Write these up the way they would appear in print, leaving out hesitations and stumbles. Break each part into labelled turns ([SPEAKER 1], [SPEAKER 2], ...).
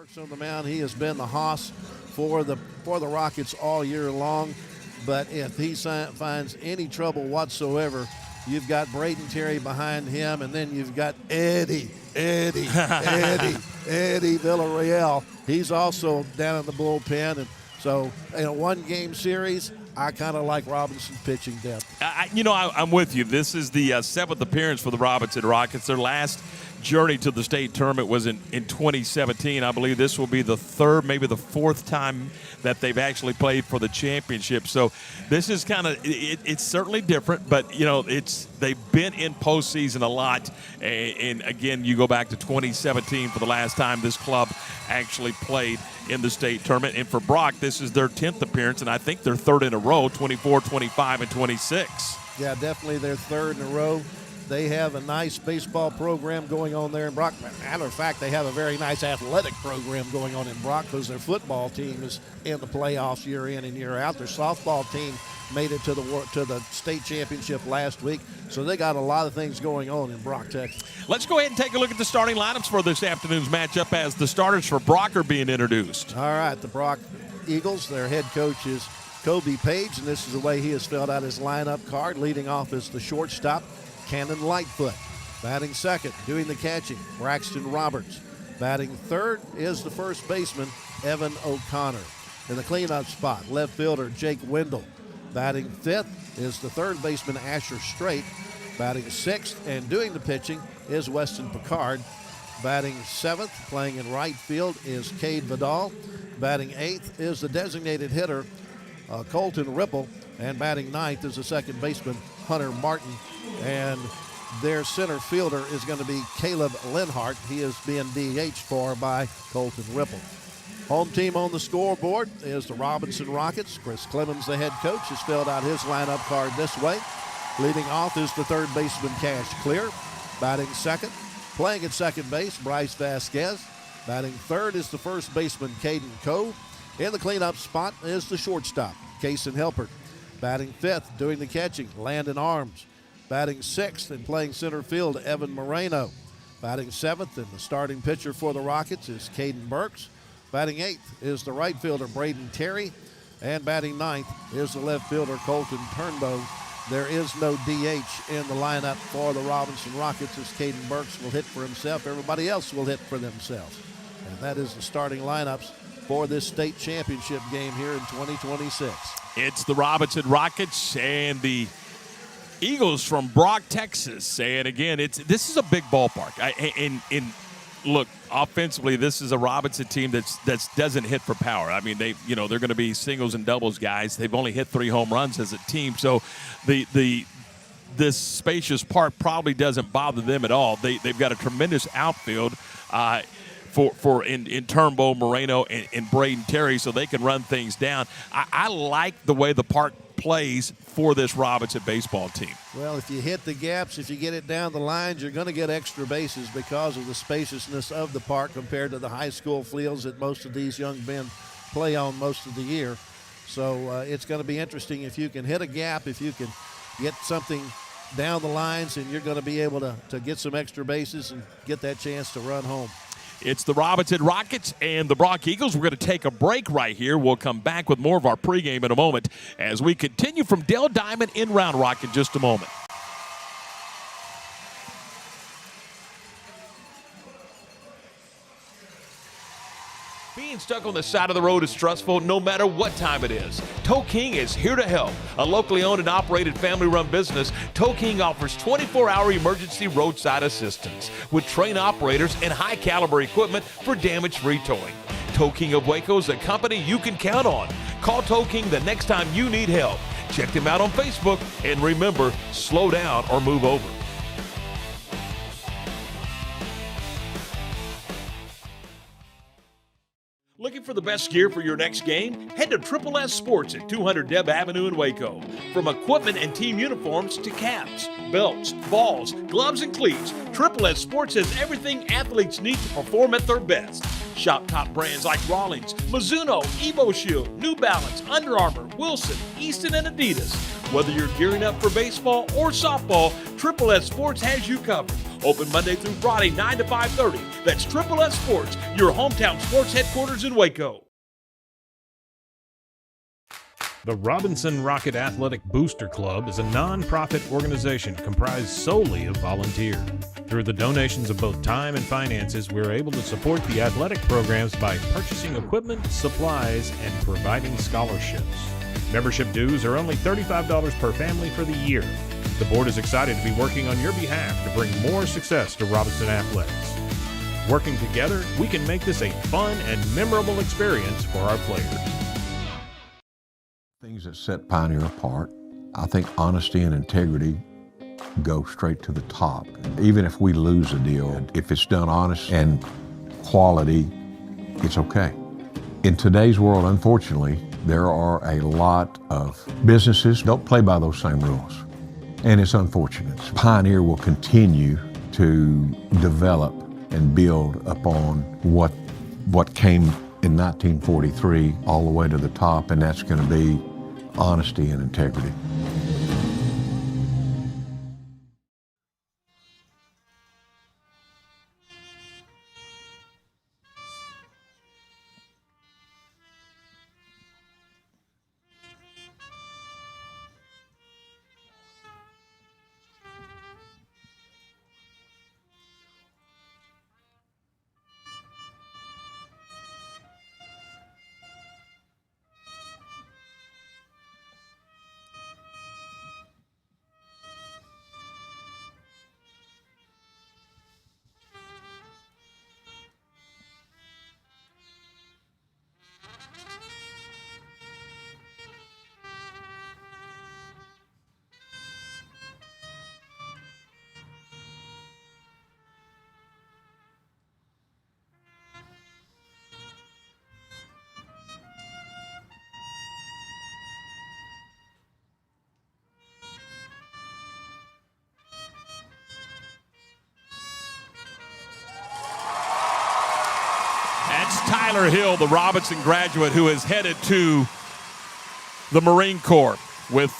[SPEAKER 1] Burks on the mound. He has been the hoss for the Rockets all year long. But if he finds any trouble whatsoever, you've got Braden Terry behind him, and then you've got Eddie Villarreal. He's also down in the bullpen. And so in a one-game series, I kind of like Robinson's pitching depth.
[SPEAKER 2] I'm with you. This is the seventh appearance for the Robinson Rockets. Their last journey to the state tournament was in 2017. I believe this will be the third, maybe the fourth time that they've actually played for the championship. So this is kind of it's certainly different, but they've been in postseason a lot. And again, you go back to 2017 for the last time this club actually played in the state tournament. And for Brock, this is their 10th appearance, and I think their third in a row, 24, 25, and 26.
[SPEAKER 1] Yeah, definitely their third in a row. They have a nice baseball program going on there in Brock. Matter of fact, they have a very nice athletic program going on in Brock because their football team is in the playoffs year in and year out. Their softball team made it to the state championship last week. So they got a lot of things going on in Brock, Texas.
[SPEAKER 2] Let's go ahead and take a look at the starting lineups for this afternoon's matchup as the starters for Brock are being introduced.
[SPEAKER 1] All right, the Brock Eagles, their head coach is Kobe Page, and this is the way he has filled out his lineup card. Leading off is the shortstop, Cannon Lightfoot. Batting second, doing the catching, Braxton Roberts. Batting third is the first baseman, Evan O'Connor. In the cleanup spot, left fielder, Jake Wendell. Batting fifth is the third baseman, Asher Strait. Batting sixth and doing the pitching is Weston Picard. Batting seventh, playing in right field, is Cade Vidal. Batting eighth is the designated hitter, Colton Ripple. And batting ninth is the second baseman, Hunter Martin. And their center fielder is going to be Caleb Linhart. He is being DH'd for by Colton Ripple. Home team on the scoreboard is the Robinson Rockets. Chris Clemens, the head coach, has filled out his lineup card this way. Leading off is the third baseman, Cash Clear. Batting second, playing at second base, Bryce Vasquez. Batting third is the first baseman, Caden Coe. In the cleanup spot is the shortstop, Kason Helpert. Batting fifth, doing the catching, Landon Arms. Batting sixth and playing center field, Evan Moreno. Batting seventh and the starting pitcher for the Rockets is Caden Burks. Batting eighth is the right fielder, Braden Terry. And batting ninth is the left fielder, Colton Turnbow. There is no DH in the lineup for the Robinson Rockets as Caden Burks will hit for himself. Everybody else will hit for themselves. And that is the starting lineups for this state championship game here in 2026.
[SPEAKER 2] It's the Robinson Rockets and the Eagles from Brock, Texas. And again, this is a big ballpark. Look, offensively, this is a Robinson team that doesn't hit for power. I mean, they're going to be singles and doubles guys. They've only hit 3 home runs as a team, so this spacious park probably doesn't bother them at all. They've got a tremendous outfield in Turnbow, Moreno, and Braden Terry, so they can run things down. I like the way the park plays for this Robinson baseball team.
[SPEAKER 1] Well, if you hit the gaps, if you get it down the lines, you're going to get extra bases because of the spaciousness of the park compared to the high school fields that most of these young men play on most of the year. So it's going to be interesting if you can hit a gap, if you can get something down the lines, and you're going to be able to get some extra bases and get that chance to run home.
[SPEAKER 2] It's the Robinson Rockets and the Brock Eagles. We're going to take a break right here. We'll come back with more of our pregame in a moment as we continue from Dell Diamond in Round Rock in just a moment. Being stuck on the side of the road is stressful no matter what time it is. Tow King is here to help. A locally owned and operated family-run business, Tow King offers 24-hour emergency roadside assistance with trained operators and high-caliber equipment for damage-free towing. Tow King of Waco is a company you can count on. Call Tow King the next time you need help. Check them out on Facebook, and remember, slow down or move over. Looking for the best gear for your next game? Head to Triple S Sports at 200 Deb Avenue in Waco. From equipment and team uniforms to caps, belts, balls, gloves, and cleats, Triple S Sports has everything athletes need to perform at their best. Shop top brands like Rawlings, Mizuno, Evo Shield, New Balance, Under Armour, Wilson, Easton, and Adidas. Whether you're gearing up for baseball or softball, Triple S Sports has you covered.
[SPEAKER 3] Open Monday through Friday, 9 to 5:30. That's Triple S Sports, your hometown sports headquarters in Waco.
[SPEAKER 4] The Robinson Rocket Athletic Booster Club is a non-profit organization comprised solely of volunteers. Through the donations of both time and finances, we're able to support the athletic programs by purchasing equipment, supplies, and providing scholarships. Membership dues are only $35 per family for the year. The board is excited to be working on your behalf to bring more success to Robinson Athletics. Working together, we can make this a fun and memorable experience for our players.
[SPEAKER 5] Things that set Pioneer apart, I think honesty and integrity go straight to the top. Even if we lose a deal, if it's done honest and quality, it's okay. In today's world, unfortunately, there are a lot of businesses don't play by those same rules. And it's unfortunate. Pioneer will continue to develop and build upon what came in 1943 all the way to the top, and that's going to be honesty and integrity.
[SPEAKER 2] That's Tyler Hill, the Robinson graduate who is headed to the Marine Corps with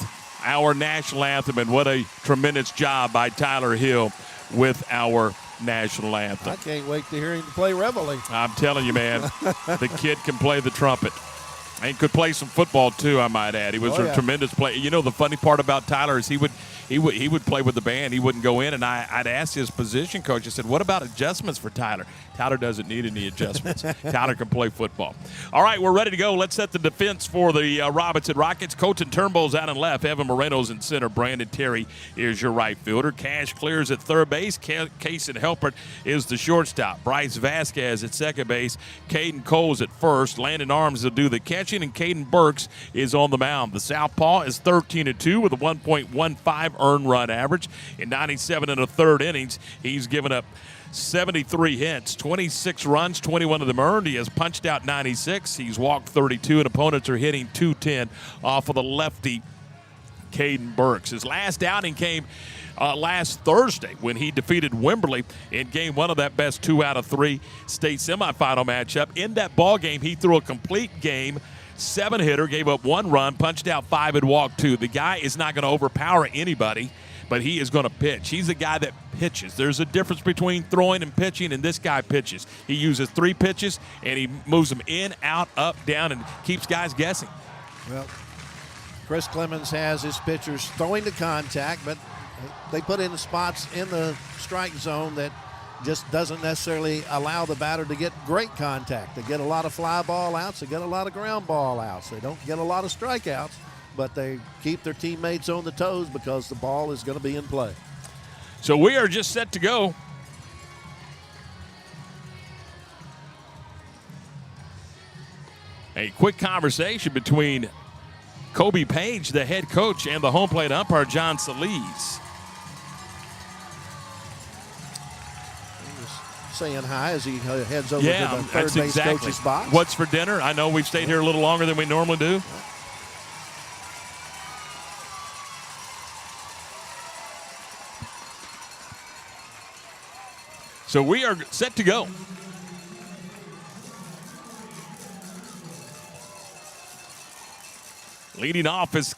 [SPEAKER 2] our national anthem. And what a tremendous job by Tyler Hill with our national anthem.
[SPEAKER 1] I can't wait to hear him play Reveille.
[SPEAKER 2] I'm telling you, man, the kid can play the trumpet. And could play some football, too, I might add. He was a tremendous player. You know, the funny part about Tyler is he would play with the band. He wouldn't go in, and I'd asked his position coach, I said, what about adjustments for Tyler? Tyler doesn't need any adjustments. Tyler can play football. All right, we're ready to go. Let's set the defense for the Robinson Rockets. Colton Turnbull's out in left. Evan Moreno's in center. Brandon Terry is your right fielder. Cash clears at third base. Kason Helpert is the shortstop. Bryce Vasquez at second base. Caden Cole's at first. Landon Arms will do the catching, and Caden Burks is on the mound. The southpaw is 13-2 with a 1.15 earned run average. In 97 and a third innings, he's given up 73 hits, 26 runs, 21 of them earned. He has punched out 96. He's walked 32, and opponents are hitting 210 off of the lefty Caden Burks. His last outing came last Thursday when he defeated Wimberley in game one of that best 2 out of 3 state semifinal matchup. In that ball game, he threw a complete game, 7-hitter, gave up 1 run, punched out 5, and walked 2. The guy is not going to overpower anybody, but he is going to pitch. He's a guy that pitches. There's a difference between throwing and pitching, and this guy pitches. He uses 3 pitches, and he moves them in, out, up, down, and keeps guys guessing.
[SPEAKER 1] Well, Chris Clemens has his pitchers throwing to contact, but they put in the spots in the strike zone that just doesn't necessarily allow the batter to get great contact. They get a lot of fly ball outs. They get a lot of ground ball outs. They don't get a lot of strikeouts, but they keep their teammates on the toes because the ball is going to be in play.
[SPEAKER 2] So we are just set to go. A quick conversation between Kobe Page, the head coach, and the home plate umpire, John Solis.
[SPEAKER 1] Saying hi as he heads over to the third base coach's box.
[SPEAKER 2] What's for dinner? I know we've stayed here a little longer than we normally do. So we are set to go. Leading off is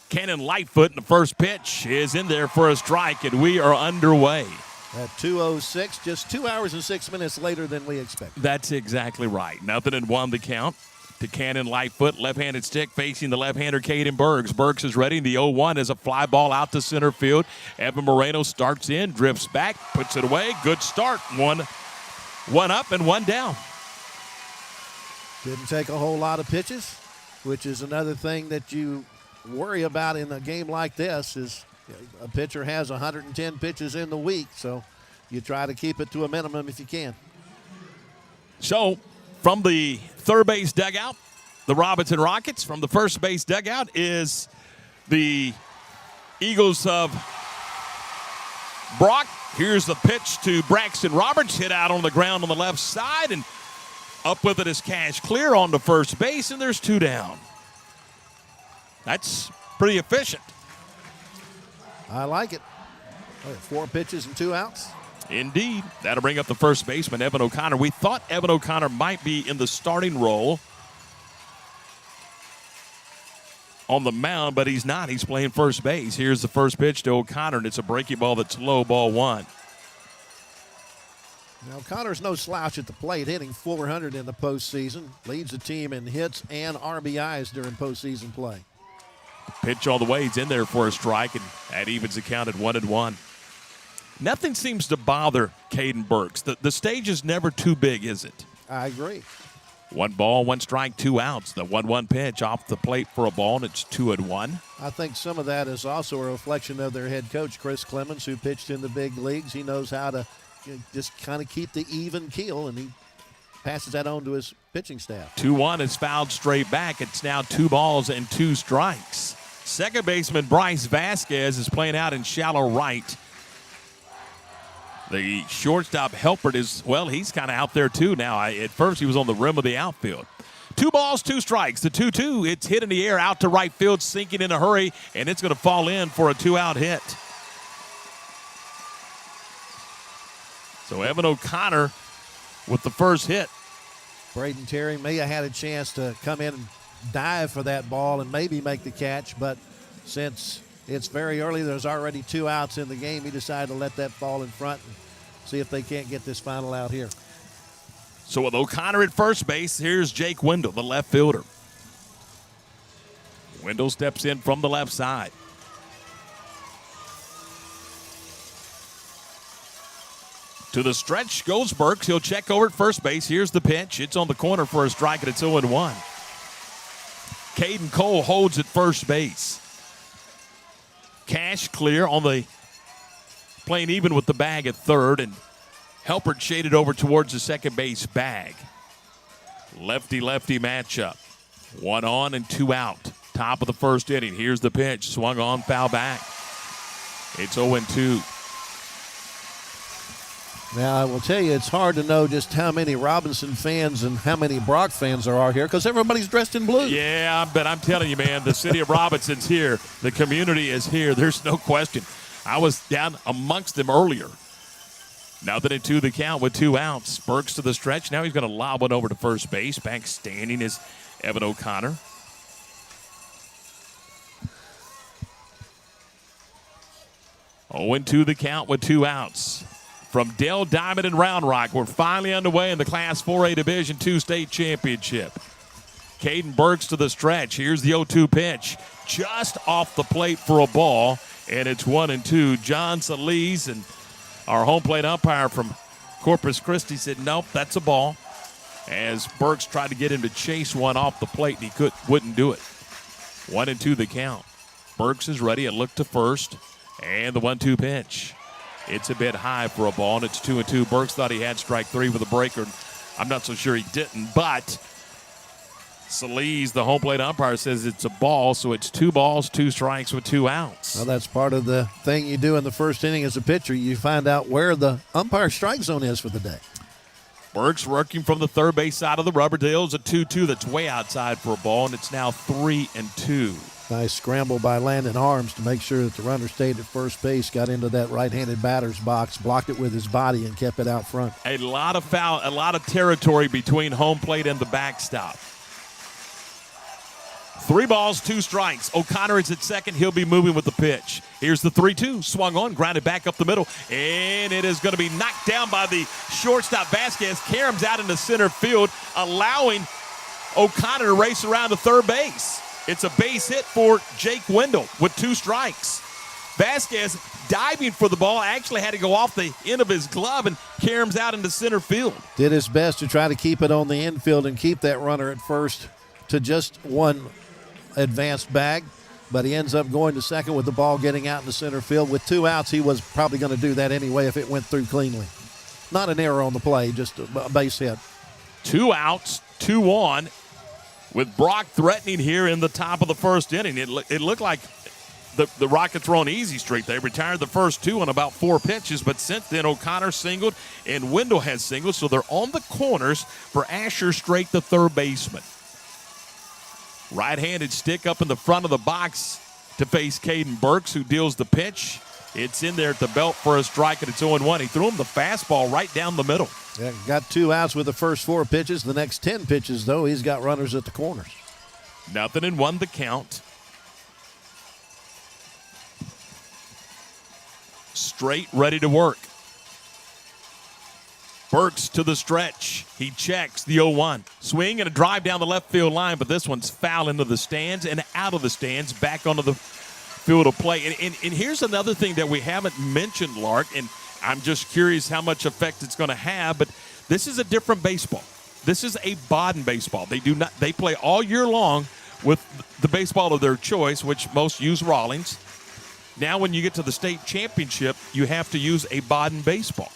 [SPEAKER 2] Cannon Lightfoot, and the first pitch is in there for a strike, and we are underway.
[SPEAKER 1] At 2:06, just 2 hours and 6 minutes later than we expected.
[SPEAKER 2] That's exactly right. 0-1 the count to Cannon Lightfoot. Left-handed stick facing the left-hander, Caden Burks. Burks is ready. The 0-1 is a fly ball out to center field. Evan Moreno starts in, drifts back, puts it away. Good start. One up and one down.
[SPEAKER 1] Didn't take a whole lot of pitches, which is another thing that you worry about in a game like this is a pitcher has 110 pitches in the week, so you try to keep it to a minimum if you can.
[SPEAKER 2] So, from the third base dugout, the Robinson Rockets. From the first base dugout is the Eagles of Brock. Here's the pitch to Braxton Roberts, hit out on the ground on the left side, and up with it is Cash Clear on to first base, and there's 2 down. That's pretty efficient.
[SPEAKER 1] I like it. 4 pitches and 2 outs.
[SPEAKER 2] Indeed. That'll bring up the first baseman, Evan O'Connor. We thought Evan O'Connor might be in the starting role on the mound, but he's not. He's playing first base. Here's the first pitch to O'Connor, and it's a breaking ball that's low, ball 1.
[SPEAKER 1] Now, O'Connor's no slouch at the plate, hitting 400 in the postseason. Leads the team in hits and RBIs during postseason play.
[SPEAKER 2] Pitch all the way. He's in there for a strike, and that evens the count at 1-1. Nothing seems to bother Caden Burks. The stage is never too big, is it?
[SPEAKER 1] I agree.
[SPEAKER 2] 1 ball, 1 strike, 2 outs. The 1-1 pitch off the plate for a ball, and it's 2-1.
[SPEAKER 1] I think some of that is also a reflection of their head coach, Chris Clemens, who pitched in the big leagues. He knows how to just kind of keep the even keel, and he passes that on to his pitching staff.
[SPEAKER 2] 2-1 is fouled straight back. It's now 2 balls and 2 strikes. Second baseman Bryce Vasquez is playing out in shallow right. The shortstop Helpert is, well, he's kind of out there too now. At first he was on the rim of the outfield. 2 balls, 2 strikes. The 2-2, it's hit in the air out to right field, sinking in a hurry, and it's going to fall in for a 2-out hit. So Evan O'Connor with the first hit.
[SPEAKER 1] Braden Terry may have had a chance to come in and dive for that ball and maybe make the catch, but since it's very early, there's already 2 outs in the game, he decided to let that fall in front and see if they can't get this final out here.
[SPEAKER 2] So with O'Connor at first base, here's Jake Wendell, the left fielder. Wendell steps in from the left side. To the stretch goes Burks. He'll check over at first base. Here's the pitch. It's on the corner for a strike, and it's 0-1. Caden Cole holds at first base. Cash Clear on the playing even with the bag at third, and Helpert shaded over towards the second base bag. Lefty-lefty matchup. 1 on and 2 out. Top of the first inning. Here's the pitch. Swung on, foul back. It's 0-2.
[SPEAKER 1] Now, I will tell you, it's hard to know just how many Robinson fans and how many Brock fans there are here because everybody's dressed in blue.
[SPEAKER 2] Yeah, but I'm telling you, man, the city of Robinson's here. The community is here. There's no question. I was down amongst them earlier. 0-2 the count with 2 outs. Burks to the stretch. Now he's going to lob one over to first base. Back standing is Evan O'Connor. Oh, 2 the count with 2 outs. From Dell Diamond and Round Rock, we're finally underway in the Class 4A Division II State Championship. Caden Burks to the stretch. Here's the 0-2 pitch. Just off the plate for a ball, and it's 1-2. John Solis and our home plate umpire from Corpus Christi said, nope, that's a ball. As Burks tried to get him to chase one off the plate, and he wouldn't do it. 1-2 the count. Burks is ready. A look to first, and the 1-2 pitch. It's a bit high for a ball, and it's 2-2. Burks thought he had strike 3 with a breaker. I'm not so sure he didn't, but Solis, the home plate umpire, says it's a ball, so it's 2 balls, 2 strikes with 2 outs.
[SPEAKER 1] Well, that's part of the thing you do in the first inning as a pitcher. You find out where the umpire strike zone is for the day.
[SPEAKER 2] Burks working from the third base side of the rubber. Deals a 2-2 that's way outside for a ball, and it's now 3-2.
[SPEAKER 1] Nice scramble by Landon Harms to make sure that the runner stayed at first base, got into that right-handed batter's box, blocked it with his body, and kept it out front.
[SPEAKER 2] A lot of territory between home plate and the backstop. 3 balls, 2 strikes. O'Connor is at second. He'll be moving with the pitch. Here's the 3-2. Swung on, grounded back up the middle. And it is going to be knocked down by the shortstop Vasquez. Karam's out into center field, allowing O'Connor to race around to third base. It's a base hit for Jake Wendell with 2 strikes. Vasquez diving for the ball, actually had to go off the end of his glove, and Karam's out into center field.
[SPEAKER 1] Did his best to try to keep it on the infield and keep that runner at first to just one advanced bag, but he ends up going to second with the ball getting out into center field. With 2 outs, he was probably going to do that anyway if it went through cleanly. Not an error on the play, just a base hit.
[SPEAKER 2] 2 outs, 2 on, with Brock threatening here in the top of the first inning. It looked like the Rockets were on easy streak. They retired the first 2 on about 4 pitches, but since then O'Connor singled and Wendell has singled, so they're on the corners for Asher Strait, the third baseman. Right-handed stick up in the front of the box to face Caden Burks, who deals the pitch. It's in there at the belt for a strike, and it's 0-1. He threw him the fastball right down the middle.
[SPEAKER 1] Yeah, got 2 outs with the first 4 pitches. The next 10 pitches, though, he's got runners at the corners.
[SPEAKER 2] 0-1 the count. Strait ready to work. Burks to the stretch. He checks the 0-1. Swing and a drive down the left field line, but this one's foul into the stands and out of the stands, back onto the field of play. And here's another thing that we haven't mentioned, Lark, and I'm just curious how much effect it's going to have, but this is a different baseball. This is a Baden baseball. They play all year long with the baseball of their choice, which most use Rawlings. Now when you get to the state championship, you have to use a Baden baseball.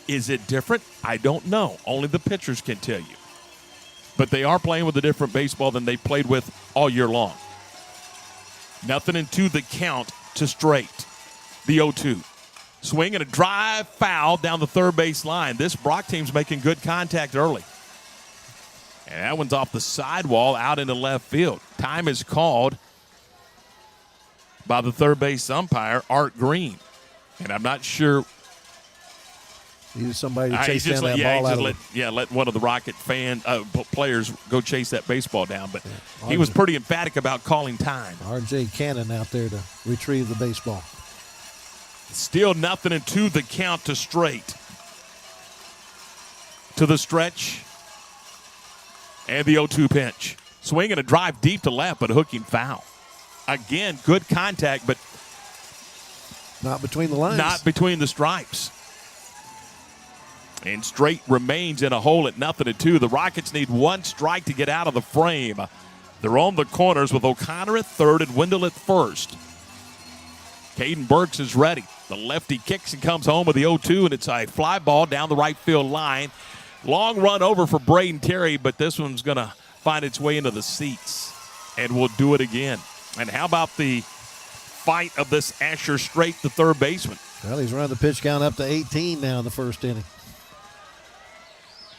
[SPEAKER 2] Is it different? I don't know. Only the pitchers can tell you. But they are playing with a different baseball than they played with all year long. 0-2 the count to Strait. The 0-2. Swing and a drive foul down the third base line. This Brock team's making good contact early. And that one's off the sidewall out into left field. Time is called by the third base umpire, Art Green. And I'm not sure.
[SPEAKER 1] He was somebody to chase down that ball out of
[SPEAKER 2] let one of the Rocket players go chase that baseball down. But he was pretty emphatic about calling time.
[SPEAKER 1] R.J. Cannon out there to retrieve the baseball.
[SPEAKER 2] Still 0-2 the count to Strait. To the stretch. And the 0-2 pitch. Swing and a drive deep to left, but hooking foul. Again, good contact, but
[SPEAKER 1] not between the lines.
[SPEAKER 2] Not between the stripes. And Strait remains in a hole at 0-2. The Rockets need 1 strike to get out of the frame. They're on the corners with O'Connor at third and Wendell at first. Caden Burks is ready. The lefty kicks and comes home with the 0-2, and it's a fly ball down the right field line. Long run over for Braden Terry, but this one's going to find its way into the seats. And we'll do it again. And how about the fight of this Asher Strait, the third baseman?
[SPEAKER 1] Well, he's run the pitch count up to 18 now in the first inning.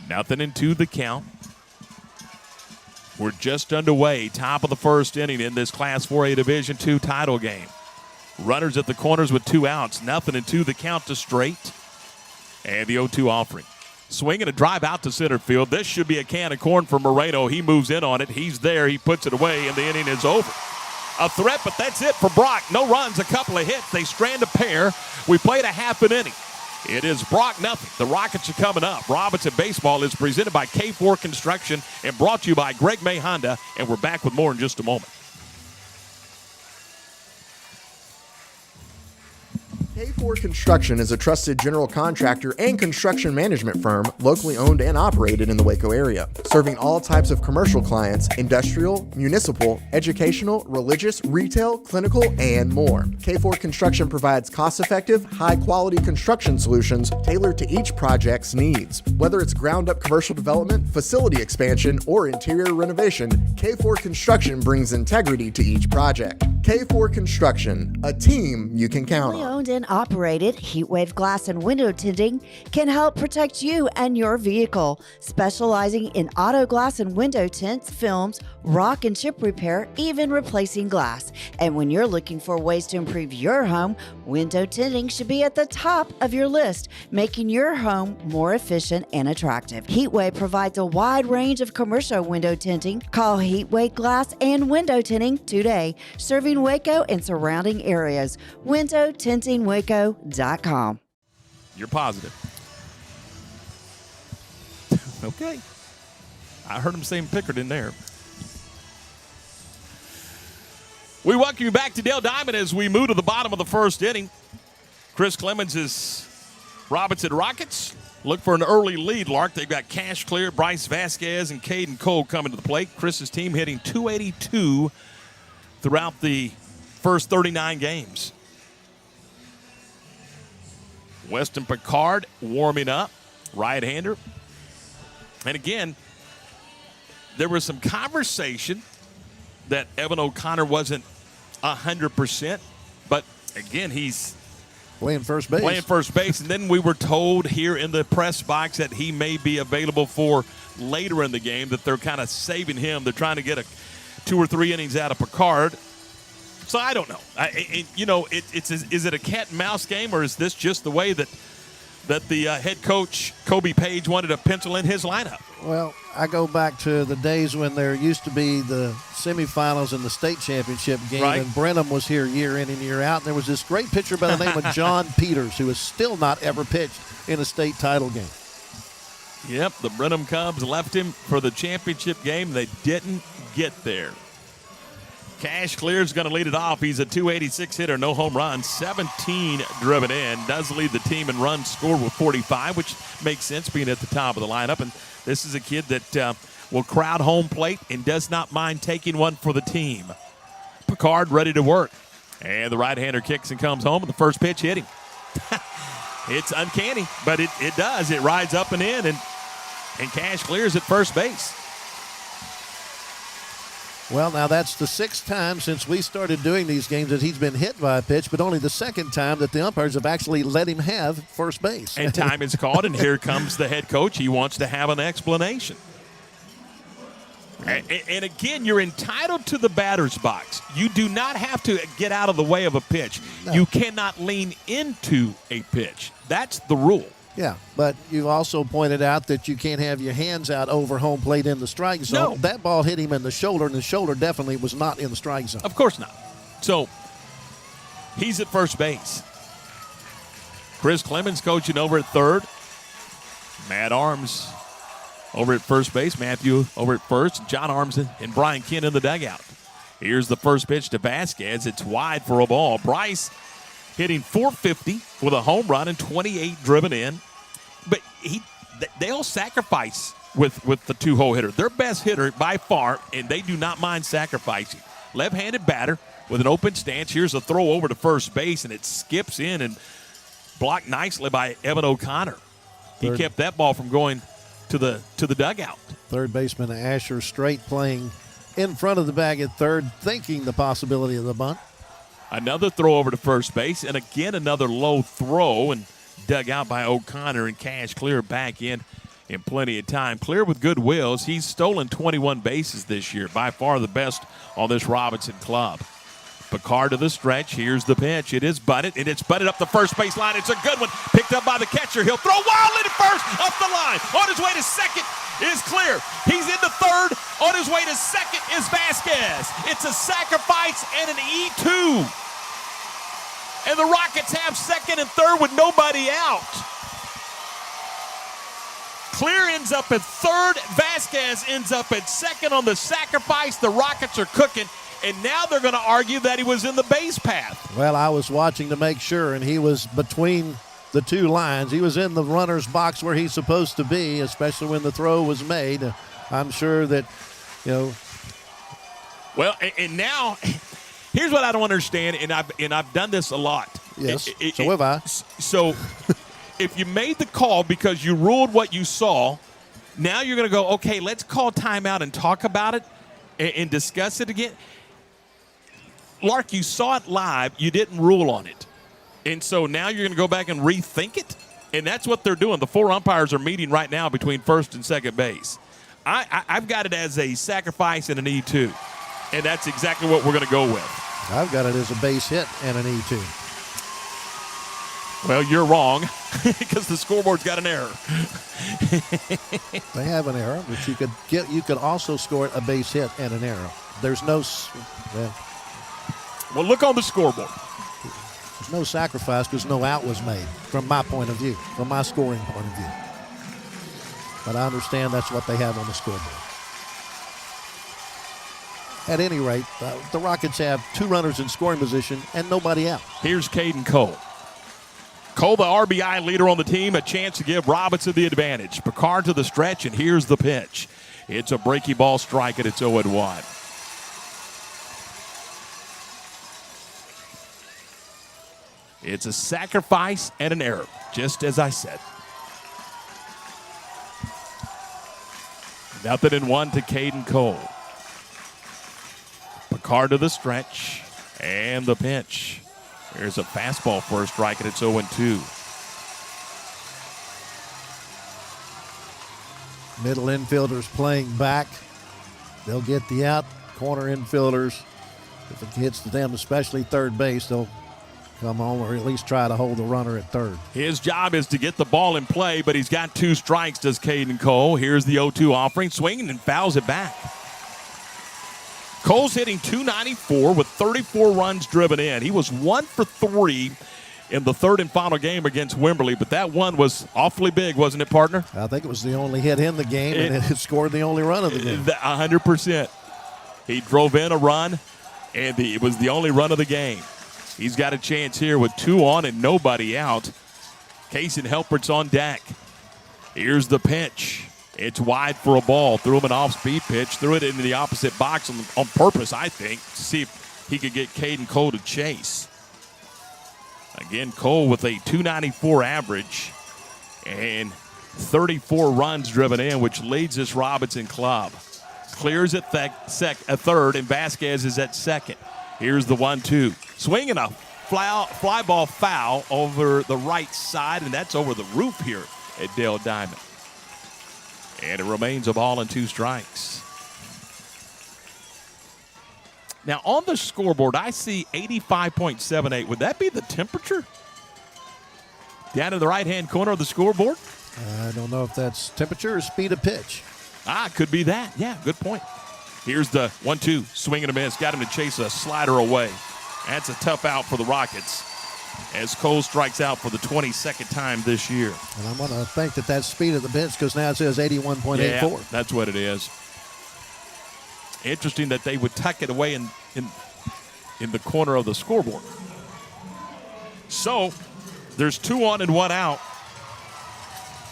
[SPEAKER 2] 0-2 the count. We're just underway, top of the first inning in this Class 4A Division II title game. Runners at the corners with 2 outs. 0-2 the count to Strait. And the 0-2 offering. Swing and a drive out to center field. This should be a can of corn for Moreno. He moves in on it. He's there. He puts it away, and the inning is over. A threat, but that's it for Brock. No runs, a couple of hits. They strand a pair. We played a half an inning. It is Brock 0. The Rockets are coming up. Robinson Baseball is presented by K4 Construction and brought to you by Greg May Honda. And we're back with more in just a moment.
[SPEAKER 6] K4 Construction is a trusted general contractor and construction management firm locally owned and operated in the Waco area, serving all types of commercial clients, industrial, municipal, educational, religious, retail, clinical, and more. K4 Construction provides cost-effective, high-quality construction solutions tailored to each project's needs. Whether it's ground-up commercial development, facility expansion, or interior renovation, K4 Construction brings integrity to each project. K4 Construction, a team you can count
[SPEAKER 7] Family
[SPEAKER 6] on.
[SPEAKER 7] owned and operated, Heatwave Glass and Window Tinting can help protect you and your vehicle. Specializing in auto glass and window tints, films, rock and chip repair, even replacing glass. And when you're looking for ways to improve your home, window tinting should be at the top of your list, making your home more efficient and attractive. Heatwave provides a wide range of commercial window tinting. Call Heatwave Glass and Window Tinting today, serving Waco and surrounding areas. WindowTintingWaco.com.
[SPEAKER 2] You're positive. Okay. I heard him saying Pickard in there. We welcome you back to Dale Diamond as we move to the bottom of the first inning. Chris Clemens' Robinson Rockets look for an early lead, Lark. They've got Cash Clear, Bryce Vasquez, and Caden Cole coming to the plate. Chris's team hitting .282 throughout the first 39 games. Weston Picard warming up, right-hander. And again, there was some conversation that Evan O'Connor wasn't 100%, but again, he's
[SPEAKER 1] Playing first base.
[SPEAKER 2] And then we were told here in the press box that he may be available for later in the game, that they're kind of saving him. They're trying to get 2 or 3 innings out of Picard. So I don't know. Is it a cat and mouse game, or is this just the way that the head coach, Kobe Page, wanted to pencil in his lineup?
[SPEAKER 1] Well, I go back to the days when there used to be the semifinals in the state championship game,
[SPEAKER 2] Right.
[SPEAKER 1] and Brenham was here year in and year out. And there was this great pitcher by the name of John Peters, who has still not ever pitched in a state title game.
[SPEAKER 2] Yep, the Brenham Cubs left him for the championship game. They didn't get there. Cash Clear's going to lead it off. He's a .286 hitter, no home runs, 17 driven in. Does lead the team in runs scored with 45, which makes sense being at the top of the lineup. And this is a kid that will crowd home plate and does not mind taking one for the team. Picard ready to work. And the right-hander kicks and comes home, and the first pitch hit him. It's uncanny, but it does. It rides up and in, and Cash Clear's at first base.
[SPEAKER 1] Well, now that's the 6th time since we started doing these games that he's been hit by a pitch, but only the 2nd time that the umpires have actually let him have first base.
[SPEAKER 2] And time is called, and here comes the head coach. He wants to have an explanation. And again, you're entitled to the batter's box. You do not have to get out of the way of a pitch.
[SPEAKER 1] No.
[SPEAKER 2] You cannot lean into a pitch. That's the rule.
[SPEAKER 1] Yeah, but you also pointed out that you can't have your hands out over home plate in the strike zone.
[SPEAKER 2] No.
[SPEAKER 1] That ball hit him in the shoulder, and the shoulder definitely was not in the strike zone.
[SPEAKER 2] Of course not. So he's at first base. Chris Clemens coaching over at third. Matt Arms over at first base. Matthew over at first. John Arms and Brian Kent in the dugout. Here's the first pitch to Vasquez. It's wide for a ball. Bryce hitting .450 with a home run and 28 driven in. But they'll sacrifice with the two-hole hitter. Their best hitter by far, and they do not mind sacrificing. Left-handed batter with an open stance. Here's a throw over to first base, and it skips in and blocked nicely by Evan O'Connor. He kept that ball from going to the dugout.
[SPEAKER 1] Third baseman Asher Strait playing in front of the bag at third, thinking the possibility of the bunt.
[SPEAKER 2] Another throw over to first base, and again another low throw, and dug out by O'Connor, and Cash Clear back in plenty of time. Clear with good wills. He's stolen 21 bases this year, by far the best on this Robinson club. Picard to the stretch. Here's the pitch. It is butted, and it's butted up the first base line. It's a good one. Picked up by the catcher. He'll throw wildly to first, up the line. On his way to second is Clear. He's into third. On his way to second is Vasquez. It's a sacrifice and an E2. And the Rockets have second and third with nobody out. Clear ends up at third. Vasquez ends up at second on the sacrifice. The Rockets are cooking, and now they're going to argue that he was in the base path.
[SPEAKER 1] Well, I was watching to make sure, and he was between the two lines. He was in the runner's box where he's supposed to be, especially when the throw was made. I'm sure that,
[SPEAKER 2] Well, and now... Here's what I don't understand, and I've done this a lot.
[SPEAKER 1] Yes, so have I.
[SPEAKER 2] So if you made the call because you ruled what you saw, now you're going to go, okay, let's call timeout and talk about it and discuss it again. Lark, you saw it live. You didn't rule on it. And so now you're going to go back and rethink it? And that's what they're doing. The 4 umpires are meeting right now between first and second base. I've got it as a sacrifice and an E2. And that's exactly what we're going to go with.
[SPEAKER 1] I've got it as a base hit and an E2.
[SPEAKER 2] Well, you're wrong because the scoreboard's got an error.
[SPEAKER 1] They have an error, but you could also score it a base hit and an error. There's no
[SPEAKER 2] well, look on the scoreboard.
[SPEAKER 1] There's no sacrifice because no out was made from my point of view, from my scoring point of view. But I understand that's what they have on the scoreboard. At any rate, the Rockets have 2 runners in scoring position and nobody out.
[SPEAKER 2] Here's Caden Cole. Cole, the RBI leader on the team, a chance to give Robinson the advantage. Picard to the stretch, and here's the pitch. It's a breaky ball strike, and it's 0-1. It's a sacrifice and an error, just as I said. 0-1 to Caden Cole. Picard to the stretch, and the pitch. There's a fastball for a strike, and it's 0-2.
[SPEAKER 1] Middle infielders playing back. They'll get the out. Corner infielders, if it gets to them, especially third base, they'll come home or at least try to hold the runner at third.
[SPEAKER 2] His job is to get the ball in play, but he's got 2 strikes, does Caden Cole. Here's the 0-2 offering, swinging and fouls it back. Cole's hitting .294 with 34 runs driven in. He was 1 for 3 in the third and final game against Wimberley, but that one was awfully big, wasn't it, partner?
[SPEAKER 1] I think it was the only hit in the game, and it scored the only run of the game.
[SPEAKER 2] 100%. He drove in a run, and it was the only run of the game. He's got a chance here with 2 on and nobody out. Kason Helpert's on deck. Here's the pitch. It's wide for a ball. Threw him an off-speed pitch. Threw it into the opposite box on purpose, I think, to see if he could get Caden Cole to chase. Again, Cole with a .294 average and 34 runs driven in, which leads this Robinson club. Clears at third, and Vasquez is at second. Here's the 1-2. Swinging a fly ball foul over the right side, and that's over the roof here at Dale Diamond. And it remains a ball and 2 strikes. Now, on the scoreboard, I see 85.78. Would that be the temperature? Down in the right-hand corner of the scoreboard?
[SPEAKER 1] I don't know if that's temperature or speed of pitch.
[SPEAKER 2] Could be that. Yeah, good point. Here's the 1-2. Swing and a miss. Got him to chase a slider away. That's a tough out for the Rockets as Cole strikes out for the 22nd time this year.
[SPEAKER 1] And I'm going to think that's speed of the pitch because now it says 81.84.
[SPEAKER 2] Yeah, that's what it is. Interesting that they would tuck it away in the corner of the scoreboard. So there's 2 on and 1 out.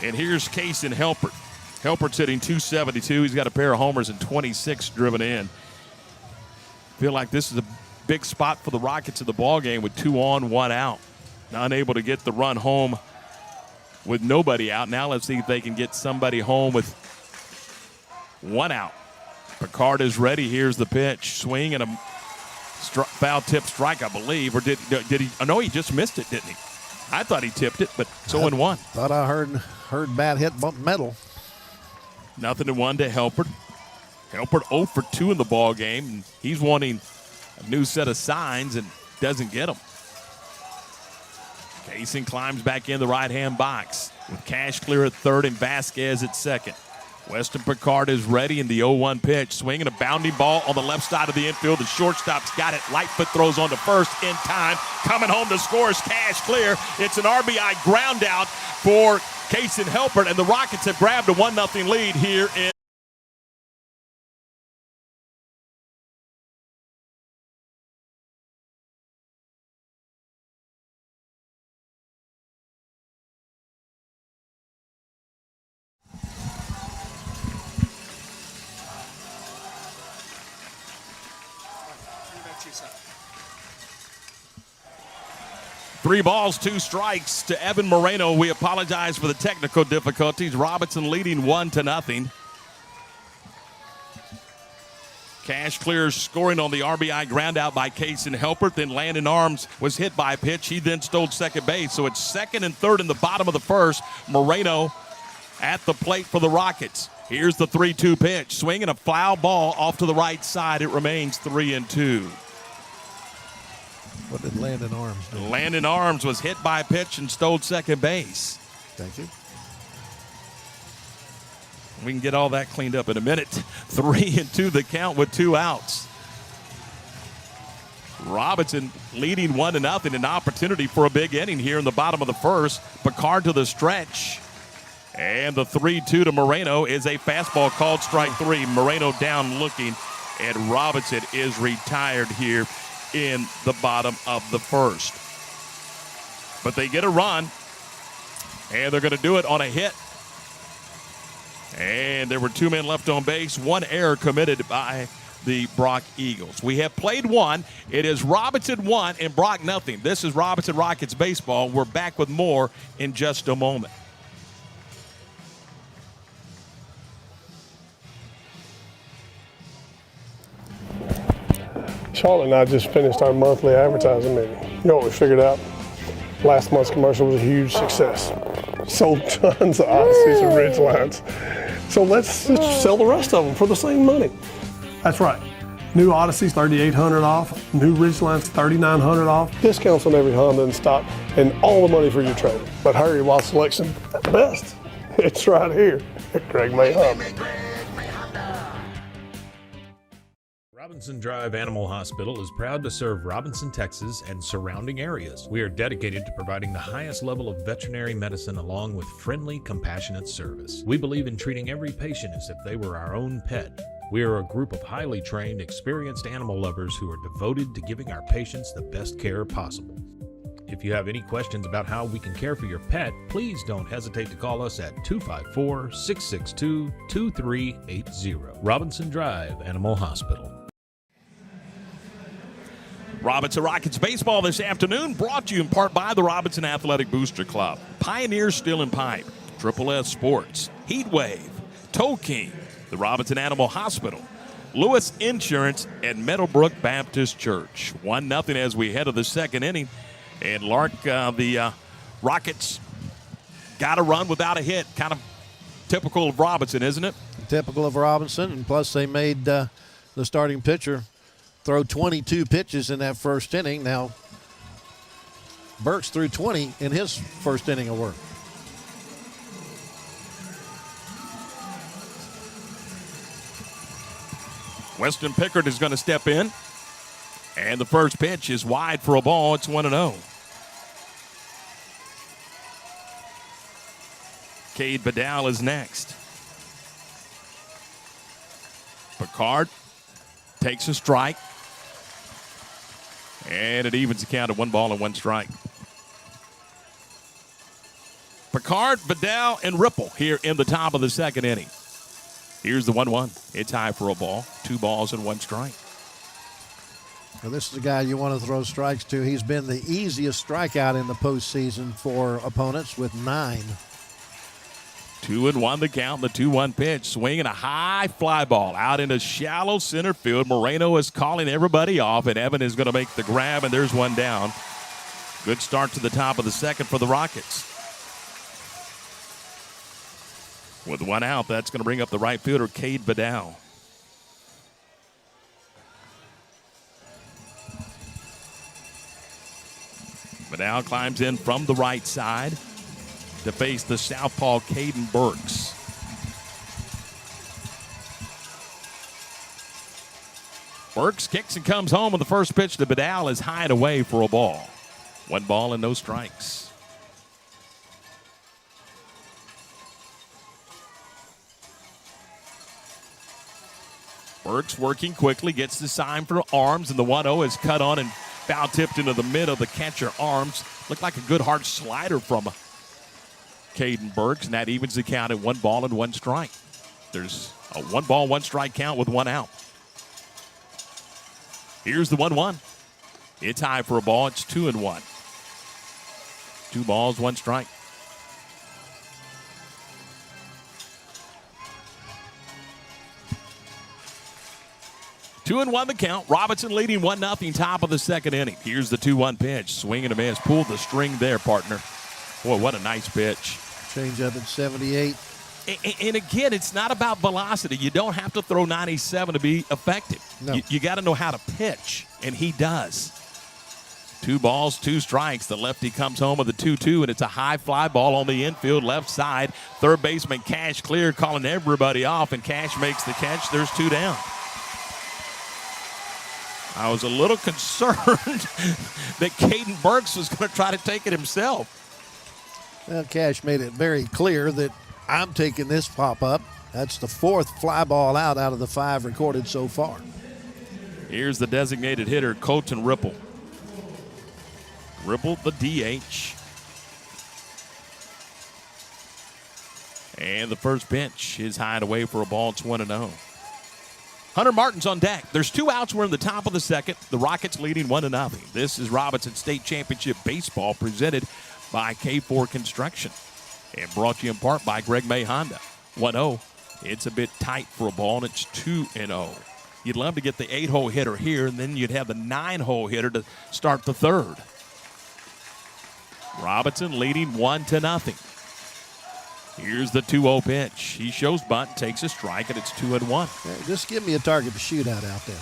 [SPEAKER 2] And here's Kason Helpert. Helpert's hitting .272. He's got a pair of homers and 26 driven in. Feel like this is a big spot for the Rockets in the ballgame with 2 on, 1 out. Unable to get the run home with nobody out. Now let's see if they can get somebody home with 1 out. Picard is ready. Here's the pitch. Swing and a foul tip strike, I believe. Or did he? Oh, no, he just missed it, didn't he? I thought he tipped it, but 0-1.
[SPEAKER 1] Thought I heard bat hit bump metal.
[SPEAKER 2] 0-1 to Helpert. Helpert 0 for 2 in the ball game, and he's wanting a new set of signs and doesn't get them. Kason climbs back in the right-hand box with Cash clear at third and Vasquez at second. Weston Picard is ready in the 0-1 pitch. Swinging a bounding ball on the left side of the infield. The shortstop's got it. Lightfoot throws on to first in time. Coming home to score is Cash clear. It's an RBI ground out for Kason Helpert, and the Rockets have grabbed a 1-0 lead here in Three balls, 2 strikes to Evan Moreno. We apologize for the technical difficulties. Robinson leading 1-0. Cash clears scoring on the RBI ground out by Kason Helpert. Then Landon Arms was hit by a pitch. He then stole second base. So it's second and third in the bottom of the first. Moreno at the plate for the Rockets. Here's the 3-2 pitch. Swinging a foul ball off to the right side. It remains 3-2.
[SPEAKER 1] What did Landon Arms do?
[SPEAKER 2] Landon Arms was hit by a pitch and stole second base.
[SPEAKER 1] Thank you.
[SPEAKER 2] We can get all that cleaned up in a minute. 3-2 the count with 2 outs. Robinson leading 1-0. An opportunity for a big inning here in the bottom of the first. Picard to the stretch. And the 3-2 to Moreno is a fastball called strike 3. Moreno down looking, and Robinson is retired here in the bottom of the first. But they get a run, and they're going to do it on a hit. And there were 2 men left on base. 1 error committed by the Brock Eagles. We have played 1. It is Robinson 1 and Brock nothing. This is Robinson Rockets baseball. We're back with more in just a moment.
[SPEAKER 8] Charlotte and I just finished our monthly advertising meeting. You know what we figured out? Last month's commercial was a huge success. Sold tons of Odysseys and Ridgelines. So let's just sell the rest of them for the same money. That's right. New Odysseys, $3,800 off. New Ridgelines, $3,900 off. Discounts on every Honda in stock and all the money for your trade. But hurry while selection at the best. It's right here at Greg May Honda.
[SPEAKER 4] Robinson Drive Animal Hospital is proud to serve Robinson, Texas and surrounding areas. We are dedicated to providing the highest level of veterinary medicine along with friendly, compassionate service. We believe in treating every patient as if they were our own pet. We are a group of highly trained, experienced animal lovers who are devoted to giving our patients the best care possible. If you have any questions about how we can care for your pet, please don't hesitate to call us at 254-662-2380. Robinson Drive Animal Hospital.
[SPEAKER 2] Robinson Rockets baseball this afternoon brought to you in part by the Robinson Athletic Booster Club, Pioneer Steel and Pipe, Triple S Sports, Heat Wave, Toe King, the Robinson Animal Hospital, Lewis Insurance, and Meadowbrook Baptist Church. 1-0 as we head to the second inning. And Lark, the Rockets got a run without a hit. Kind of typical of Robinson, isn't it?
[SPEAKER 1] Typical of Robinson, and plus they made the starting pitcher throw 22 pitches in that first inning. Now, Burks threw 20 in his first inning of work.
[SPEAKER 2] Weston Pickard is going to step in. And the first pitch is wide for a ball. It's 1-0. Cade Badal is next. Picard takes a strike. And it evens the count at 1-1 strike. Picard, Badal, and Ripple here in the top of the second inning. Here's the 1-1. It's high for a ball. 2 balls and 1 strike.
[SPEAKER 1] Well, this is a guy you want to throw strikes to. He's been the easiest strikeout in the postseason for opponents with 9.
[SPEAKER 2] 2-1 the count, the 2-1 pitch. Swinging a high fly ball out into shallow center field. Moreno is calling everybody off, and Evan is going to make the grab, and there's 1 down. Good start to the top of the second for the Rockets. With 1 out, that's going to bring up the right fielder, Cade Badal. Badal climbs in from the right side to face the southpaw Caden Burks. Burks kicks and comes home, and the first pitch to Badal is high and away for a ball. 1 ball and no strikes. Burks working quickly, gets the sign for Arms, and the 1-0 is cut on and foul tipped into the mid of the catcher. Arms. Looked like a good hard slider from Caden Burks, and that evens the count at 1 ball and 1 strike. There's a 1 ball, 1 strike count with 1 out. Here's the 1-1. It's high for a ball. It's 2-1. 2 balls, 1 strike. 2-1 the count. Robinson leading 1-0, top of the second inning. Here's the 2-1 pitch. Swing and a miss. Pulled the string there, partner. Boy, what a nice pitch.
[SPEAKER 1] Change up at 78.
[SPEAKER 2] And again, it's not about velocity. You don't have to throw 97 to be effective.
[SPEAKER 1] No.
[SPEAKER 2] You got to know how to pitch, and he does. 2 balls, 2 strikes. The lefty comes home with a 2-2, and it's a high fly ball on the infield left side. Third baseman Cash clear, calling everybody off, and Cash makes the catch. There's 2 down. I was a little concerned that Caden Burks was going to try to take it himself.
[SPEAKER 1] Well, Cash made it very clear that I'm taking this pop-up. That's the 4th fly ball out of the 5 recorded so far.
[SPEAKER 2] Here's the designated hitter, Colton Ripple. Ripple, the DH. And the first pitch is high and away for a ball. It's 1-0. Hunter Martin's on deck. There's 2 outs. We're in the top of the second. The Rockets leading 1-0. This is Robinson State Championship Baseball presented by K4 Construction and brought to you in part by Greg May Honda. 1-0. It's a bit tight for a ball, and it's 2-0. You'd love to get the 8-hole hitter here, and then you'd have the 9-hole hitter to start the third. Robinson leading 1-0. Here's the 2-0 pitch. He shows bunt, takes a strike, and it's 2-1.
[SPEAKER 1] Hey, just give me a target to shoot at out there.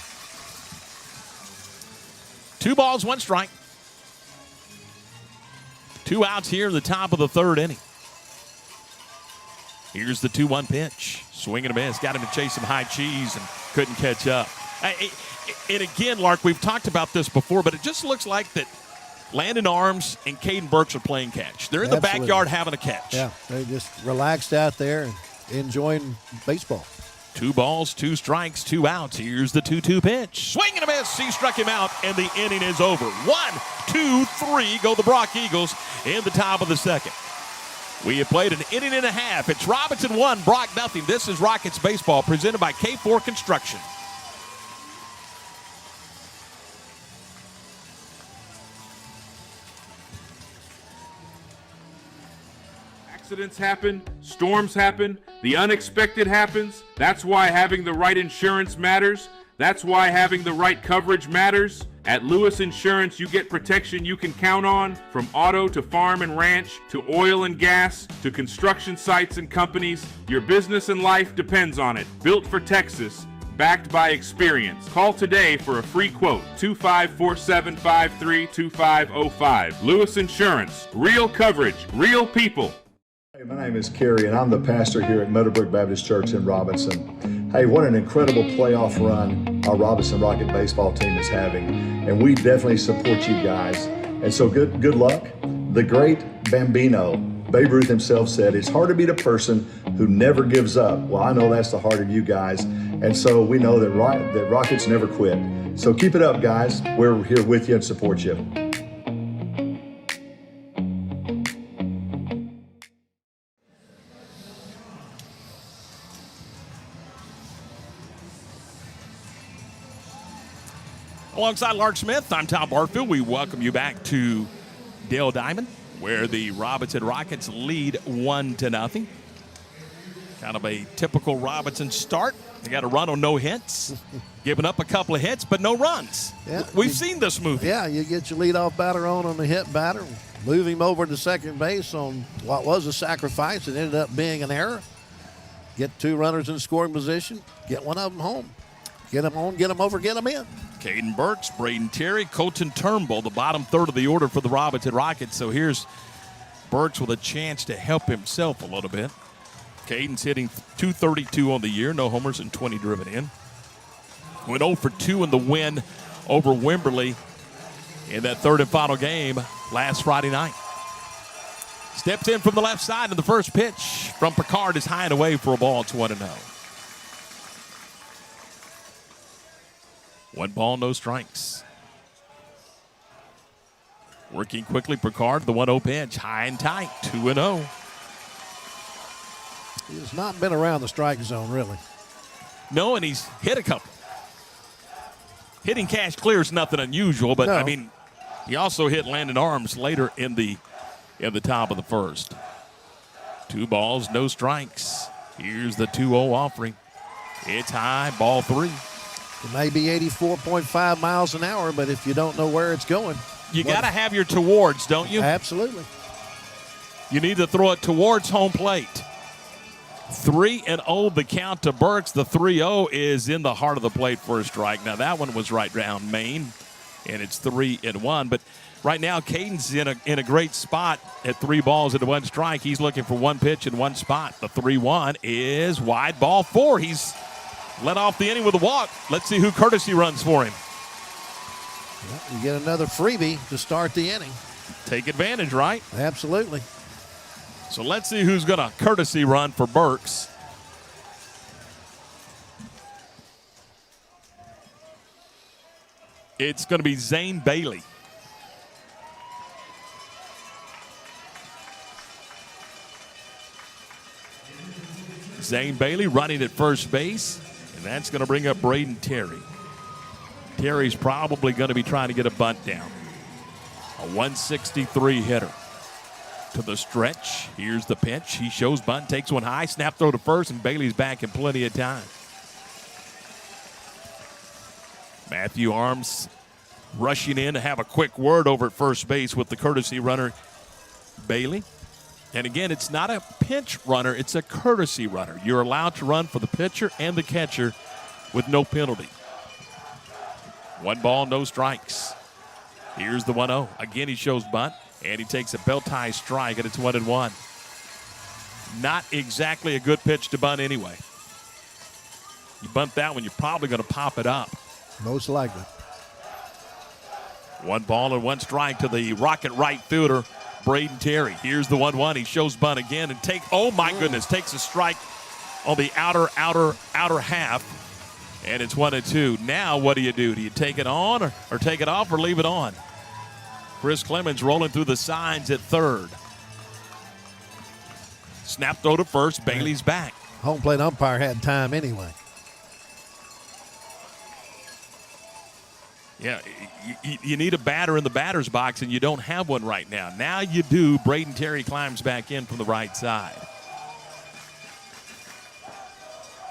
[SPEAKER 2] 2 balls, 1 strike. 2 outs here in the top of the third inning. Here's the 2-1 pitch. Swing and a miss. Got him to chase some high cheese and couldn't catch up. And again, Lark, we've talked about this before, but it just looks like that Landon Arms and Caden Burks are playing catch. They're in the backyard having a catch.
[SPEAKER 1] Yeah, they just relaxed out there and enjoying baseball.
[SPEAKER 2] 2 balls, 2 strikes, 2 outs. Here's the 2-2 pitch. Swing and a miss. He struck him out, and the inning is over. 1, 2, 3 go the Brock Eagles in the top of the second. We have played an inning and a half. It's Robinson 1, Brock 0. This is Rockets Baseball presented by K4 Construction.
[SPEAKER 9] Accidents happen, storms happen, the unexpected happens. That's why having the right insurance matters. That's why having the right coverage matters. At Lewis Insurance, you get protection you can count on, from auto to farm and ranch, to oil and gas, to construction sites and companies. Your business and life depends on it. Built for Texas, backed by experience. Call today for a free quote, 2547532505. Lewis Insurance, real coverage, real people.
[SPEAKER 10] Hey, my name is Kerry, and I'm the pastor here at Meadowbrook Baptist Church in Robinson. Hey, what an incredible playoff run our Robinson Rocket baseball team is having, and we definitely support you guys. And so good luck. The great Bambino, Babe Ruth himself, said, "It's hard to beat a person who never gives up." Well, I know that's the heart of you guys, and so we know that Rockets never quit. So keep it up, guys. We're here with you and support you.
[SPEAKER 2] Alongside Lark Smith, I'm Tom Barfield. We welcome you back to Dale Diamond, where the Robinson Rockets lead 1-0. Kind of a typical Robinson start. They got a run on no hits, giving up a couple of hits, but no runs.
[SPEAKER 1] Yeah,
[SPEAKER 2] We've seen this movie.
[SPEAKER 1] Yeah, you get your leadoff batter on the hit batter, move him over to second base on what was a sacrifice. It ended up being an error. Get 2 runners in scoring position, get one of them home. Get them on, get them over, get them in.
[SPEAKER 2] Caden Burks, Braden Terry, Colton Turnbull, the bottom third of the order for the Robinson Rockets. So here's Burks with a chance to help himself a little bit. Caden's hitting .232 on the year, no homers and 20 driven in. Went 0 for 2 in the win over Wimberley in that third and final game last Friday night. Steps in from the left side, and the first pitch from Picard is high and away for a ball. It's 1-0. 1 ball, no strikes. Working quickly, Picard, the 1-0 pitch, high and tight, 2-0.
[SPEAKER 1] He's not been around the strike zone, really.
[SPEAKER 2] No, and he's hit a couple. Hitting Cash clear is nothing unusual, but,
[SPEAKER 1] no.
[SPEAKER 2] I mean, he also hit Landon Arms later in the top of the first. 2 balls, no strikes. Here's the 2-0 offering. It's high, ball 3.
[SPEAKER 1] It may be 84.5 miles an hour, but if you don't know where it's going.
[SPEAKER 2] You got to have your towards, don't you?
[SPEAKER 1] Absolutely.
[SPEAKER 2] You need to throw it towards home plate. 3-0 the count to Burks. The 3-0 is in the heart of the plate for a strike. Now, that one was right down Maine, and it's 3-1. But right now, Caden's in a great spot at 3 balls and 1 strike. He's looking for 1 pitch in 1 spot. The 3-1 is wide, ball 4. He's led off the inning with a walk. Let's see who courtesy runs for him.
[SPEAKER 1] Well, you get another freebie to start the inning.
[SPEAKER 2] Take advantage, right?
[SPEAKER 1] Absolutely.
[SPEAKER 2] So let's see who's going to courtesy run for Burks. It's going to be Zane Bailey. Zane Bailey running at first base, and that's going to bring up Braden Terry. Terry's probably going to be trying to get a bunt down. A 163 hitter. To the stretch. Here's the pitch. He shows bunt, takes one high, snap throw to first, and Bailey's back in plenty of time. Matthew Arms rushing in to have a quick word over at first base with the courtesy runner, Bailey. And again, it's not a pinch runner, it's a courtesy runner. You're allowed to run for the pitcher and the catcher with no penalty. 1 ball, no strikes. Here's the 1-0. Again, he shows bunt. And he takes a belt tie strike, and it's 1-1. Not exactly a good pitch to bunt anyway. You bunt that one, you're probably going to pop it up.
[SPEAKER 1] Most likely.
[SPEAKER 2] 1 ball and 1 strike to the Rocket right fielder, Braden Terry. Here's the 1-1. He shows bunt again and takes a strike on the outer half. And it's 1-2. Now what do? Do you take it on or take it off or leave it on? Chris Clemens rolling through the signs at third. Snap throw to first. Bailey's back.
[SPEAKER 1] Home plate umpire had time anyway.
[SPEAKER 2] Yeah, you need a batter in the batter's box, and you don't have one right now. Now you do. Braden Terry climbs back in from the right side.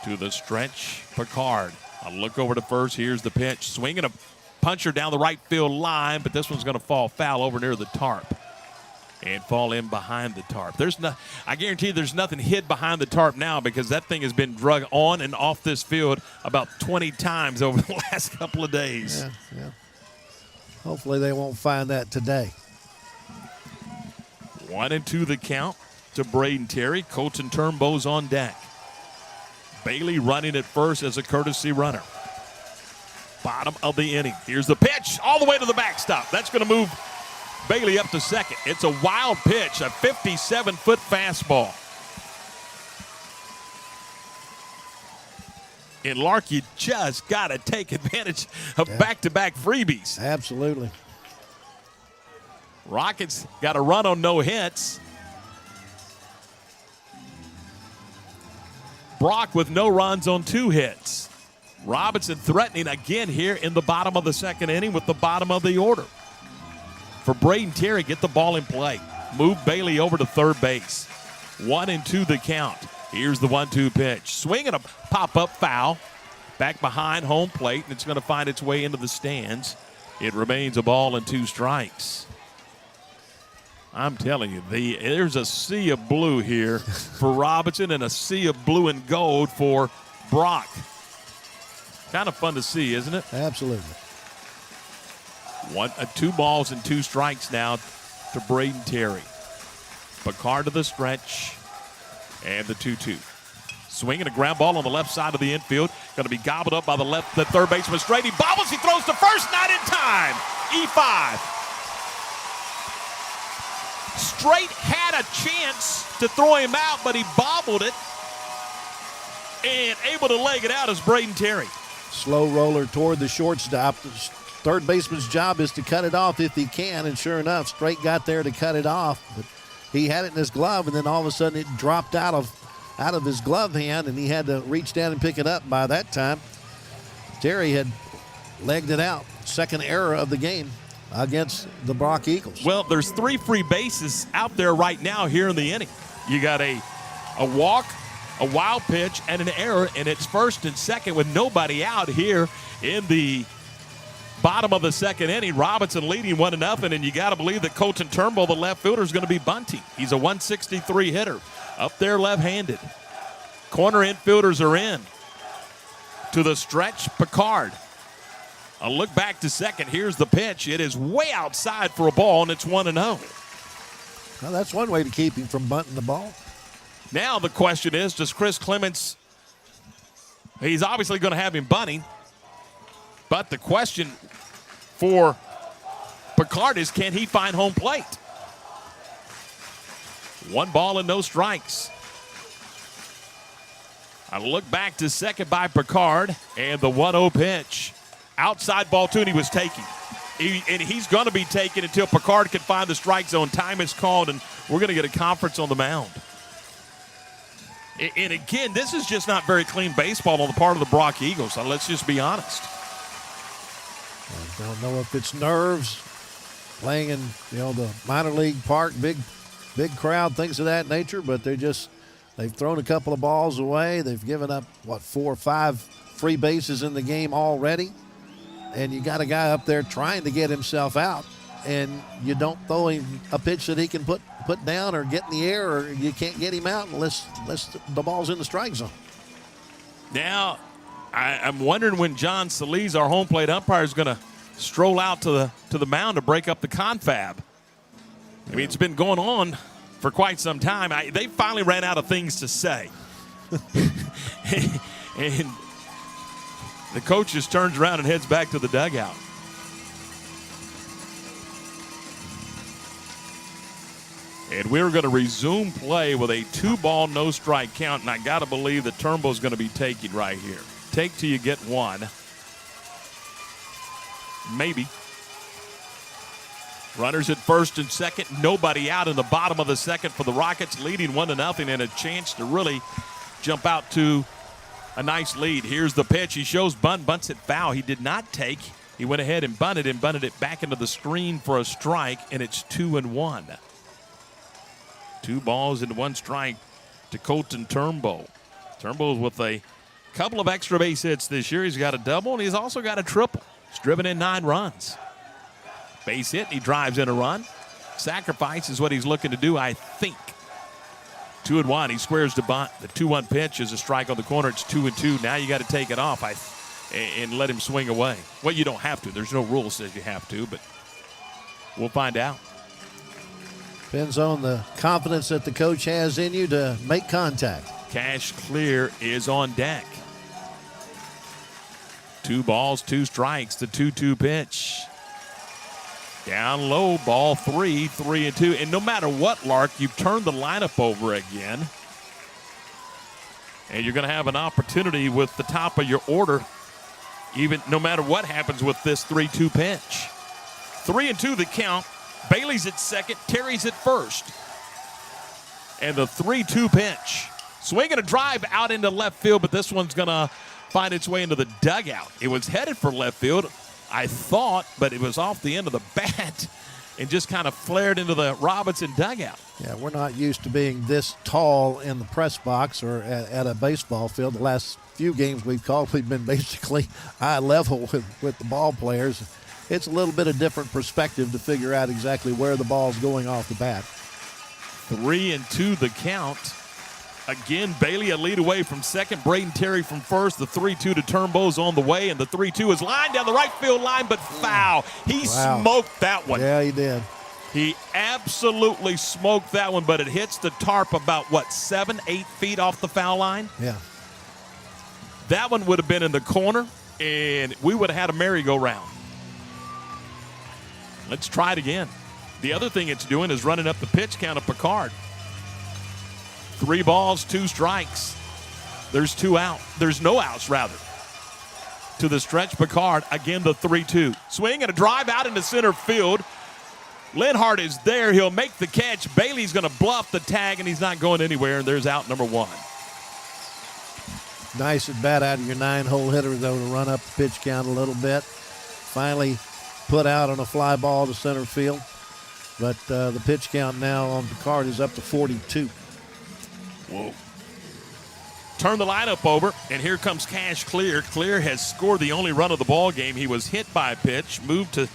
[SPEAKER 2] To the stretch, Picard. A look over to first. Here's the pitch. Swinging a puncher down the right field line, but this one's going to fall foul over near the tarp and fall in behind the tarp. I guarantee there's nothing hid behind the tarp now because that thing has been drug on and off this field about 20 times over the last couple of days.
[SPEAKER 1] Yeah. Hopefully they won't find that today.
[SPEAKER 2] 1-2 the count to Braden Terry. Colton Turnbow's on deck. Bailey running at first as a courtesy runner. Bottom of the inning. Here's the pitch all the way to the backstop. That's going to move Bailey up to second. It's a wild pitch, a 57-foot fastball. In Lark, you just got to take advantage of back-to-back freebies.
[SPEAKER 1] Absolutely.
[SPEAKER 2] Rockets got a run on no hits. Brock with no runs on 2 hits. Robinson threatening again here in the bottom of the second inning with the bottom of the order. For Braden Terry, get the ball in play. Move Bailey over to third base. 1-2 the count. Here's the 1-2 pitch. Swing and a pop-up foul. Back behind home plate, and it's going to find its way into the stands. It remains a ball and 2 strikes. I'm telling you, there's a sea of blue here for Robinson and a sea of blue and gold for Brock. Kind of fun to see, isn't it?
[SPEAKER 1] Absolutely.
[SPEAKER 2] 2 balls and 2 strikes now to Braden Terry. Picard to the stretch, and the 2-2. Swinging a ground ball on the left side of the infield. Going to be gobbled up by the third baseman straight. He bobbles, he throws to first, not in time. E5. Straight had a chance to throw him out, but he bobbled it. And able to leg it out is Braden Terry.
[SPEAKER 1] Slow roller toward the shortstop. The third baseman's job is to cut it off if he can, and sure enough, Straight got there to cut it off. But he had it in his glove, and then all of a sudden it dropped out of his glove hand, and he had to reach down and pick it up. By that time, Terry had legged it out. Second error of the game against the Brock Eagles.
[SPEAKER 2] Well, there's 3 free bases out there right now here in the inning. You got a walk, a wild pitch, and an error, and it's first and second with nobody out here in the bottom of the second inning. Robinson leading 1-0, and you got to believe that Colton Turnbull, the left fielder, is going to be bunting. He's a 163 hitter, up there left-handed. Corner infielders are in. To the stretch, Picard. A look back to second. Here's the pitch. It is way outside for a ball, and it's 1-0.
[SPEAKER 1] Well, that's one way to keep him from bunting the ball.
[SPEAKER 2] Now the question is, does Chris Clements, he's obviously going to have him bunting, but the question for Picard is, can he find home plate? 1 ball and no strikes. A look back to second by Picard, and the 1-0 pitch. Outside ball 2, and he was taking. And he's going to be taken until Picard can find the strike zone. Time is called, and we're going to get a conference on the mound. And again, this is just not very clean baseball on the part of the Brock Eagles. So let's just be honest.
[SPEAKER 1] I don't know if it's nerves, playing in the minor league park, big crowd, things of that nature, but they've thrown a couple of balls away. They've given up 4 or 5 free bases in the game already. And you got a guy up there trying to get himself out, and you don't throw him a pitch that he can put down or get in the air, or you can't get him out unless the ball's in the strike zone.
[SPEAKER 2] Now, I'm wondering when John Solis, our home plate umpire, is going to stroll out to the mound to break up the confab. I mean, it's been going on for quite some time. They finally ran out of things to say. And the coach just turns around and heads back to the dugout. And we're going to resume play with a 2-ball, no-strike count, and I got to believe that Turnbull's going to be taking right here. Take till you get 1. Maybe. Runners at first and second. Nobody out in the bottom of the second for the Rockets, leading 1-0, and a chance to really jump out to a nice lead. Here's the pitch. He shows bunt, bunts it foul. He did not take. He went ahead and bunted it back into the screen for a strike, and it's 2-1. 2 balls and 1 strike to Colton Turnbull. Turnbull with a couple of extra base hits this year. He's got a double, and he's also got a triple. He's driven in 9 runs. Base hit, and he drives in a run. Sacrifice is what he's looking to do, I think. 2-1. He squares to bunt. The 2-1 pitch is a strike on the corner. It's 2-2. Now you got to take it off and let him swing away. Well, you don't have to. There's no rule that says you have to, but we'll find out.
[SPEAKER 1] Depends on the confidence that the coach has in you to make contact.
[SPEAKER 2] Cash Clear is on deck. 2 balls, 2 strikes. The 2-2 pitch. Down low, ball 3, 3-2. And no matter what, Lark, you've turned the lineup over again. And you're going to have an opportunity with the top of your order, even no matter what happens with this 3-2 pitch. 3-2 the count. Bailey's at second, Terry's at first. And the 3-2 pitch. Swinging a drive out into left field, but this one's going to find its way into the dugout. It was headed for left field, I thought, but it was off the end of the bat and just kind of flared into the Robinson dugout.
[SPEAKER 1] Yeah, we're not used to being this tall in the press box or at a baseball field. The last few games we've called, we've been basically eye level with the ball players. It's a little bit of different perspective to figure out exactly where the ball's going off the bat.
[SPEAKER 2] 3-2 the count. Again, Bailey a lead away from second. Braden Terry from first. The 3-2 to Turnbull's on the way, and the 3-2 is lined down the right field line, but foul. He smoked that one.
[SPEAKER 1] Yeah, he did.
[SPEAKER 2] He absolutely smoked that one, but it hits the tarp about, 7-8 feet off the foul line?
[SPEAKER 1] Yeah.
[SPEAKER 2] That one would have been in the corner, and we would have had a merry-go-round. Let's try it again. The other thing it's doing is running up the pitch count of Picard. 3 balls, 2 strikes. There's 2 out. There's no outs, rather. To the stretch, Picard. Again, the 3-2. Swing and a drive out into center field. Linhart is there. He'll make the catch. Bailey's going to bluff the tag, and he's not going anywhere, and there's out number 1.
[SPEAKER 1] Nice at bat out of your 9-hole hitter, though, to run up the pitch count a little bit. Finally put out on a fly ball to center field. But the pitch count now on Picard is up to 42.
[SPEAKER 2] Whoa. turn the lineup over, and here comes Cash Clear. Clear has scored the only run of the ball game. He was hit by a pitch, moved to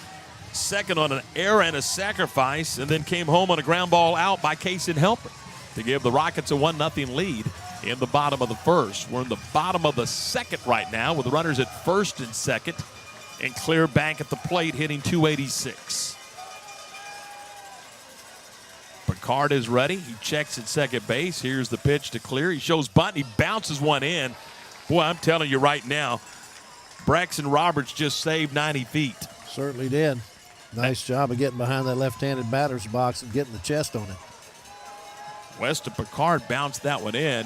[SPEAKER 2] second on an error and a sacrifice, and then came home on a ground ball out by Kason Helper to give the Rockets a 1-0 lead in the bottom of the first. We're in the bottom of the second right now with the runners at first and second, and Clear back at the plate hitting .286. Picard is ready. He checks at second base. Here's the pitch to Clear. He shows bunt. He bounces one in. Boy, I'm telling you right now, Braxton Roberts just saved 90 feet.
[SPEAKER 1] Certainly did. Nice job of getting behind that left-handed batter's box and getting the chest on it.
[SPEAKER 2] Weston Picard bounced that one in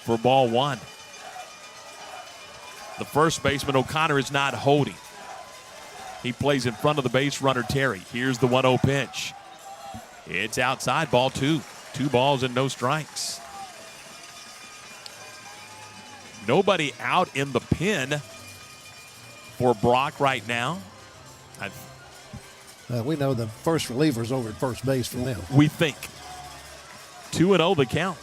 [SPEAKER 2] for ball one. The first baseman, O'Connor, is not holding. He plays in front of the base runner, Terry. Here's the 1-0 pitch. It's outside, ball two. 2 balls and no strikes. Nobody out in the pen for Brock right now.
[SPEAKER 1] We know the first reliever's over at first base for them.
[SPEAKER 2] We think. 2-0 the count.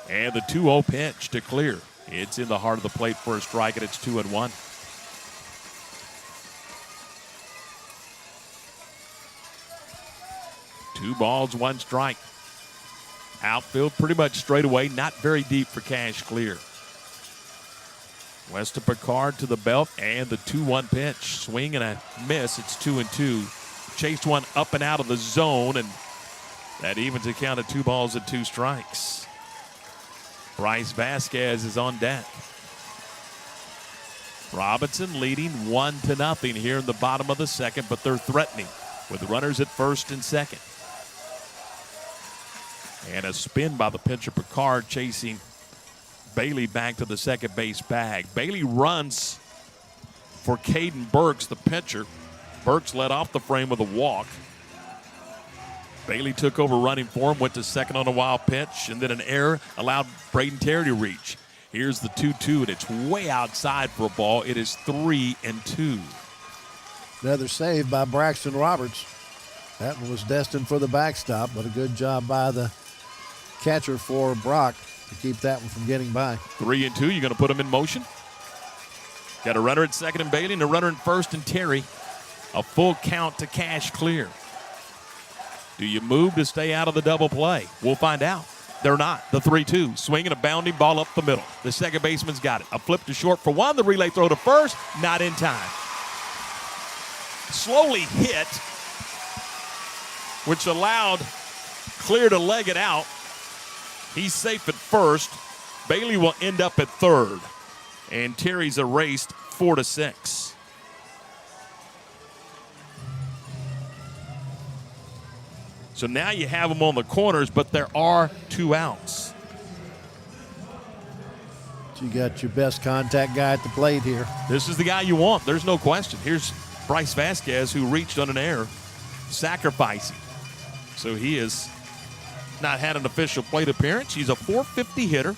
[SPEAKER 2] And the 2-0 pitch to Clear. It's in the heart of the plate for a strike, and it's 2-1. Two balls, 1 strike. Outfield pretty much straight away, not very deep for Cash Clear. Weston Picard to the belt, and the 2-1 pitch. Swing and a miss. It's 2-2. Chased one up and out of the zone, and that evens the count of 2 balls and 2 strikes. Bryce Vasquez is on deck. Robinson leading 1-0 here in the bottom of the second, but they're threatening with the runners at first and second. And a spin by the pitcher Picard, chasing Bailey back to the second base bag. Bailey runs for Caden Burks, the pitcher. Burks led off the frame with a walk. Bailey took over running for him, went to second on a wild pitch, and then an error allowed Braden Terry to reach. Here's the 2-2, and it's way outside for a ball. It is 3-2.
[SPEAKER 1] Another save by Braxton Roberts. That one was destined for the backstop, but a good job by the catcher for Brock to keep that one from getting by.
[SPEAKER 2] 3-2, you're going to put him in motion. Got a runner at second and Bailey, and a runner in first and Terry. A full count to Cash Clear. Do you move to stay out of the double play? We'll find out. They're not. The 3-2. Swinging a bounding ball up the middle. The second baseman's got it. A flip to short for one. The relay throw to first. Not in time. Slowly hit, which allowed Clear to leg it out. He's safe at first. Bailey will end up at third. And Terry's erased 4-6. So now you have them on the corners, but there are 2 outs.
[SPEAKER 1] You got your best contact guy at the plate here.
[SPEAKER 2] This is the guy you want. There's no question. Here's Bryce Vasquez, who reached on an error, sacrificing. So he has not had an official plate appearance. He's a .450 hitter.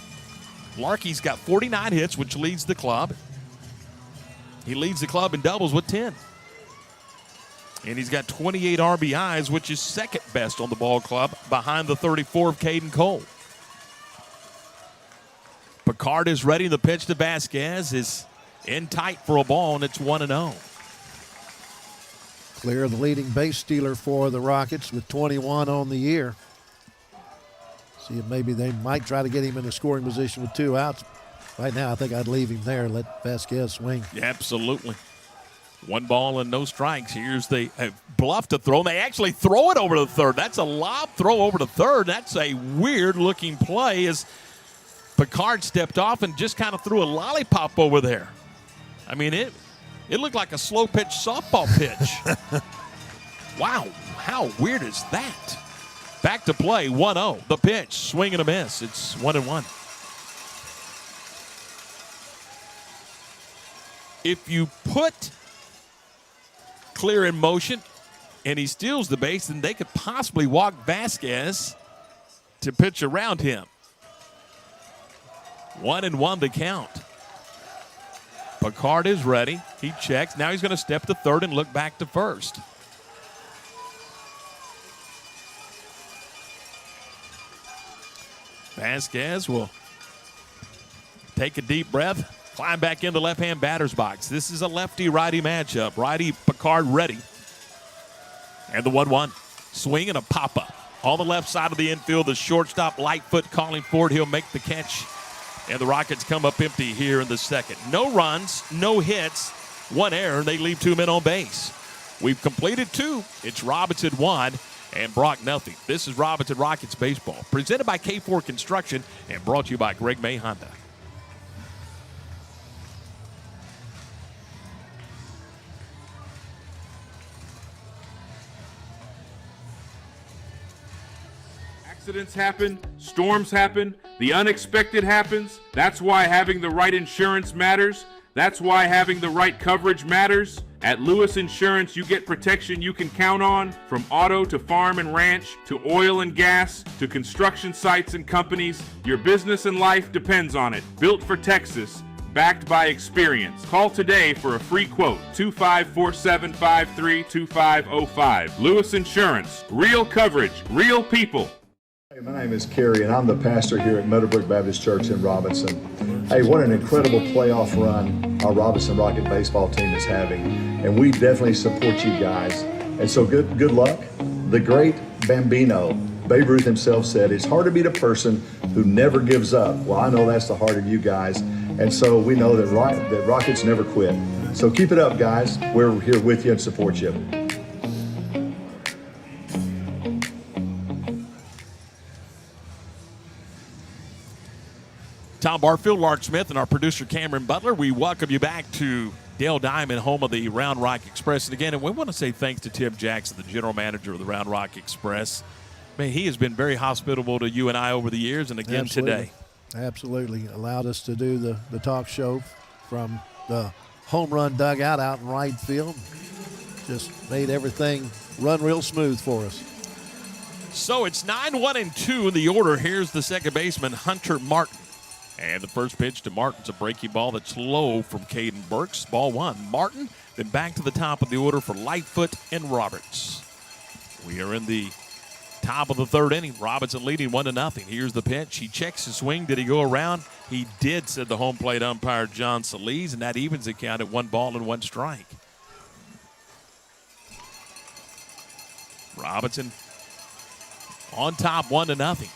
[SPEAKER 2] Larky's got 49 hits, which leads the club. He leads the club in doubles with 10. And he's got 28 RBIs, which is second best on the ball club, behind the 34 of Caden Cole. Picard is ready. The pitch to Vasquez is in tight for a ball, and it's 1-0.
[SPEAKER 1] Clear, the leading base stealer for the Rockets with 21 on the year. See if maybe they might try to get him in a scoring position with 2 outs. Right now, I think I'd leave him there and let Vasquez swing.
[SPEAKER 2] Yeah, absolutely. 1 ball and no strikes. Here's the bluff to throw. And they actually throw it over to the third. That's a lob throw over to third. That's a weird-looking play as Picard stepped off and just kind of threw a lollipop over there. I mean, it looked like a slow-pitch softball pitch. Wow, how weird is that? Back to play, 1-0. The pitch, swing and a miss. It's 1-1. If you put Clear in motion and he steals the base, then they could possibly walk Vasquez to pitch around him. 1-1 the count. Picard is ready. He checks. Now he's going to step to third and look back to first. Vasquez will take a deep breath, climb back into left-hand batter's box. This is a lefty-righty matchup. Righty Picard ready. And the 1-1. Swing and a pop-up. On the left side of the infield, the shortstop Lightfoot calling for it. He'll make the catch. And the Rockets come up empty here in the second. No runs, no hits, 1 error, and they leave 2 men on base. We've completed 2. It's Robinson 1 and Brock nothing. This is Robinson Rockets baseball, presented by K4 Construction and brought to you by Greg May Honda.
[SPEAKER 9] Accidents happen, storms happen, the unexpected happens. That's why having the right insurance matters. That's why having the right coverage matters. At Lewis Insurance, you get protection you can count on, from auto to farm and ranch, to oil and gas, to construction sites and companies. Your business and life depends on it. Built for Texas, backed by experience. Call today for a free quote, 2547532505. Lewis Insurance, real coverage, real people.
[SPEAKER 10] Hey, my name is Kerry, and I'm the pastor here at Meadowbrook Baptist Church in Robinson. Hey, what an incredible playoff run our Robinson Rocket baseball team is having, and we definitely support you guys. And so good luck. The great Bambino, Babe Ruth himself, said, "It's hard to beat a person who never gives up." Well, I know that's the heart of you guys, and so we know that Rockets never quit. So keep it up, guys. We're here with you and support you.
[SPEAKER 2] Tom Barfield, Lark Smith, and our producer Cameron Butler, we welcome you back to Dale Diamond, home of the Round Rock Express. And again, we want to say thanks to Tim Jackson, the general manager of the Round Rock Express. Man, he has been very hospitable to you and I over the years, and again today.
[SPEAKER 1] Absolutely. Allowed us to do the talk show from the home run dugout out in right field. Just made everything run real smooth for us.
[SPEAKER 2] So it's 9-1-2 in the order. Here's the second baseman, Hunter Martin. And the first pitch to Martin's a breaking ball that's low from Caden Burks. Ball 1. Martin, then back to the top of the order for Lightfoot and Roberts. We are in the top of the third inning. Robinson leading 1-0. Here's the pitch. He checks his swing. Did he go around? He did, said the home plate umpire John Solis, and that evens the count at 1 ball and 1 strike. Robinson on top 1-0.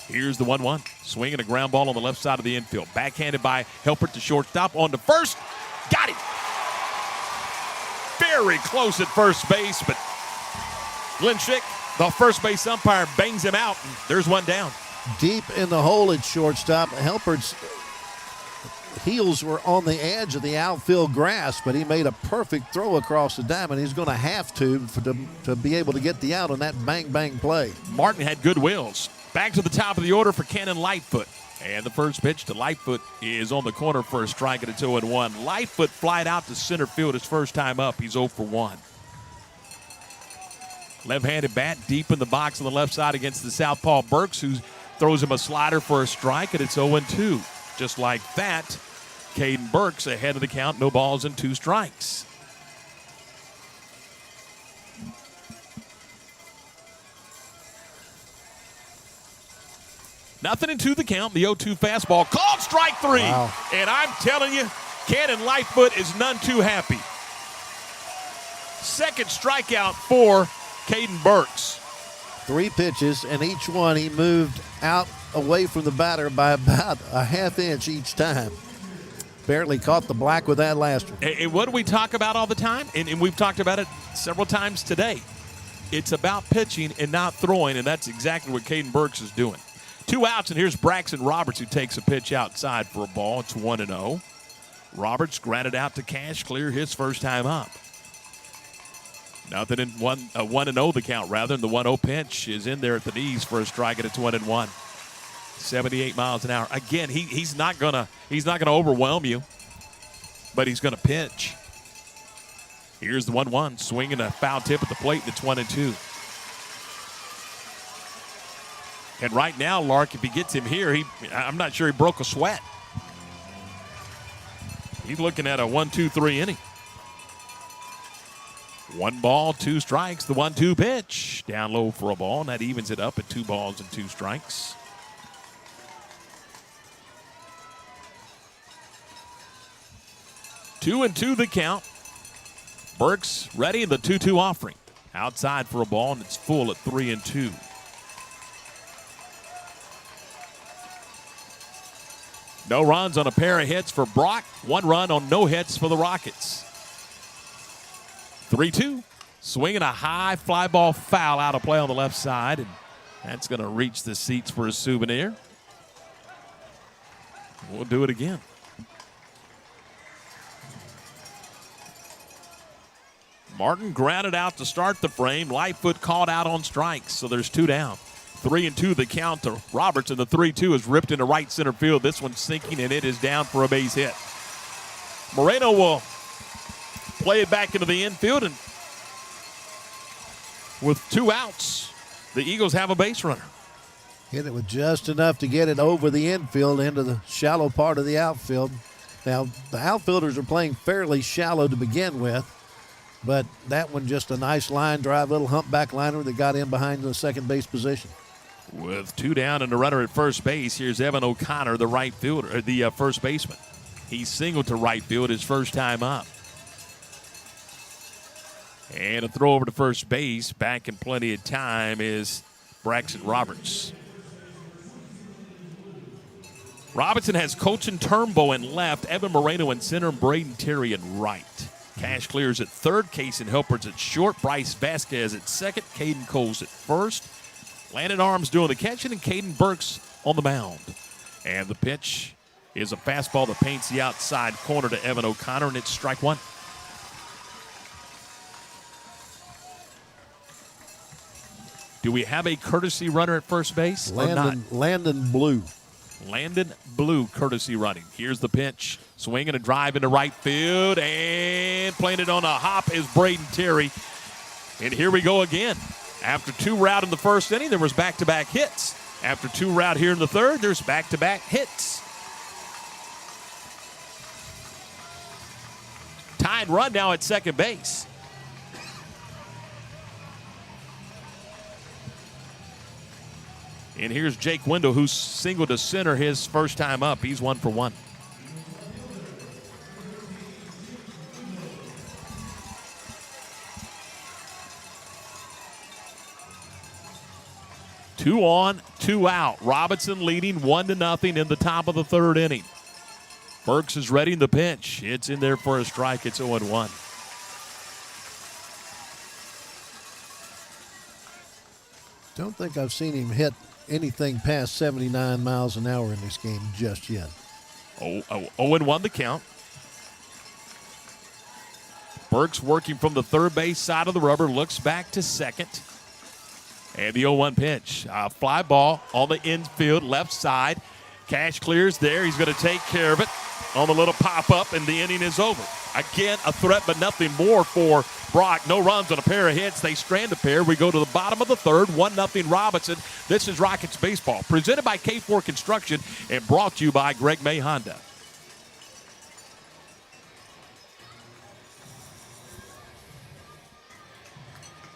[SPEAKER 2] Here's the 1-1. Swinging a ground ball on the left side of the infield. Backhanded by Helpert to shortstop. On to first. Got him. Very close at first base, but Glenn Schick, the first base umpire, bangs him out, and there's one down.
[SPEAKER 1] Deep in the hole at shortstop. Helpert's heels were on the edge of the outfield grass, but he made a perfect throw across the diamond. He's going to have to be able to get the out on that bang-bang play.
[SPEAKER 2] Martin had good wheels. Back to the top of the order for Cannon Lightfoot. And the first pitch to Lightfoot is on the corner for a strike, and it's 0-1. Lightfoot flied out to center field his first time up. He's 0 for 1. Left-handed bat deep in the box on the left side against the southpaw Burks, who throws him a slider for a strike, and it's 0-2. Just like that, Caden Burks ahead of the count, no balls and 2 strikes. Nothing into the count. The 0-2 fastball called strike 3.
[SPEAKER 1] Wow.
[SPEAKER 2] And I'm telling you, Cannon Lightfoot is none too happy. Second strikeout for Caden Burks.
[SPEAKER 1] 3 pitches, and each one he moved out away from the batter by about a half inch each time. Barely caught the black with that last one.
[SPEAKER 2] And what do we talk about all the time? And we've talked about it several times today. It's about pitching and not throwing, and that's exactly what Caden Burks is doing. 2 outs, and here's Braxton Roberts, who takes a pitch outside for a ball. It's 1-0. Roberts grounded out to Cash, clear his first time up. Nothing in 1-0 the count, rather, and the 1-0 pitch is in there at the knees for a strike, and it's 1-1. 78 miles an hour. Again, he's not gonna overwhelm you, but he's gonna pitch. Here's the 1-1, swinging a foul tip at the plate, and it's 1-2. And right now, Lark, if he gets him here, I'm not sure he broke a sweat. He's looking at a 1-2-3 inning. 1 ball, 2 strikes, the 1-2 pitch. Down low for a ball, and that evens it up at 2 balls and 2 strikes. Two and 2 the count. Burks ready, the 2-2 offering. Outside for a ball, and it's full at 3-2. No runs on a pair of hits for Brock. 1 run on no hits for the Rockets. 3-2. Swinging a high fly ball foul out of play on the left side, and that's going to reach the seats for a souvenir. We'll do it again. Martin grounded out to start the frame. Lightfoot called out on strikes, so there's 2 down. 3-2 the count to Roberts, and the 3-2 is ripped into right center field. This one's sinking, and it is down for a base hit. Moreno will play it back into the infield, and with 2 outs, the Eagles have a base runner.
[SPEAKER 1] Hit it with just enough to get it over the infield into the shallow part of the outfield. Now, the outfielders are playing fairly shallow to begin with, but that one just a nice line drive, little humpback liner that got in behind the second base position.
[SPEAKER 2] With 2 down and a runner at first base, here's Evan O'Connor, the right fielder, the first baseman. He singled to right field his first time up. And a throw over to first base, back in plenty of time, is Braxton Roberts. Robinson has Colton Turnbow in left, Evan Moreno in center, and Braden Terry in right. Cash clears at third, Kason Helperts at short, Bryce Vasquez at second, Caden Coles at first. Landon Arms doing the catching, and Caden Burks on the mound. And the pitch is a fastball that paints the outside corner to Evan O'Connor, and it's strike 1. Do we have a courtesy runner at first base or not?
[SPEAKER 1] Landon Blue.
[SPEAKER 2] Landon Blue courtesy running. Here's the pitch. Swinging a drive into right field, and playing it on a hop is Braden Terry. And here we go again. After 2 out in the first inning, there was back-to-back hits. After 2 out here in the third, there's back-to-back hits. Tied run now at second base. And here's Jake Wendell, who singled to center his first time up. He's 1 for 1. Two on, 2 out. Robinson leading 1-0 in the top of the third inning. Burks is ready in the pinch. It's in there for a strike. It's 0-1.
[SPEAKER 1] Don't think I've seen him hit anything past 79 miles an hour in this game just yet.
[SPEAKER 2] 0-1 the count. Burks working from the third base side of the rubber, looks back to second. And the 0-1 pitch. Fly ball on the infield, left side. Cash clears there. He's going to take care of it on the little pop-up, and the inning is over. Again, a threat, but nothing more for Brock. No runs on a pair of hits. They strand a pair. We go to the bottom of the third, 1-0 Robinson. This is Rockets Baseball, presented by K4 Construction and brought to you by Greg May Honda.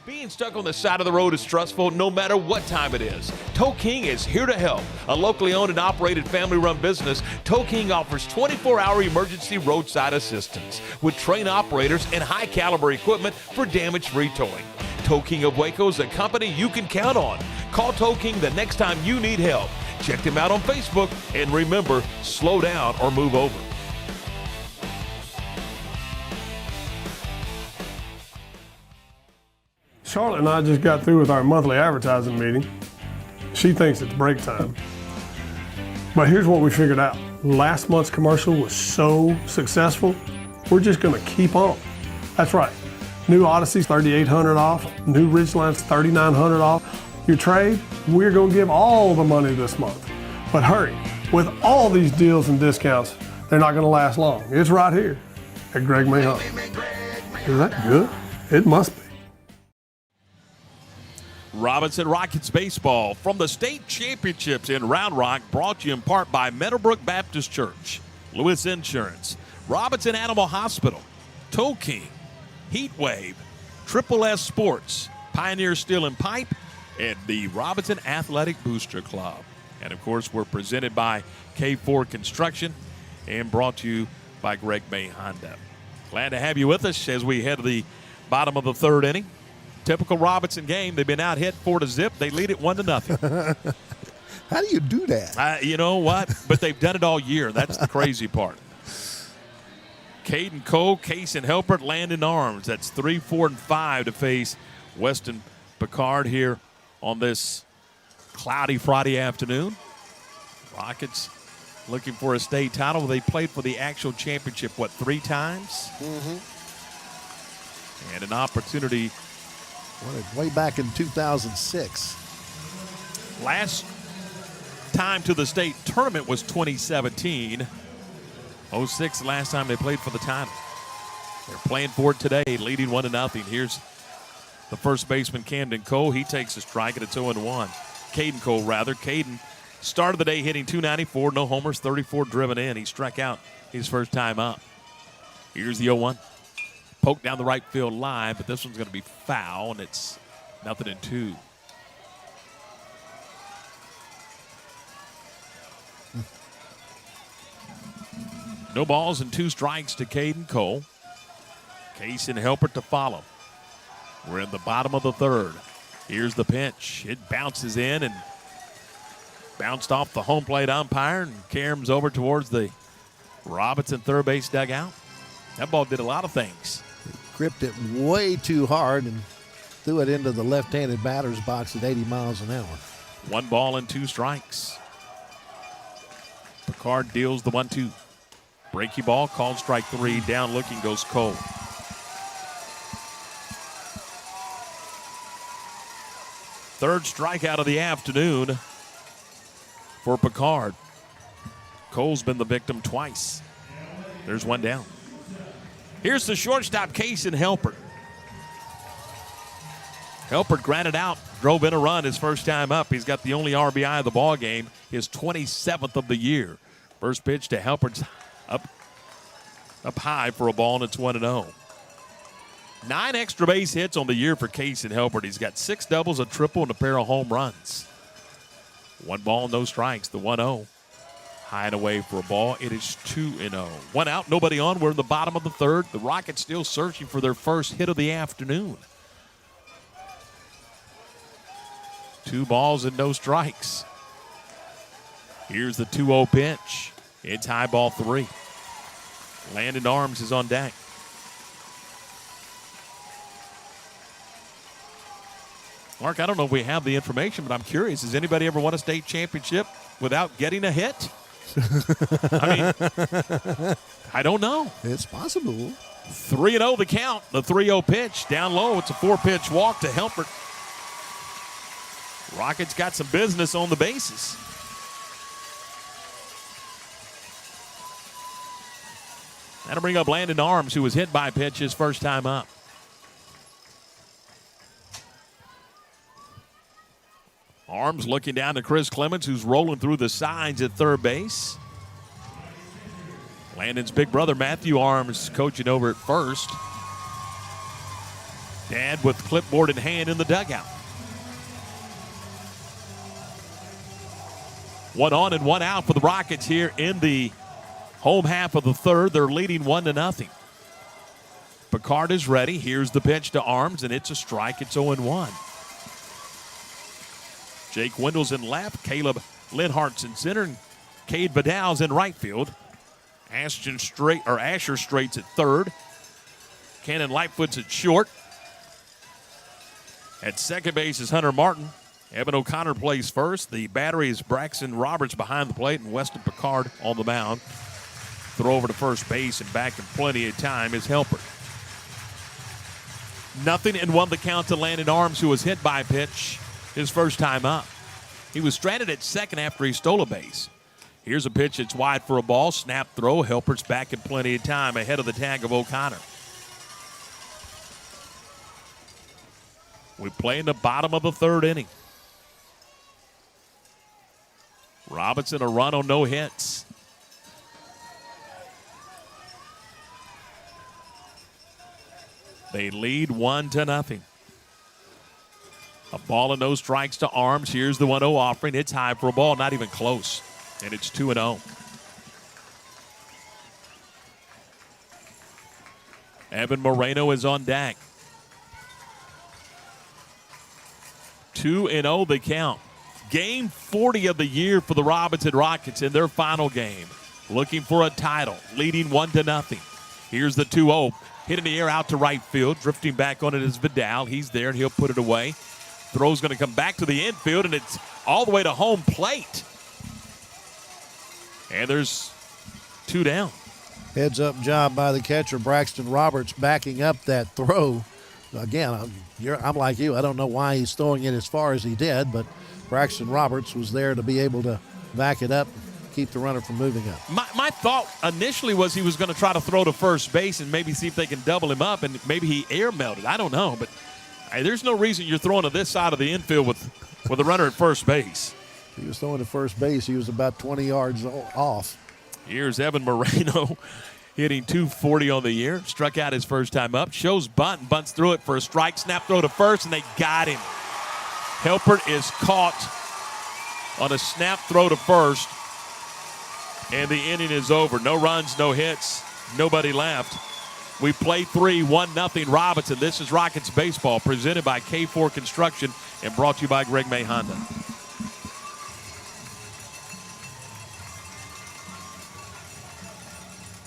[SPEAKER 2] Being stuck on the side of the road is stressful no matter what time it is. Tow King is here to help. A locally owned and operated family-run business, Tow King offers 24-hour emergency roadside assistance with trained operators and high-caliber equipment for damage-free towing. Tow King of Waco is a company you can count on. Call Tow King the next time you need help. Check them out on Facebook, and remember, slow down or move over.
[SPEAKER 8] Charlotte and I just got through with our monthly advertising meeting. She thinks it's break time. But here's what we figured out. Last month's commercial was so successful, we're just gonna keep on. That's right. New Odyssey's $3,800 off, new Ridgeline's $3,900 off. Your trade, we're gonna give all the money this month. But hurry, with all these deals and discounts, they're not gonna last long. It's right here at Greg May Honda. Is that good? It must be.
[SPEAKER 2] Robinson Rockets Baseball from the state championships in Round Rock, brought to you in part by Meadowbrook Baptist Church, Lewis Insurance, Robinson Animal Hospital, Tow King, Heat Wave, Triple S Sports, Pioneer Steel and Pipe, and the Robinson Athletic Booster Club. And, of course, we're presented by K4 Construction and brought to you by Greg May Honda. Glad to have you with us as we head to the bottom of the third inning. Typical Robinson game. They've been out hit 4-0. They lead it 1-0.
[SPEAKER 1] How do you do that?
[SPEAKER 2] You know what? But they've done it all year. That's the crazy part. Caden Cole, Case and Helpert, Landon Arms. That's 3, 4, and 5 to face Weston Picard here on this cloudy Friday afternoon. Rockets looking for a state title. They played for the actual championship, 3 times?
[SPEAKER 1] Mm-hmm.
[SPEAKER 2] And an opportunity.
[SPEAKER 1] Way back in 2006.
[SPEAKER 2] Last time to the state tournament was 2017. 06 last time they played for the title. They're playing for it today, leading 1-0. Here's the first baseman, Camden Cole. He takes a strike, and it's 0-1. Caden Cole, rather. Caden started the day hitting .294, no homers, 34 driven in. He struck out his first time up. Here's the 0-1. Poked down the right field line, but this one's going to be foul, and it's 0-2. No balls and 2 strikes to Caden Cole. Case and Helpert to follow. We're in the bottom of the third. Here's the pitch. It bounces in and bounced off the home plate umpire and caroms over towards the Robinson third base dugout. That ball did a lot of things.
[SPEAKER 1] Gripped it way too hard and threw it into the left-handed batter's box at 80 miles an hour.
[SPEAKER 2] 1 ball and 2 strikes. Picard deals the 1-2. Breaky ball, called strike 3. Down looking goes Cole. Third strikeout of the afternoon for Picard. Cole's been the victim twice. There's 1 down. Here's the shortstop, Case and Helpert. Helpert grounded out, drove in a run his first time up. He's got the only RBI of the ball game, his 27th of the year. First pitch to Helpert's up high for a ball, and it's 1-0. 9 extra base hits on the year for Case and Helpert. He's got 6 doubles, a triple, and a pair of home runs. 1 ball, no strikes, the 1-0. High and away for a ball. It is 2-0. 1 out, nobody on. We're in the bottom of the third. The Rockets still searching for their first hit of the afternoon. 2 balls and no strikes. Here's the 2-0 pitch. It's high ball 3. Landon Arms is on deck. Mark, I don't know if we have the information, but I'm curious. Has anybody ever won a state championship without getting a hit? I mean, I don't know.
[SPEAKER 1] It's possible.
[SPEAKER 2] 3-0 the count. The 3-0 pitch. Down low, it's a 4-pitch walk to Helpert. Rockets got some business on the bases. That'll bring up Landon Arms, who was hit by a pitch his first time up. Arms looking down to Chris Clements, who's rolling through the signs at third base. Landon's big brother, Matthew Arms, coaching over at first. Dad with clipboard in hand in the dugout. 1 on and 1 out for the Rockets here in the home half of the third. They're leading 1-0. Picard is ready. Here's the pitch to Arms, and it's a strike. It's 0-1. Jake Wendell's in left. Caleb Linhart's in center. And Cade Vidal's in right field. Asher Straight's at third. Cannon Lightfoot's at short. At second base is Hunter Martin. Evan O'Connor plays first. The battery is Braxton Roberts behind the plate and Weston Picard on the mound. Throw over to first base and back in plenty of time is Helpert. 0-1 the count to Landon Arms, who was hit by a pitch his first time up. He was stranded at second after he stole a base. Here's a pitch that's wide for a ball. Snap throw. Helpert's back in plenty of time ahead of the tag of O'Connor. We play in the bottom of the third inning. Robinson a run on no hits. They lead 1-0. A ball and no strikes to Arms. Here's the 1-0 offering. It's high for a ball, not even close. And it's 2-0. Evan Moreno is on deck. 2-0 the count. Game 40 of the year for the Robinson Rockets in their final game. Looking for a title, leading 1-0. Here's the 2-0. Hit in the air out to right field. Drifting back on it is Vidal. He's there, and he'll put it away. Throw's going to come back to the infield, and it's all the way to home plate. And there's 2 down.
[SPEAKER 1] Heads-up job by the catcher, Braxton Roberts, backing up that throw. Again, I'm like you. I don't know why he's throwing it as far as he did, but Braxton Roberts was there to be able to back it up, keep the runner from moving up.
[SPEAKER 2] My thought initially was he was going to try to throw to first base and maybe see if they can double him up, and maybe he air melted. I don't know, but there's no reason you're throwing to this side of the infield with a runner at first base.
[SPEAKER 1] He was throwing to first base. He was about 20 yards off.
[SPEAKER 2] Here's Evan Moreno hitting .240 on the year. Struck out his first time up. Shows bunt and bunts through it for a strike. Snap throw to first, and they got him. Helpert is caught on a snap throw to first, and the inning is over. No runs, no hits, nobody left. We play 3, 1-0 Robinson. This is Rockets Baseball, presented by K4 Construction and brought to you by Greg May Honda.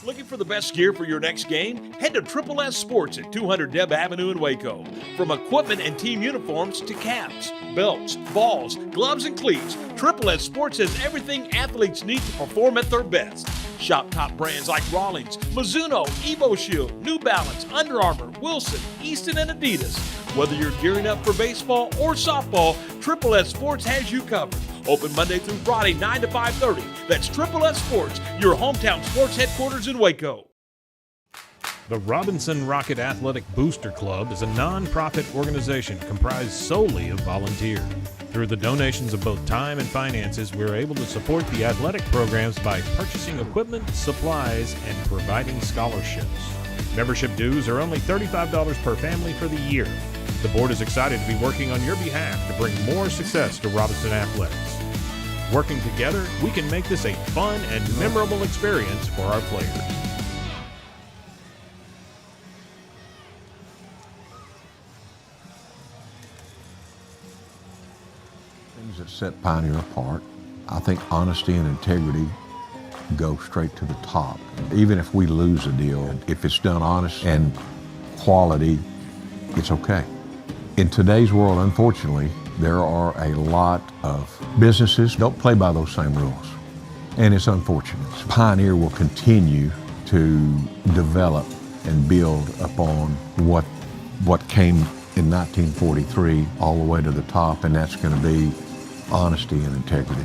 [SPEAKER 3] Looking for the best gear for your next game? Head to Triple S Sports at 200 Deb Avenue in Waco. From equipment and team uniforms to caps, belts, balls, gloves, and cleats, Triple S Sports has everything athletes need to perform at their best. Shop top brands like Rawlings, Mizuno, EvoShield, New Balance, Under Armour, Wilson, Easton, and Adidas. Whether you're gearing up for baseball or softball, Triple S Sports has you covered. Open Monday through Friday, 9 to 5:30. That's Triple S Sports, your hometown sports headquarters in Waco.
[SPEAKER 4] The Robinson Rocket Athletic Booster Club is a non-profit organization comprised solely of volunteers. Through the donations of both time and finances, we're able to support the athletic programs by purchasing equipment, supplies, and providing scholarships. Membership dues are only $35 per family for the year. The board is excited to be working on your behalf to bring more success to Robinson Athletics. Working together, we can make this a fun and memorable experience for our players.
[SPEAKER 5] Things that set Pioneer apart, I think honesty and integrity go straight to the top. Even if we lose a deal, if it's done honest and quality, it's okay. In today's world, unfortunately, there are a lot of businesses don't play by those same rules. And it's unfortunate. Pioneer will continue to develop and build upon what came in 1943 all the way to the top, and that's going to be honesty and integrity.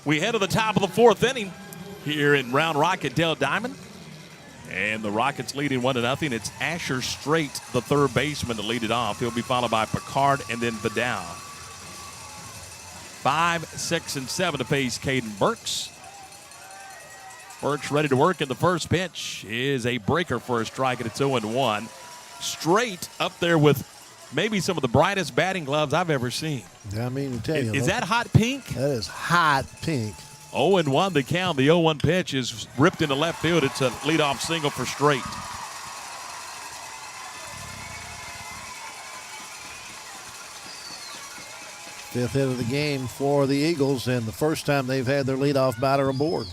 [SPEAKER 2] We head to the top of the 4th inning here in Round Rock at Dell Diamond. And the Rockets leading 1-0. It's Asher Strait, the third baseman, to lead it off. He'll be followed by Picard and then Vidal. 5, 6, and 7 to face Caden Burks. Burks ready to work, and the first pitch is a breaker for a strike, and it's 0-1. Strait up there with maybe some of the brightest batting gloves I've ever seen.
[SPEAKER 1] I mean to tell you.
[SPEAKER 2] Is that hot pink?
[SPEAKER 1] That is hot pink.
[SPEAKER 2] 0-1 the count. The 0-1 pitch is ripped into left field. It's a leadoff single for Strait.
[SPEAKER 1] Fifth hit of the game for the Eagles, and the first time they've had their leadoff batter aboard.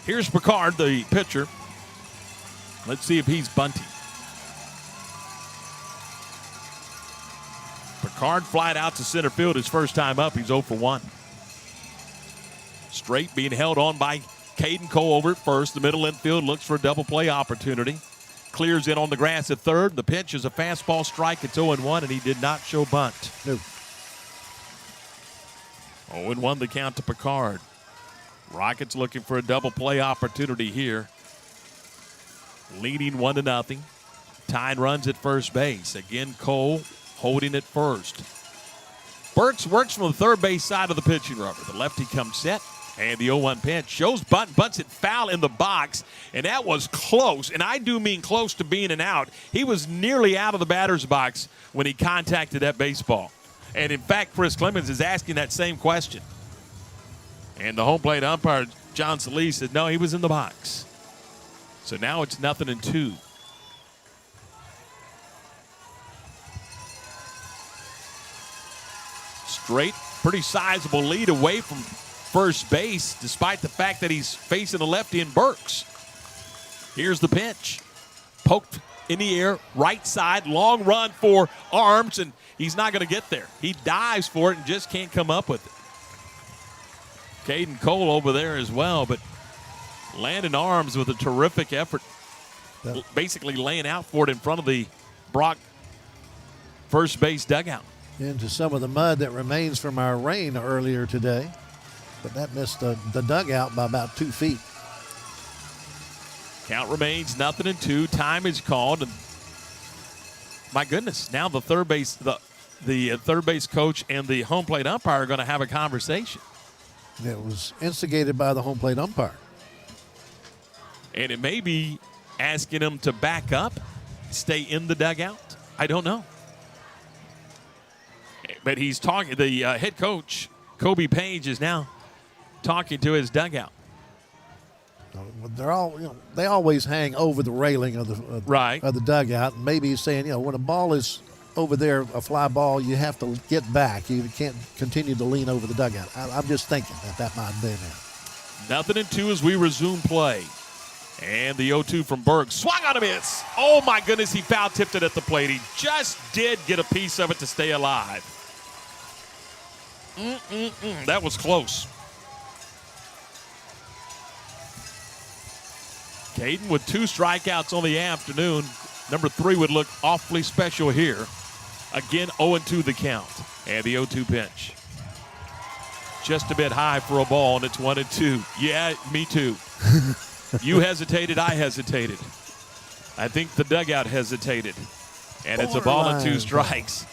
[SPEAKER 2] Here's Picard, the pitcher. Let's see if he's bunting. Picard flied out to center field his first time up. He's 0 for 1. Strait being held on by Caden Cole over at first. The middle infield looks for a double play opportunity. Clears in on the grass at third. The pitch is a fastball strike. It's 0-1, and he did not show bunt.
[SPEAKER 1] Nope.
[SPEAKER 2] 0-1 the count to Picard. Rockets looking for a double play opportunity here. Leading 1-0. Tyne runs at first base. Again, Cole holding at first. Burks works from the third base side of the pitching rubber. The lefty comes set, and the 0-1 pitch shows Button, bunts it foul in the box, and that was close, and I do mean close to being an out. He was nearly out of the batter's box when he contacted that baseball. And, in fact, Chris Clemens is asking that same question. And the home plate umpire, John Solis, said, no, he was in the box. So now it's 0-2. Straight, pretty sizable lead away from first base, despite the fact that he's facing a lefty in Burks. Here's the pitch. Poked in the air, right side, long run for Arms, and he's not going to get there. He dives for it and just can't come up with it. Caden Cole over there as well, but Landon Arms with a terrific effort, basically laying out for it in front of the Brock first base dugout.
[SPEAKER 1] Into some of the mud that remains from our rain earlier today. But that missed the dugout by about 2 feet.
[SPEAKER 2] Count remains 0-2. Time is called. And my goodness, now the third base the third base coach and the home plate umpire are going to have a conversation.
[SPEAKER 1] It was instigated by the home plate umpire.
[SPEAKER 2] And it may be asking him to back up, stay in the dugout. I don't know. But he's talking, the head coach, Kobe Page, is now talking to his dugout.
[SPEAKER 1] They're all, they always hang over the railing of the dugout. And maybe he's saying, when a ball is over there, a fly ball, you have to get back. You can't continue to lean over the dugout. I'm just thinking that might have been it.
[SPEAKER 2] 0-2 as we resume play. And the 0-2 from Berg. Swung on a miss. Oh, my goodness, he foul tipped it at the plate. He just did get a piece of it to stay alive. That was close. Caden with 2 strikeouts on the afternoon. Number 3 would look awfully special here. Again, 0-2 the count. And the 0-2 pitch. Just a bit high for a ball, and it's 1-2. Yeah, me too. You hesitated, I hesitated. I think the dugout hesitated. And it's a ball and 2 strikes.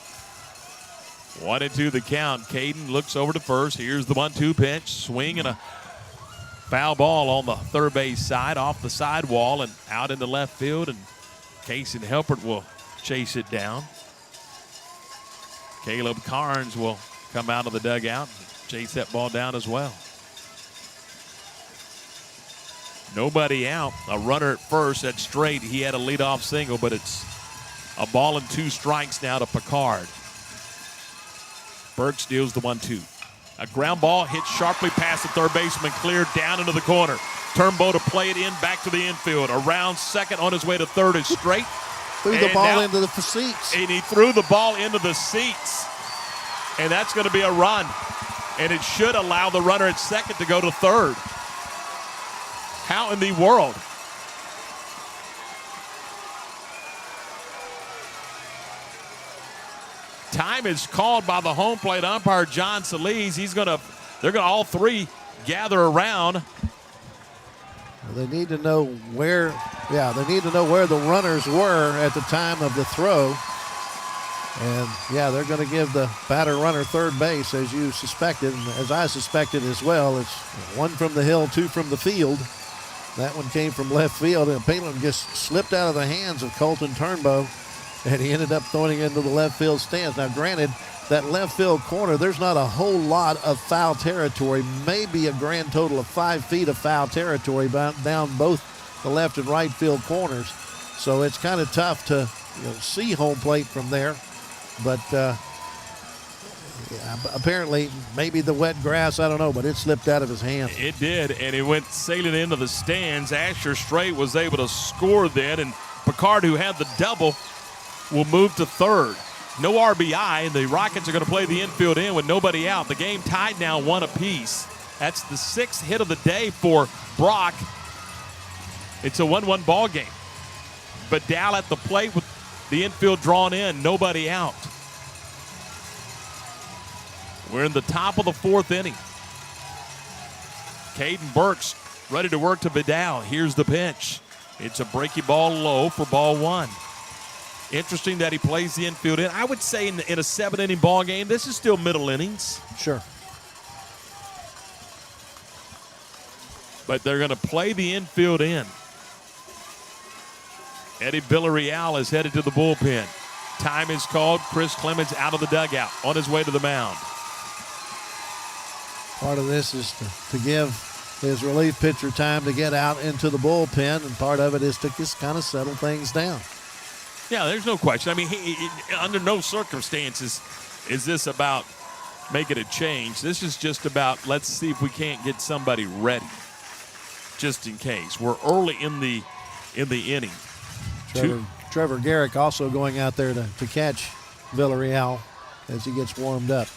[SPEAKER 2] 1-2 the count. Caden looks over to first. Here's the 1-2 pitch. Swing and a foul ball on the third base side, off the sidewall and out in the left field. And Casey Helpert will chase it down. Caleb Carnes will come out of the dugout and chase that ball down as well. Nobody out. A runner at first. That's straight. He had a leadoff single, but it's a ball and 2 strikes now to Picard. Berg steals the 1-2. A ground ball hit sharply past the third baseman, cleared down into the corner. Turnbow to play it in, back to the infield. Around second, on his way to third is straight.
[SPEAKER 1] Threw the ball into the seats.
[SPEAKER 2] And he threw the ball into the seats. And that's going to be a run. And it should allow the runner at second to go to third. How in the world? Time is called by the home plate umpire, John Solis. They're gonna all 3 gather around.
[SPEAKER 1] They need to know where the runners were at the time of the throw. And they're going to give the batter runner third base, as you suspected, and as I suspected as well. It's 1 from the hill, 2 from the field. That one came from left field, and Palin just slipped out of the hands of Colton Turnbow, and he ended up throwing it into the left field stands. Now, granted, that left field corner, there's not a whole lot of foul territory, maybe a grand total of 5 feet of foul territory down both the left and right field corners. So it's kind of tough to see home plate from there. But apparently, maybe the wet grass, I don't know, but it slipped out of his hand.
[SPEAKER 2] It did, and it went sailing into the stands. Asher Strait was able to score then, and Picard, who had the double, will move to third. No RBI, and the Rockets are going to play the infield in with nobody out. The game tied now 1 apiece. That's the 6th hit of the day for Brock. It's a 1-1 ball game. Badal at the plate with the infield drawn in, nobody out. We're in the top of the fourth inning. Caden Burks ready to work to Vidal. Here's the pitch. It's a breaky ball low for ball one. Interesting that he plays the infield in. I would say in a 7-inning ball game, this is still middle innings.
[SPEAKER 1] Sure.
[SPEAKER 2] But they're going to play the infield in. Eddie Villarreal is headed to the bullpen. Time is called. Chris Clemens out of the dugout on his way to the mound.
[SPEAKER 1] Part of this is to give his relief pitcher time to get out into the bullpen, and part of it is to just kind of settle things down.
[SPEAKER 2] Yeah, there's no question. I mean, under no circumstances is this about making a change. This is just about let's see if we can't get somebody ready, just in case. We're early in the inning.
[SPEAKER 1] Trevor Garrick also going out there to catch Villarreal as he gets warmed up.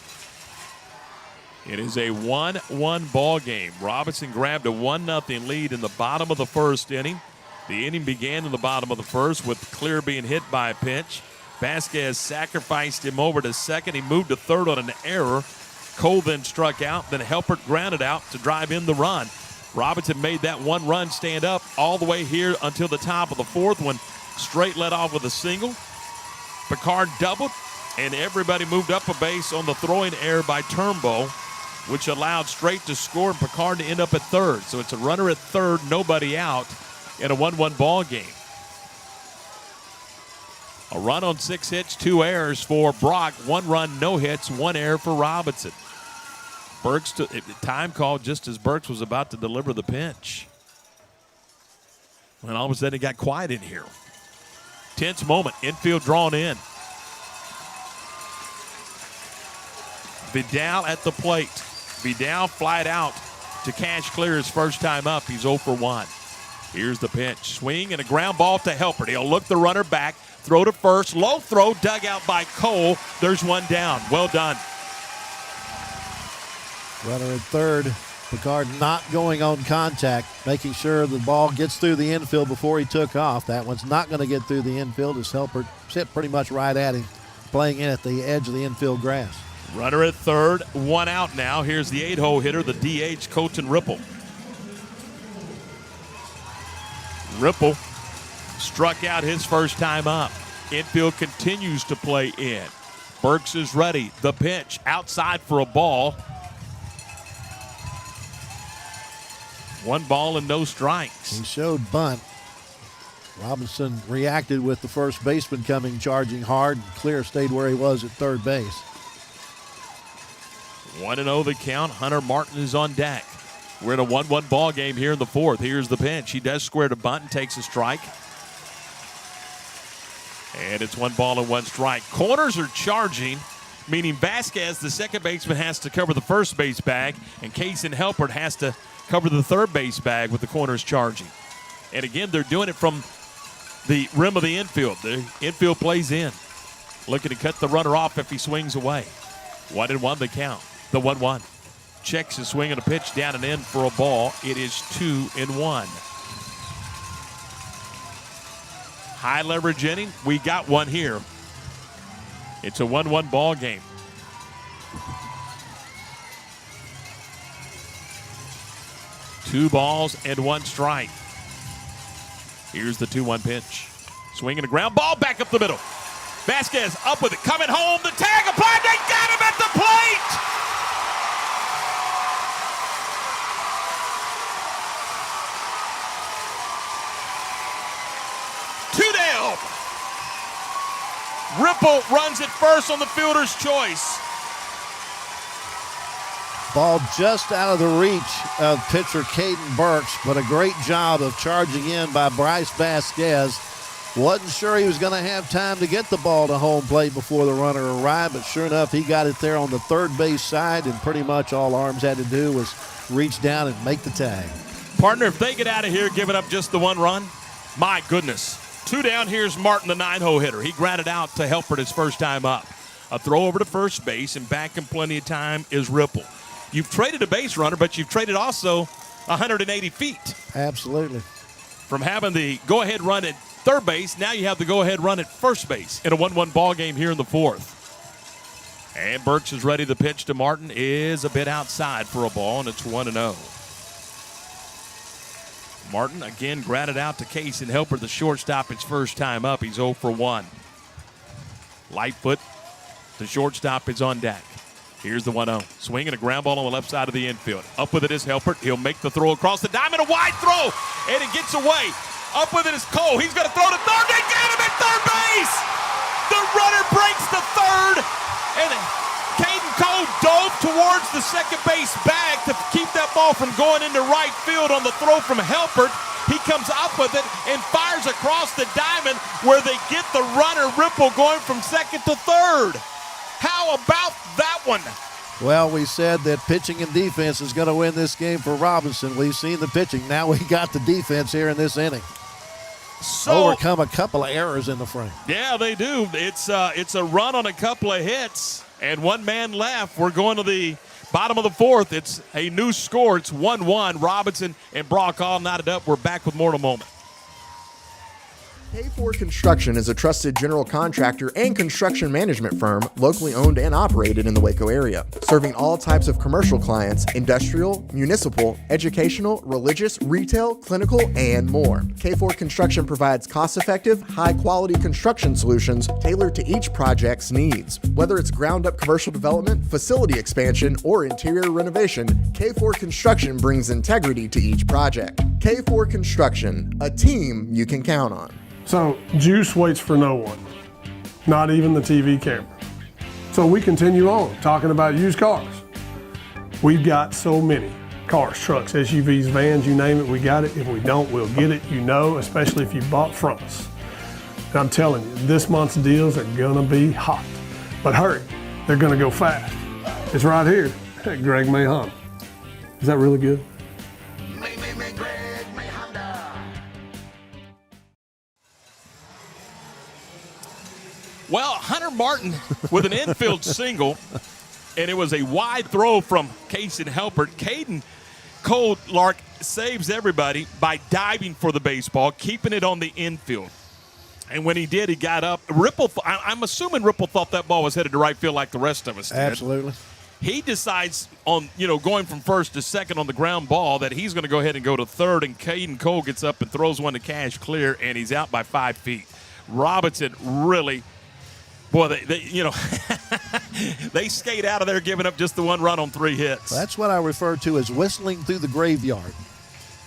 [SPEAKER 2] It is a 1-1 ball game. Robinson grabbed a 1-0 lead in the bottom of the first inning. The inning began in the bottom of the first with Clear being hit by a pitch. Vasquez sacrificed him over to second. He moved to third on an error. Cole then struck out. Then Helpert grounded out to drive in the run. Robinson made that one run stand up all the way here until the top of the fourth when Straight led off with a single. Picard doubled, and everybody moved up a base on the throwing error by Turnbow, which allowed Straight to score and Picard to end up at third. So it's a runner at third, nobody out in a 1-1 ball game. A run on 6 hits, 2 errors for Brock. 1 run, no hits, 1 error for Robinson. Burks, time called just as Burks was about to deliver the pitch. And all of a sudden it got quiet in here. Tense moment, infield drawn in. Vidal at the plate. Vidal flied out to catch Clear his first time up. He's 0 for 1. Here's the pitch. Swing and a ground ball to Helpert. He'll look the runner back. Throw to first. Low throw dug out by Cole. There's one down. Well done.
[SPEAKER 1] Runner at third. Picard not going on contact, making sure the ball gets through the infield before he took off. That one's not going to get through the infield as Helpert hit pretty much right at him, playing in at the edge of the infield grass.
[SPEAKER 2] Runner at third, 1 out now. Here's the 8-hole hitter, the DH, Colton Ripple. Ripple struck out his first time up. Infield continues to play in. Burks is ready. The pitch outside for a ball. 1 ball and no strikes.
[SPEAKER 1] He showed bunt. Robinson reacted with the first baseman coming charging hard. Clear stayed where he was at third base.
[SPEAKER 2] 1-0 the count. Hunter Martin is on deck. We're in a 1-1 ball game here in the fourth. Here's the pitch. He does square to bunt and takes a strike. And it's 1 ball and 1 strike. Corners are charging, meaning Vasquez, the second baseman, has to cover the first base bag, and Kaysen Helpert has to cover the third base bag with the corners charging. And again, they're doing it from the rim of the infield. The infield plays in. Looking to cut the runner off if he swings away. 1-1 the count. The 1-1. Checks his swing and a pitch down and in for a ball. It is 2-1. High leverage inning. We got one here. It's a 1-1 ball game. Two balls and 1 strike. Here's the 2-1 pitch. Swinging a ground ball back up the middle. Vasquez up with it, coming home. The tag applied. They got him at the plate. Two down. Ripple runs at first on the fielder's choice.
[SPEAKER 1] Ball just out of the reach of pitcher Caden Burks, but a great job of charging in by Bryce Vasquez. Wasn't sure he was going to have time to get the ball to home plate before the runner arrived, but sure enough, he got it there on the third base side, and pretty much all Arms had to do was reach down and make the tag.
[SPEAKER 2] Partner, if they get out of here giving up just the 1 run, my goodness. 2 down, here's Martin, the 9-hole hitter. He grounded out to Helpert his first time up. A throw over to first base, and back in plenty of time is Ripple. You've traded a base runner, but you've traded also 180 feet.
[SPEAKER 1] Absolutely.
[SPEAKER 2] From having the go-ahead run at third base, now you have the go-ahead run at first base in a 1-1 ball game here in the fourth. And Burks is ready. The pitch to Martin is a bit outside for a ball, and it's 1-0. Martin again grounded out to Case and Helper, the shortstop, his first time up. He's 0 for 1. Lightfoot, the shortstop, is on deck. Here's the 1-0. Swinging a ground ball on the left side of the infield. Up with it is Helper. He'll make the throw across the diamond. A wide throw, and it gets away. Up with it is Cole. He's going to throw to third. They get him at third base. The runner breaks the third, and Caden Cole dove towards the second base bag to keep that ball from going into right field on the throw from Helpert. He comes up with it and fires across the diamond where they get the runner Ripple going from second to third. How about that one?
[SPEAKER 1] Well, we said that pitching and defense is going to win this game for Robinson. We've seen the pitching. Now we got the defense here in this inning. Overcome a couple of errors in the frame.
[SPEAKER 2] Yeah, they do. It's a run on a couple of hits and one man left. We're going to the bottom of the fourth. It's a new score. It's 1-1. Robinson and Brock all knotted up. We're back with more in a moment.
[SPEAKER 6] K4 Construction is a trusted general contractor and construction management firm locally owned and operated in the Waco area, serving all types of commercial clients, industrial, municipal, educational, religious, retail, clinical, and more. K4 Construction provides cost-effective, high-quality construction solutions tailored to each project's needs. Whether it's ground-up commercial development, facility expansion, or interior renovation, K4 Construction brings integrity to each project. K4 Construction, a team you can count on.
[SPEAKER 8] So Juice waits for no one, not even the TV camera. So we continue on talking about used cars. We've got so many cars, trucks, SUVs, vans, you name it, we got it. If we don't, we'll get it, especially if you bought from us. And I'm telling you, this month's deals are gonna be hot. But hurry, they're gonna go fast. It's right here at Greg May Honda. Is that really good?
[SPEAKER 2] Well, Hunter Martin with an infield single, and it was a wide throw from Case and Helpert. Caden Cole Lark saves everybody by diving for the baseball, keeping it on the infield. And when he did, he got up. I'm assuming Ripple thought that ball was headed to right field like the rest of us did.
[SPEAKER 1] Absolutely.
[SPEAKER 2] He decides on, going from first to second on the ground ball that he's going to go ahead and go to third, and Caden Cole gets up and throws one to Cash clear, and he's out by 5 feet. Robinson really... Boy, they skate out of there giving up just the one run on 3 hits.
[SPEAKER 1] That's what I refer to as whistling through the graveyard.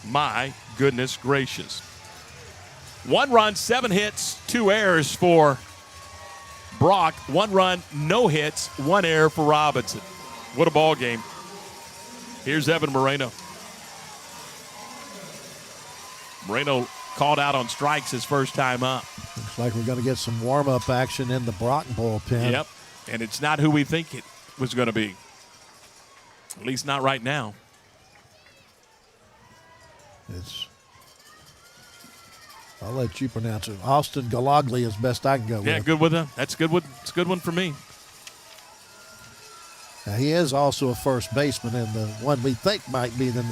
[SPEAKER 2] My goodness gracious. 1 run, 7 hits, 2 errors for Brock. 1 run, no hits, 1 error for Robinson. What a ball game. Here's Evan Moreno. Moreno called out on strikes his first time up.
[SPEAKER 1] Looks like we're going to get some warm-up action in the Broughton bullpen.
[SPEAKER 2] Yep, and it's not who we think it was going to be. At least not right now.
[SPEAKER 1] I'll let you pronounce it. Austin Galagli is best I can go with.
[SPEAKER 2] Yeah, good with him. That's good. It's a good one for me.
[SPEAKER 1] Now, he is also a first baseman, and the one we think might be the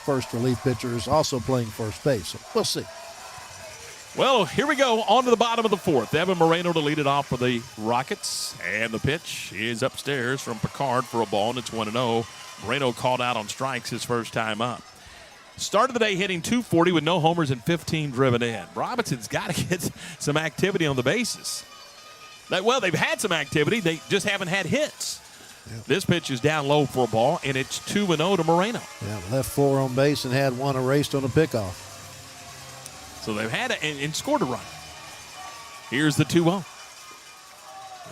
[SPEAKER 1] first relief pitcher is also playing first base. So we'll see.
[SPEAKER 2] Well, here we go. On to the bottom of the fourth. Evan Moreno to lead it off for the Rockets. And the pitch is upstairs from Picard for a ball, and it's 1-0. Moreno called out on strikes his first time up. Started the day hitting .240 with no homers and 15 driven in. Robinson's got to get some activity on the bases. They've had some activity. They just haven't had hits. Yep. This pitch is down low for a ball, and it's 2-0 to Moreno.
[SPEAKER 1] Yeah, left 4 on base and had 1 erased on a pickoff.
[SPEAKER 2] So they've had it and scored a run. Here's the 2-0.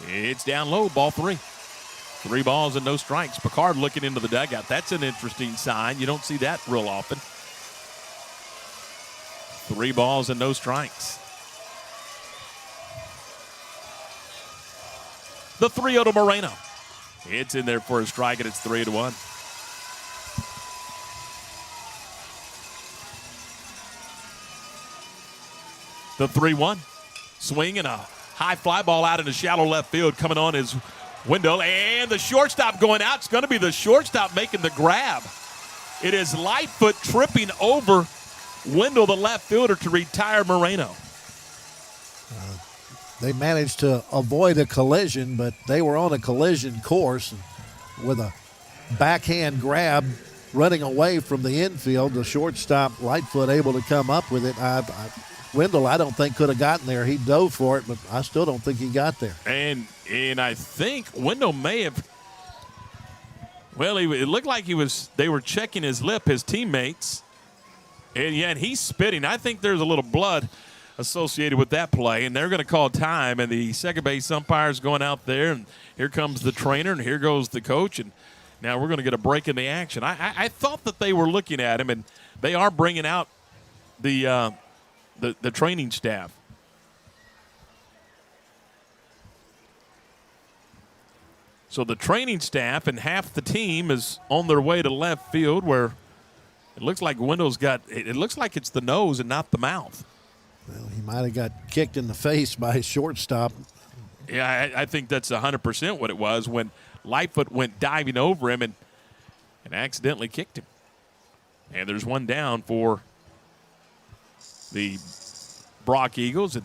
[SPEAKER 2] It's down low, ball 3. 3 balls and no strikes. Picard looking into the dugout. That's an interesting sign. You don't see that real often. 3 balls and no strikes. The 3-0 to Moreno. It's in there for a strike, and it's 3-1. The 3-1. Swing and a high fly ball out into shallow left field coming on his window. And the shortstop going out. It's going to be the shortstop making the grab. It is Lightfoot tripping over Wendell, the left fielder, to retire Moreno.
[SPEAKER 1] They managed to avoid a collision, but they were on a collision course. And with a backhand grab running away from the infield, the shortstop Lightfoot able to come up with it. Wendell, I don't think could have gotten there. He dove for it, but I still don't think he got there.
[SPEAKER 2] And I think Wendell may have. Well, it looked like they were checking his lip, his teammates. And he's spitting. I think there's a little blood associated with that play, and they're going to call time. And the second base umpire's going out there, and here comes the trainer, and here goes the coach. And now we're going to get a break in the action. I thought that they were looking at him, and they are bringing out the training staff. So the training staff and half the team is on their way to left field, where it looks like Wendell's got – it looks like it's the nose and not the mouth.
[SPEAKER 1] Well, he might have got kicked in the face by his shortstop.
[SPEAKER 2] Yeah, I think that's 100% what it was when Lightfoot went diving over him and accidentally kicked him. And there's one down for the Brock Eagles. And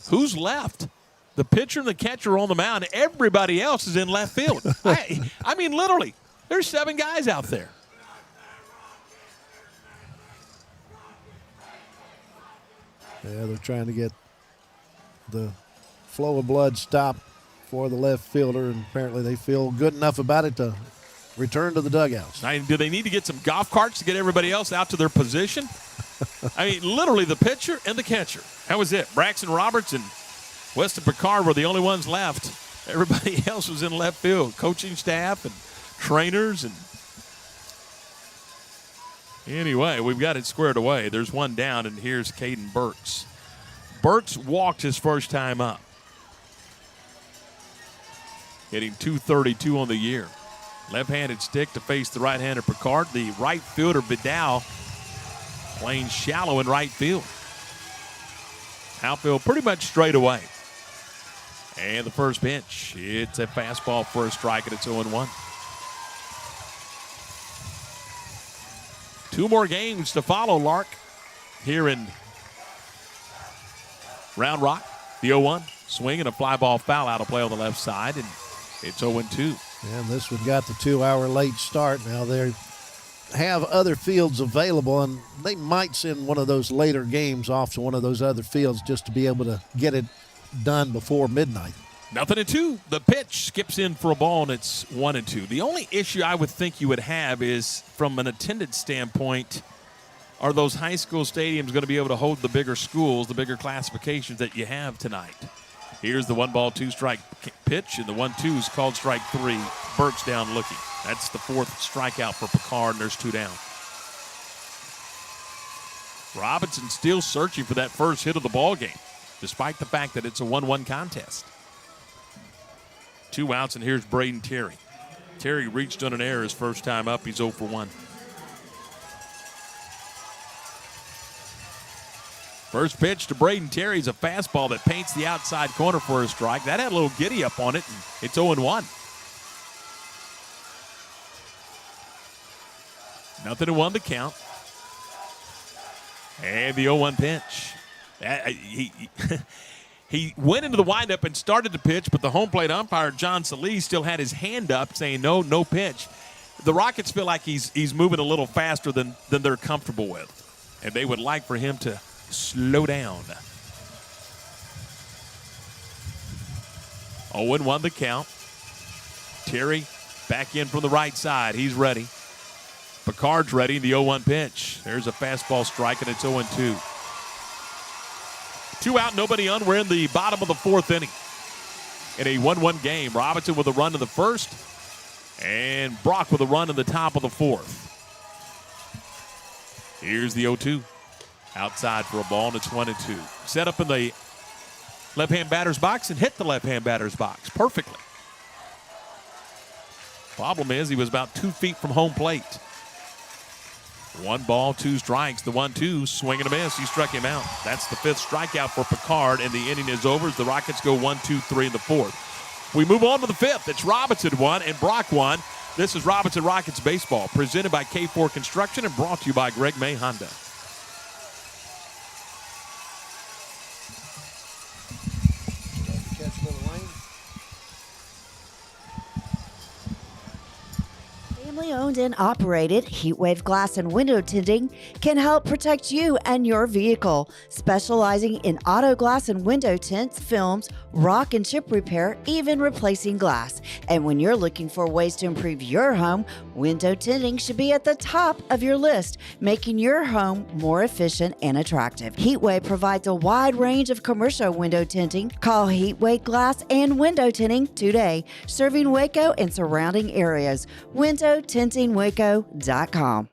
[SPEAKER 2] who's left? The pitcher and the catcher are on the mound. Everybody else is in left field. I mean, literally, there's 7 guys out there.
[SPEAKER 1] Yeah, they're trying to get the flow of blood stopped for the left fielder, and apparently they feel good enough about it to return to the dugouts.
[SPEAKER 2] Do they need to get some golf carts to get everybody else out to their position? I mean, literally the pitcher and the catcher. That was it. Braxton Roberts and Weston Picard were the only ones left. Everybody else was in left field. Coaching staff and trainers. And anyway, we've got it squared away. There's one down, and here's Caden Burks. Burks walked his first time up, hitting .232 on the year. Left-handed stick to face the right-hander Picard. The right fielder Vidal playing shallow in right field. Outfield pretty much straight away. And the first pitch, it's a fastball for a strike, and it's 0-1. 2 more games to follow, Lark, here in Round Rock. The 0-1 swing and a fly ball foul out of play on the left side, and it's 0-2.
[SPEAKER 1] And this one got the 2-hour late start. Now they have other fields available, and they might send one of those later games off to one of those other fields just to be able to get it done before midnight.
[SPEAKER 2] 0-2. The pitch skips in for a ball, and it's 1-2. The only issue I would think you would have is from an attendance standpoint, are those high school stadiums going to be able to hold the bigger schools, the bigger classifications that you have tonight? Here's the 1-2 strike pitch, and the 1-2 is called strike 3. Burks down looking. That's the 4th strikeout for Picard, and there's 2 down. Robinson still searching for that first hit of the ball game, despite the fact that it's a 1-1 contest. 2 outs, and here's Braden Terry. Terry reached on an error his first time up. He's 0 for 1. First pitch to Braden Terry is a fastball that paints the outside corner for a strike. That had a little giddy up on it, and it's 0-1. 0-1 the count. And the 0-1 pitch. He went into the windup and started to pitch, but the home plate umpire, John Solis, still had his hand up saying no pitch. The Rockets feel like he's moving a little faster than they're comfortable with, and they would like for him to slow down. 0-1 the count. Terry back in from the right side. He's ready. Picard's ready. The 0-1 pitch. There's a fastball strike, and it's 0-2. 2 out, nobody on. We're in the bottom of the 4th inning. In a 1-1 game, Robinson with a run in the first, and Brock with a run in the top of the 4th. Here's the 0-2. Outside for a ball, and it's 1-2. Set up in the left-hand batter's box and hit the left-hand batter's box perfectly. Problem is he was about 2 feet from home plate. 1 ball, 2 strikes. The 1-2, swing and a miss. He struck him out. That's the 5th strikeout for Picard, and the inning is over as the Rockets go 1-2-3 in the 4th. We move on to the 5th. It's Robinson 1 and Brock 1. This is Robinson Rockets Baseball, presented by K4 Construction and brought to you by Greg May Honda.
[SPEAKER 7] owned and operated, Heatwave Glass and Window Tinting can help protect you and your vehicle, specializing in auto glass and window tints, films, rock and chip repair, even replacing glass. And when you're looking for ways to improve your home, window tinting should be at the top of your list, making your home more efficient and attractive. Heatwave provides a wide range of commercial window tinting. Call Heatwave Glass and Window Tinting today, serving Waco and surrounding areas. WindowTintingWaco.com.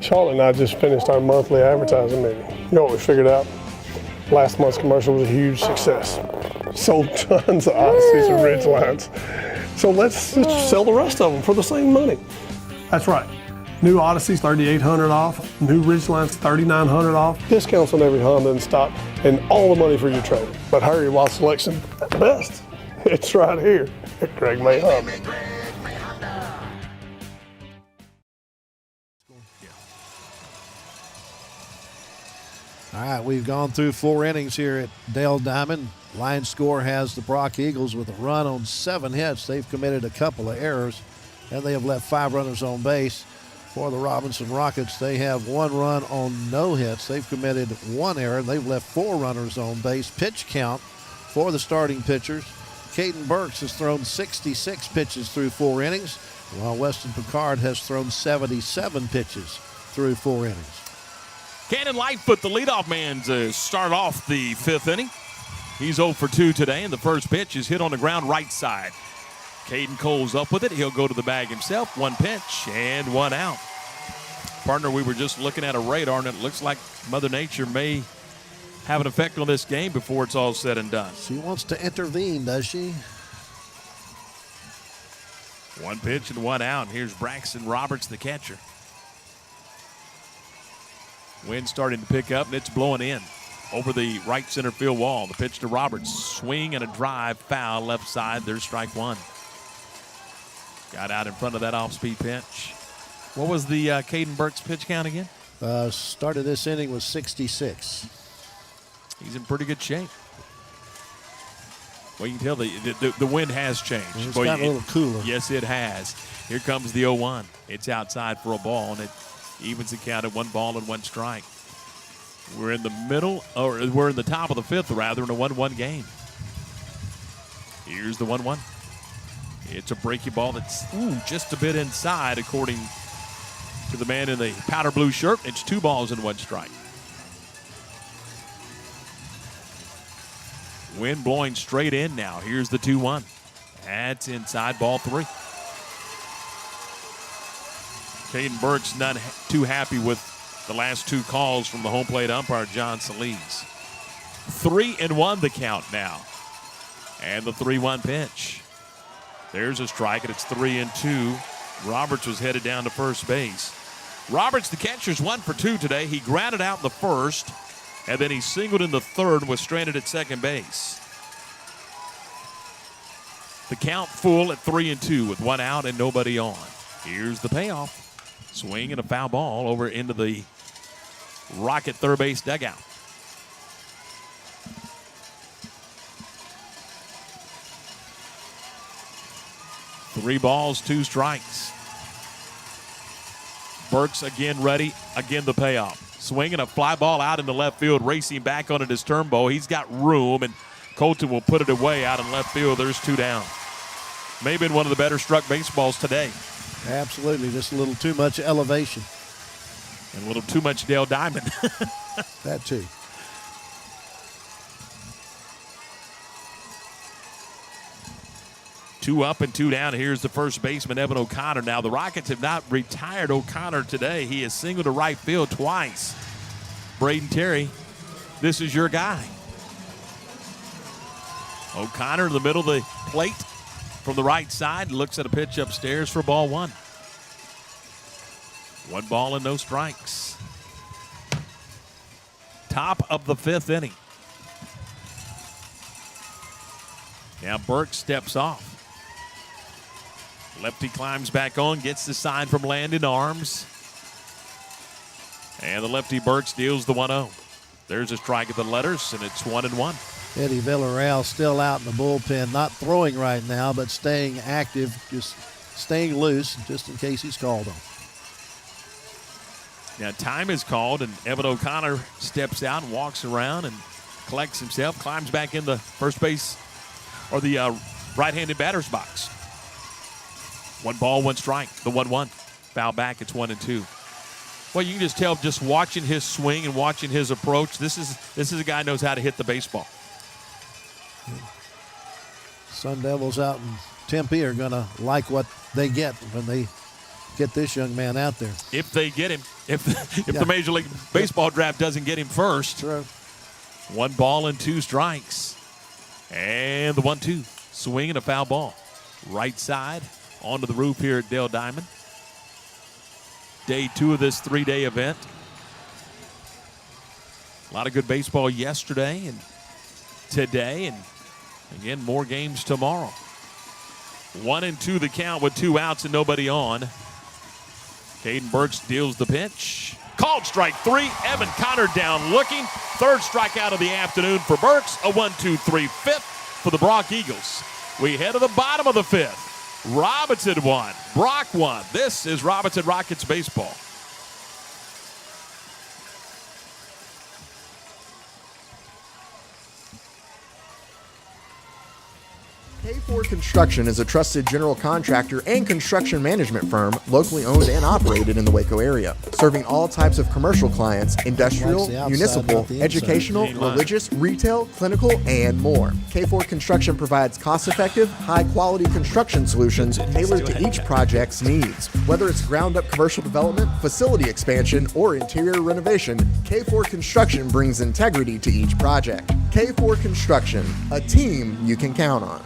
[SPEAKER 8] Charlotte and I just finished our monthly advertising meeting. You know what we figured out? Last month's commercial was a huge success. Sold tons of Odysseys and Ridge lines. So let's just sell the rest of them for the same money. That's right. New Odysseys, $3,800 off. New Ridge lines, $3,900 off. Discounts on every Honda in stock and all the money for your trade. But hurry while selection at the best. It's right here at Greg May Honda.
[SPEAKER 1] All right, we've gone through 4 innings here at Dale Diamond. Line score has the Brock Eagles with a run on 7 hits. They've committed a couple of errors, and they have left 5 runners on base. For the Robinson Rockets, they have 1 run on no hits. They've committed 1 error. They've left 4 runners on base. Pitch count for the starting pitchers: Caden Burks has thrown 66 pitches through 4 innings, while Weston Picard has thrown 77 pitches through 4 innings.
[SPEAKER 2] Cannon Lightfoot, the leadoff man, to start off the 5th inning. He's 0 for 2 today, and the first pitch is hit on the ground right side. Caden Cole's up with it. He'll go to the bag himself. 1 pitch and 1 out. Partner, we were just looking at a radar, and it looks like Mother Nature may have an effect on this game before it's all said and done.
[SPEAKER 1] She wants to intervene, does she?
[SPEAKER 2] 1 pitch and 1 out. Here's Braxton Roberts, the catcher. Wind starting to pick up, and it's blowing in over the right center field wall. The pitch to Roberts. Swing and a drive, foul, left side. There's strike 1. Got out in front of that off-speed pitch. What was the Caden Burks pitch count again?
[SPEAKER 1] Start of this inning was 66.
[SPEAKER 2] He's in pretty good shape. Well, you can tell the wind has changed.
[SPEAKER 1] It's got a little cooler.
[SPEAKER 2] Yes, it has. Here comes the 0-1. It's outside for a ball, and it evens the count at 1 ball and 1 strike. We're in the middle, or we're in the top of the 5th, rather, in a 1-1 game. Here's the 1-1. It's a breaky ball that's just a bit inside, according to the man in the powder blue shirt. It's 2 balls and 1 strike. Wind blowing straight in now. Here's the 2-1. That's inside, ball 3. Caden Burks not too happy with the last 2 calls from the home plate umpire, John Solis. 3-1 the count now. And the 3-1 pitch. There's a strike, and it's 3-2. Roberts was headed down to first base. Roberts, the catcher's 1 for 2 today. He grounded out in the 1st, and then he singled in the 3rd and was stranded at second base. The count full at 3-2 with 1 out and nobody on. Here's the payoff. Swing and a foul ball over into the Rocket third base dugout. Three balls, 2 strikes. Burks again ready, again the payoff. Swinging a fly ball out into left field, racing back on it is Turnbow. He's got room, and Colton will put it away out in left field. There's 2 down. May have been one of the better struck baseballs today.
[SPEAKER 1] Absolutely, just a little too much elevation.
[SPEAKER 2] And a little too much Dale Diamond.
[SPEAKER 1] That too.
[SPEAKER 2] Two up and 2 down. Here's the first baseman, Evan O'Connor. Now, the Rockets have not retired O'Connor today. He has singled to right field twice. Braden Terry, this is your guy. O'Connor in the middle of the plate from the right side. Looks at a pitch upstairs for ball 1. 1 ball and no strikes. Top of the 5th inning. Now Burke steps off. Lefty climbs back on, gets the sign from Landon Arms. And the lefty Burks deals the 1-0. There's a strike at the letters, and it's 1-1.
[SPEAKER 1] Eddie Villarreal still out in the bullpen, not throwing right now, but staying active, just staying loose just in case he's called on.
[SPEAKER 2] Now time is called, and Evan O'Connor steps out and walks around and collects himself, climbs back in the first base or the right-handed batter's box. 1 ball, 1 strike, the 1-1. Foul back, it's 1-2. Well, you can just tell just watching his swing and watching his approach, this is a guy who knows how to hit the baseball.
[SPEAKER 1] Sun Devils out in Tempe are going to like what they get when they get this young man out there.
[SPEAKER 2] If they get him, if the Major League Baseball draft doesn't get him first.
[SPEAKER 1] True.
[SPEAKER 2] 1 ball and 2 strikes. And the 1-2. Swing and a foul ball. Right side onto the roof here at Dale Diamond. Day 2 of this 3-day event. A lot of good baseball yesterday and today, and again, more games tomorrow. 1-2 the count with 2 outs and nobody on. Caden Burks deals the pitch. Called strike 3. Evan Connor down looking. 3rd strikeout of the afternoon for Burks. A 1-2-3 5th for the Brock Eagles. We head to the bottom of the 5th. Robinson 1, Brock 1. This is Robinson Rockets baseball.
[SPEAKER 6] K4 Construction is a trusted general contractor and construction management firm locally owned and operated in the Waco area, serving all types of commercial clients, industrial,
[SPEAKER 1] Likes the outside,
[SPEAKER 6] municipal,
[SPEAKER 1] not the inside.
[SPEAKER 6] educational, religious, retail, clinical, and more. K4 Construction provides cost-effective, high-quality construction solutions tailored to each project's needs. Whether it's ground-up commercial development, facility expansion, or interior renovation, K4 Construction brings integrity to each project. K4 Construction, a team you can count on.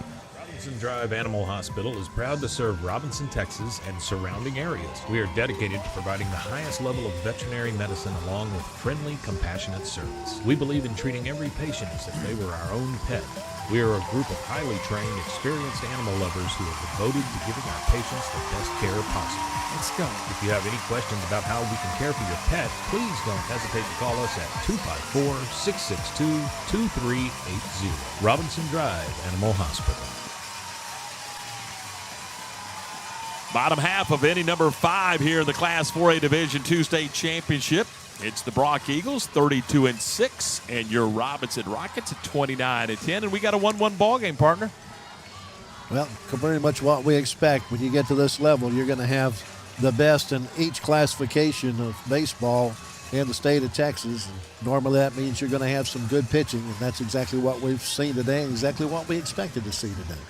[SPEAKER 4] Robinson Drive Animal Hospital is proud to serve Robinson, Texas and surrounding areas. We are dedicated to providing the highest level of veterinary medicine along with friendly, compassionate service. We believe in treating every patient as if they were our own pet. We are a group of highly trained, experienced animal lovers who are devoted to giving our patients the best care possible.
[SPEAKER 2] Let's go.
[SPEAKER 4] If you have any questions about how we can care for your pet, please don't hesitate to call us at 254-662-2380. Robinson Drive Animal Hospital.
[SPEAKER 2] Bottom half of inning number 5 here in the Class 4A Division II State Championship. It's the Brock Eagles, 32-6, and your Robinson Rockets at 29-10, and we got a 1-1 ball game, partner.
[SPEAKER 1] Well, pretty much what we expect. When you get to this level, you're going to have the best in each classification of baseball in the state of Texas. And normally that means you're going to have some good pitching, and that's exactly what we've seen today and exactly what we expected to see today.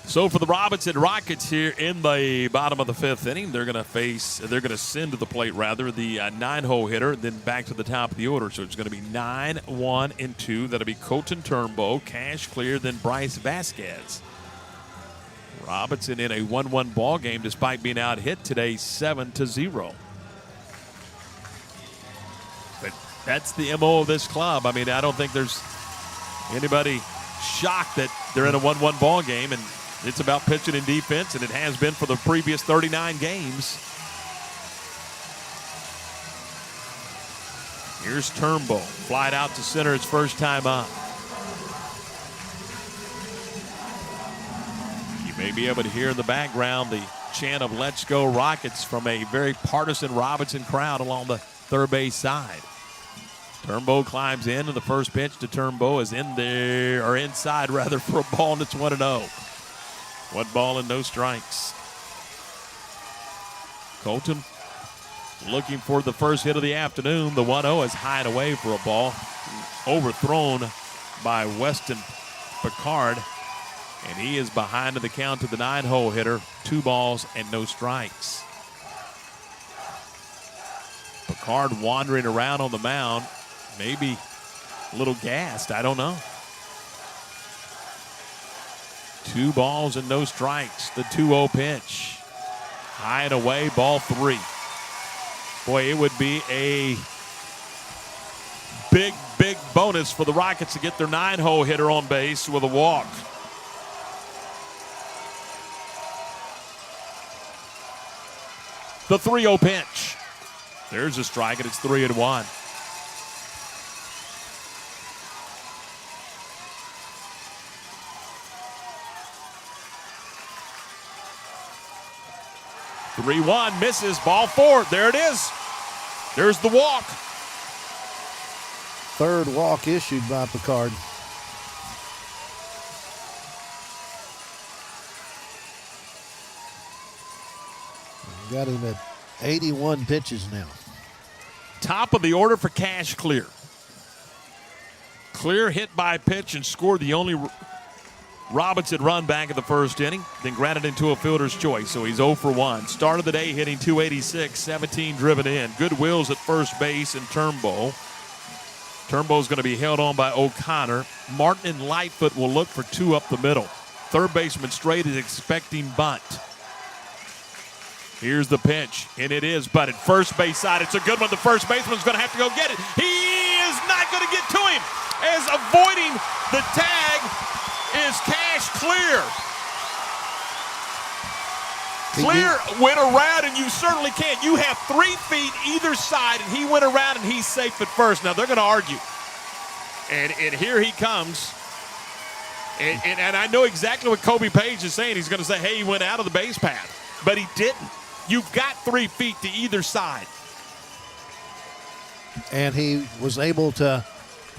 [SPEAKER 2] So for the Robinson Rockets here in the bottom of the 5th inning, they're going to send to the plate, rather, the 9-hole hitter, then back to the top of the order. So it's going to be 9, 1, and 2. That'll be Colton Turnbow, Cash Clear, then Bryce Vasquez. Robinson in a 1-1 ball game despite being out hit today 7-0. But that's the MO of this club. I mean, I don't think there's anybody shocked that they're in a 1-1 ball game, and it's about pitching and defense, and it has been for the previous 39 games. Here's Turnbow. Flied out to center his first time up. You may be able to hear in the background the chant of "Let's Go Rockets" from a very partisan Robinson crowd along the third base side. Turnbow climbs in, and the first pitch to Turnbow is in there, or inside rather, for a ball, and it's 1-0. 1 ball and no strikes. Colton looking for the first hit of the afternoon. The 1-0 is high and away for a ball, overthrown by Weston Picard, and he is behind in the count to the 9-hole hitter. 2 balls and no strikes. Picard wandering around on the mound, maybe a little gassed, I don't know. 2 balls and no strikes. The 2-0 pitch. High and away, ball 3. Boy, it would be a big, big bonus for the Rockets to get their 9-hole hitter on base with a walk. The 3-0 pitch. There's a strike, and it's 3-1. 3-1, misses, ball 4. There it is. There's the walk.
[SPEAKER 1] Third walk issued by Picard. Got him at 81 pitches now.
[SPEAKER 2] Top of the order for Cash Clear. Clear hit by pitch and scored the only Robinson run back in the first inning, then grounded into a fielder's choice, so he's 0 for 1. Start of the day hitting .286, 17 driven in. Good Wills at first base and Turnbull. Turnbull's going to be held on by O'Connor. Martin and Lightfoot will look for 2 up the middle. Third baseman Straight is expecting bunt. Here's the pitch, and it is butted. First base side, it's a good one. The first baseman's going to have to go get it. He is not going to get to him, as avoiding the tag is Cash Clear. Clear went around, and you certainly can't. You have 3 feet either side, and he went around, and he's safe at first. Now, they're going to argue. And here he comes. And I know exactly what Kobe Page is saying. He's going to say, hey, he went out of the base path. But he didn't. You've got 3 feet to either side.
[SPEAKER 1] And he was able to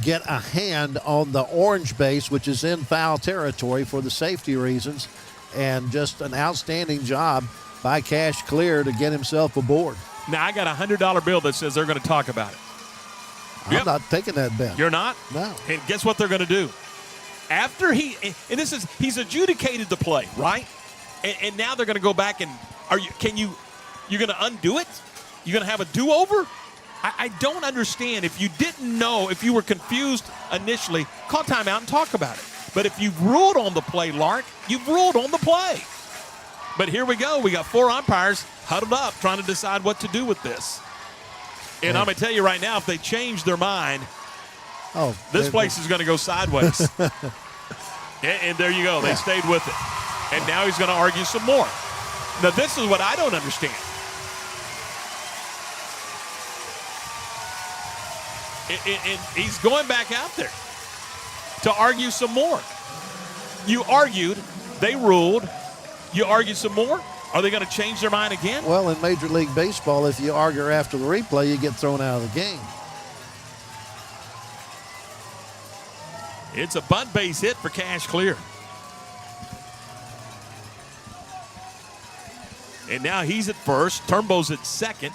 [SPEAKER 1] get a hand on the orange base, which is in foul territory for the safety reasons. And just an outstanding job by Cash Clear to get himself aboard.
[SPEAKER 2] Now, I got a $100 bill that says they're going to talk about it.
[SPEAKER 1] I'm not taking that bet.
[SPEAKER 2] You're not?
[SPEAKER 1] No.
[SPEAKER 2] And guess what they're going to do? After he's adjudicated the play, right? And now they're going to go back and you're going to undo it? You're going to have a do-over? I don't understand. If you didn't know, if you were confused initially, call timeout and talk about it. But if you've ruled on the play, Lark, you've ruled on the play. But here we go. We got 4 umpires huddled up trying to decide what to do with this. And I'm going to tell you right now, if they change their mind, this place is going to go sideways. and there you go. They stayed with it. And now he's going to argue some more. Now, this is what I don't understand. And he's going back out there to argue some more. You argued. They ruled. You argue some more? Are they going to change their mind again?
[SPEAKER 1] Well, in Major League Baseball, if you argue after the replay, you get thrown out of the game.
[SPEAKER 2] It's a bunt base hit for Cash Clear. And now he's at first. Turnbull's at second.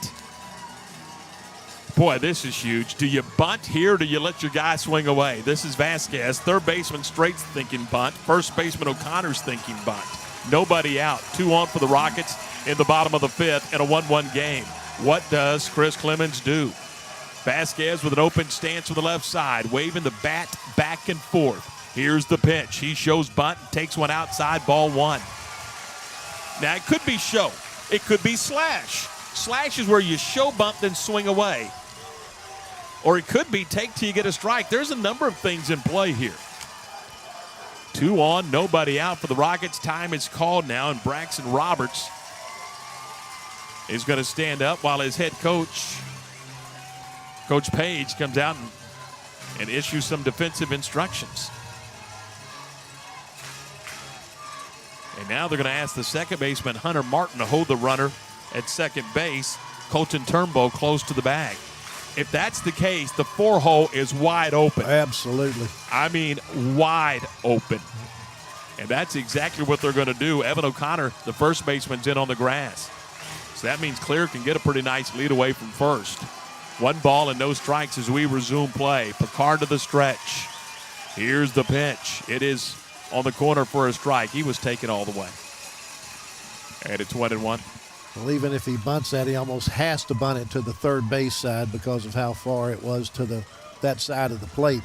[SPEAKER 2] Boy, this is huge. Do you bunt here or do you let your guy swing away? This is Vasquez. Third baseman Straight's thinking bunt. First baseman O'Connor's thinking bunt. Nobody out. 2 on for the Rockets in the bottom of the 5th in a 1-1 game. What does Chris Clemens do? Vasquez with an open stance to the left side, waving the bat back and forth. Here's the pitch. He shows bunt, takes one outside, ball 1. Now, it could be show. It could be slash. Slash is where you show bunt, then swing away. Or it could be take till you get a strike. There's a number of things in play here. 2 on, nobody out for the Rockets. Time is called now, and Braxton Roberts is going to stand up while his head coach, Coach Page, comes out and issues some defensive instructions. And now they're going to ask the second baseman, Hunter Martin, to hold the runner at second base. Colton Turnbull close to the bag. If that's the case, the 4-hole is wide open.
[SPEAKER 1] Absolutely.
[SPEAKER 2] I mean, wide open. And that's exactly what they're going to do. Evan O'Connor, the first baseman's in on the grass. So that means Clear can get a pretty nice lead away from first. 1 ball and no strikes as we resume play. Picard to the stretch. Here's the pitch. It is on the corner for a strike. He was taken all the way. And it's 1-1.
[SPEAKER 1] Well, even if he bunts that, he almost has to bunt it to the third base side because of how far it was to that side of the plate.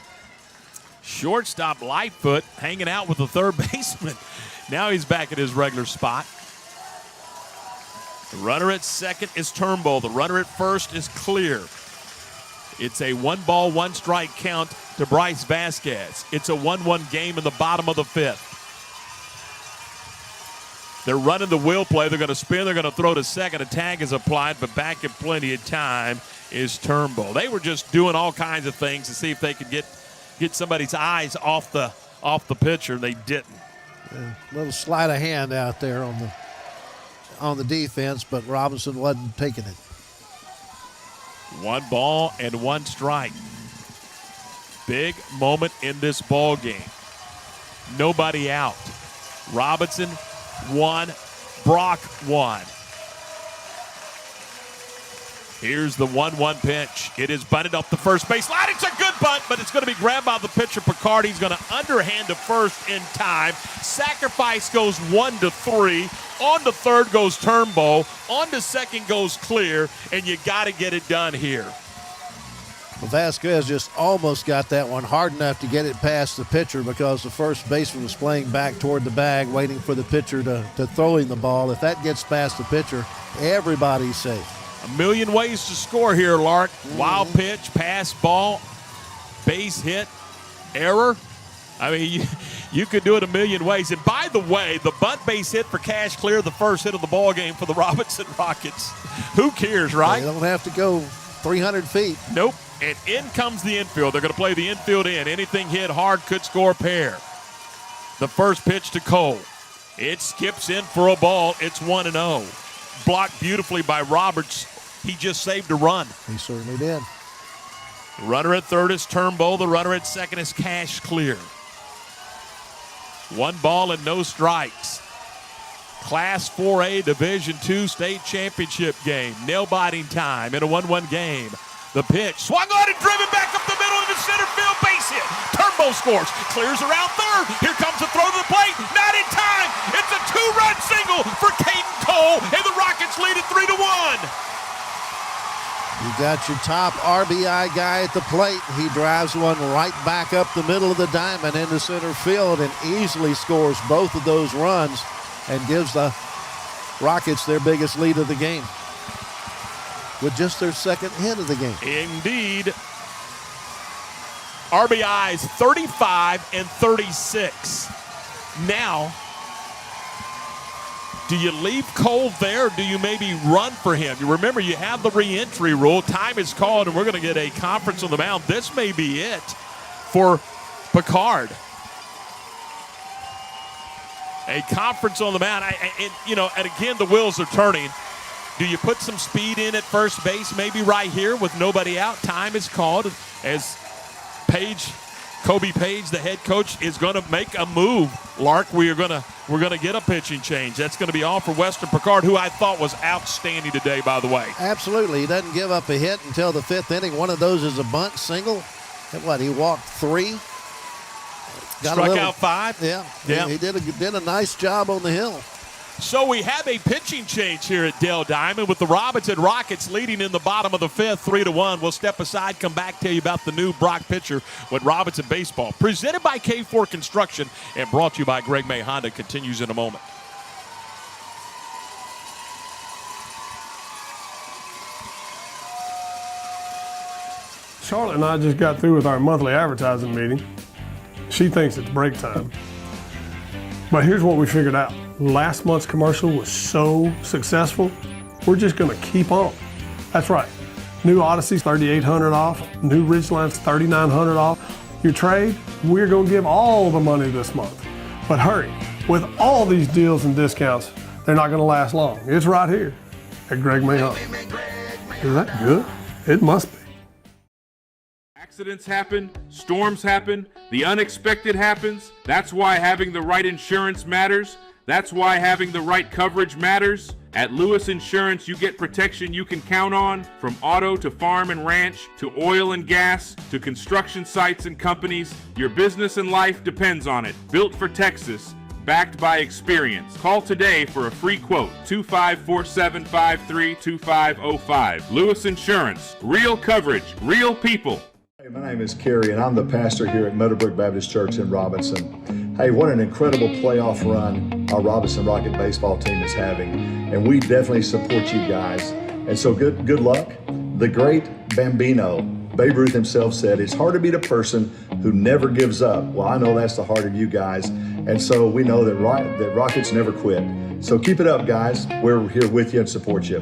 [SPEAKER 2] Shortstop Lightfoot hanging out with the third baseman. Now he's back at his regular spot. The runner at second is Turnbull. The runner at first is Clear. It's a 1-ball, 1-strike count to Bryce Vasquez. It's a 1-1 game in the bottom of the 5th. They're running the wheel play. They're going to spin. They're going to throw to second. A tag is applied, but back in plenty of time is Turnbull. They were just doing all kinds of things to see if they could get somebody's eyes off the pitcher. They didn't.
[SPEAKER 1] A little sleight of hand out there on the defense, but Robinson wasn't taking it.
[SPEAKER 2] 1 ball and 1 strike. Big moment in this ball game. Nobody out. Robinson won. Brock won. Here's the 1-1 pitch. It is bunted up the first base line. It's a good bunt, but it's going to be grabbed by the pitcher, Picard. He's going to underhand to first in time. Sacrifice goes 1-3. On to third goes Turnbow. On to second goes Clear, and you got to get it done here.
[SPEAKER 1] Vasquez just almost got that one hard enough to get it past the pitcher because the first baseman was playing back toward the bag, waiting for the pitcher to throw him the ball. If that gets past the pitcher, everybody's safe.
[SPEAKER 2] A million ways to score here, Lark. Wild pitch, pass, ball, base hit, error. I mean, you could do it a million ways. And by the way, the bunt base hit for Cash Clear, the first hit of the ball game for the Robinson Rockets. Who cares, right?
[SPEAKER 1] They don't have to go 300 feet.
[SPEAKER 2] Nope. And in comes the infield. They're going to play the infield in. Anything hit hard could score a pair. The first pitch to Cole. It skips in for a ball. It's 1-0. Blocked beautifully by Roberts. He just saved a run.
[SPEAKER 1] He certainly did.
[SPEAKER 2] The runner at third is Turnbow. The runner at second is Cash Clear. 1 ball and no strikes. Class 4A Division II state championship game. Nail-biting time in a 1-1 game. The pitch swung on and driven back up the middle into center field, base hit. Turnbow scores, clears around third. Here comes the throw to the plate, not in time. It's a 2-run single for Caden Cole, and the Rockets lead it 3-1.
[SPEAKER 1] You got your top RBI guy at the plate. He drives one right back up the middle of the diamond into center field and easily scores both of those runs and gives the Rockets their biggest lead of the game with just their second hit of the game.
[SPEAKER 2] Indeed. RBIs 35 and 36. Now, do you leave Cole there, or do you maybe run for him? You remember, you have the re-entry rule. Time is called, and we're going to get a conference on the mound. This may be it for Picard. A conference on the mound. And again, the wheels are turning. Do you put some speed in at first base, maybe right here with nobody out? Time is called as Kobe Page, the head coach, is going to make a move. Lark, we're going to get a pitching change. That's going to be all for Weston Picard, who I thought was outstanding today, by the way.
[SPEAKER 1] Absolutely. He doesn't give up a hit until the 5th inning. One of those is a bunt single. And what, he walked 3?
[SPEAKER 2] Struck out 5?
[SPEAKER 1] Yeah. He did a nice job on the hill.
[SPEAKER 2] So we have a pitching change here at Dell Diamond with the Robinson Rockets leading in the bottom of the 5th, 3-1. We'll step aside, come back, tell you about the new Brock pitcher with Robinson Baseball. Presented by K4 Construction and brought to you by Greg May Honda. Continues in a moment.
[SPEAKER 8] Charlotte and I just got through with our monthly advertising meeting. She thinks it's break time. But here's what we figured out. Last month's commercial was so successful, we're just gonna keep on. That's right. New Odyssey's $3,800 off. New Ridgeline's $3,900 off. Your trade, we're gonna give all the money this month. But hurry, with all these deals and discounts, they're not gonna last long. It's right here at Greg May Honda. Is that good? It must be.
[SPEAKER 9] Accidents happen, storms happen, the unexpected happens. That's why having the right insurance matters. That's why having the right coverage matters. At Lewis Insurance, you get protection you can count on, from auto to farm and ranch, to oil and gas, to construction sites and companies. Your business and life depends on it. Built for Texas, backed by experience. Call today for a free quote, 2547532505. Lewis Insurance, real coverage, real people.
[SPEAKER 10] Hey, my name is Kerry, and I'm the pastor here at Meadowbrook Baptist Church in Robinson. Hey, what an incredible playoff run our Robinson Rocket baseball team is having, and we definitely support you guys. And so good luck. The great Bambino, Babe Ruth himself, said, "It's hard to beat a person who never gives up." Well, I know that's the heart of you guys, and so we know that Rockets never quit. So keep it up, guys. We're here with you and support you.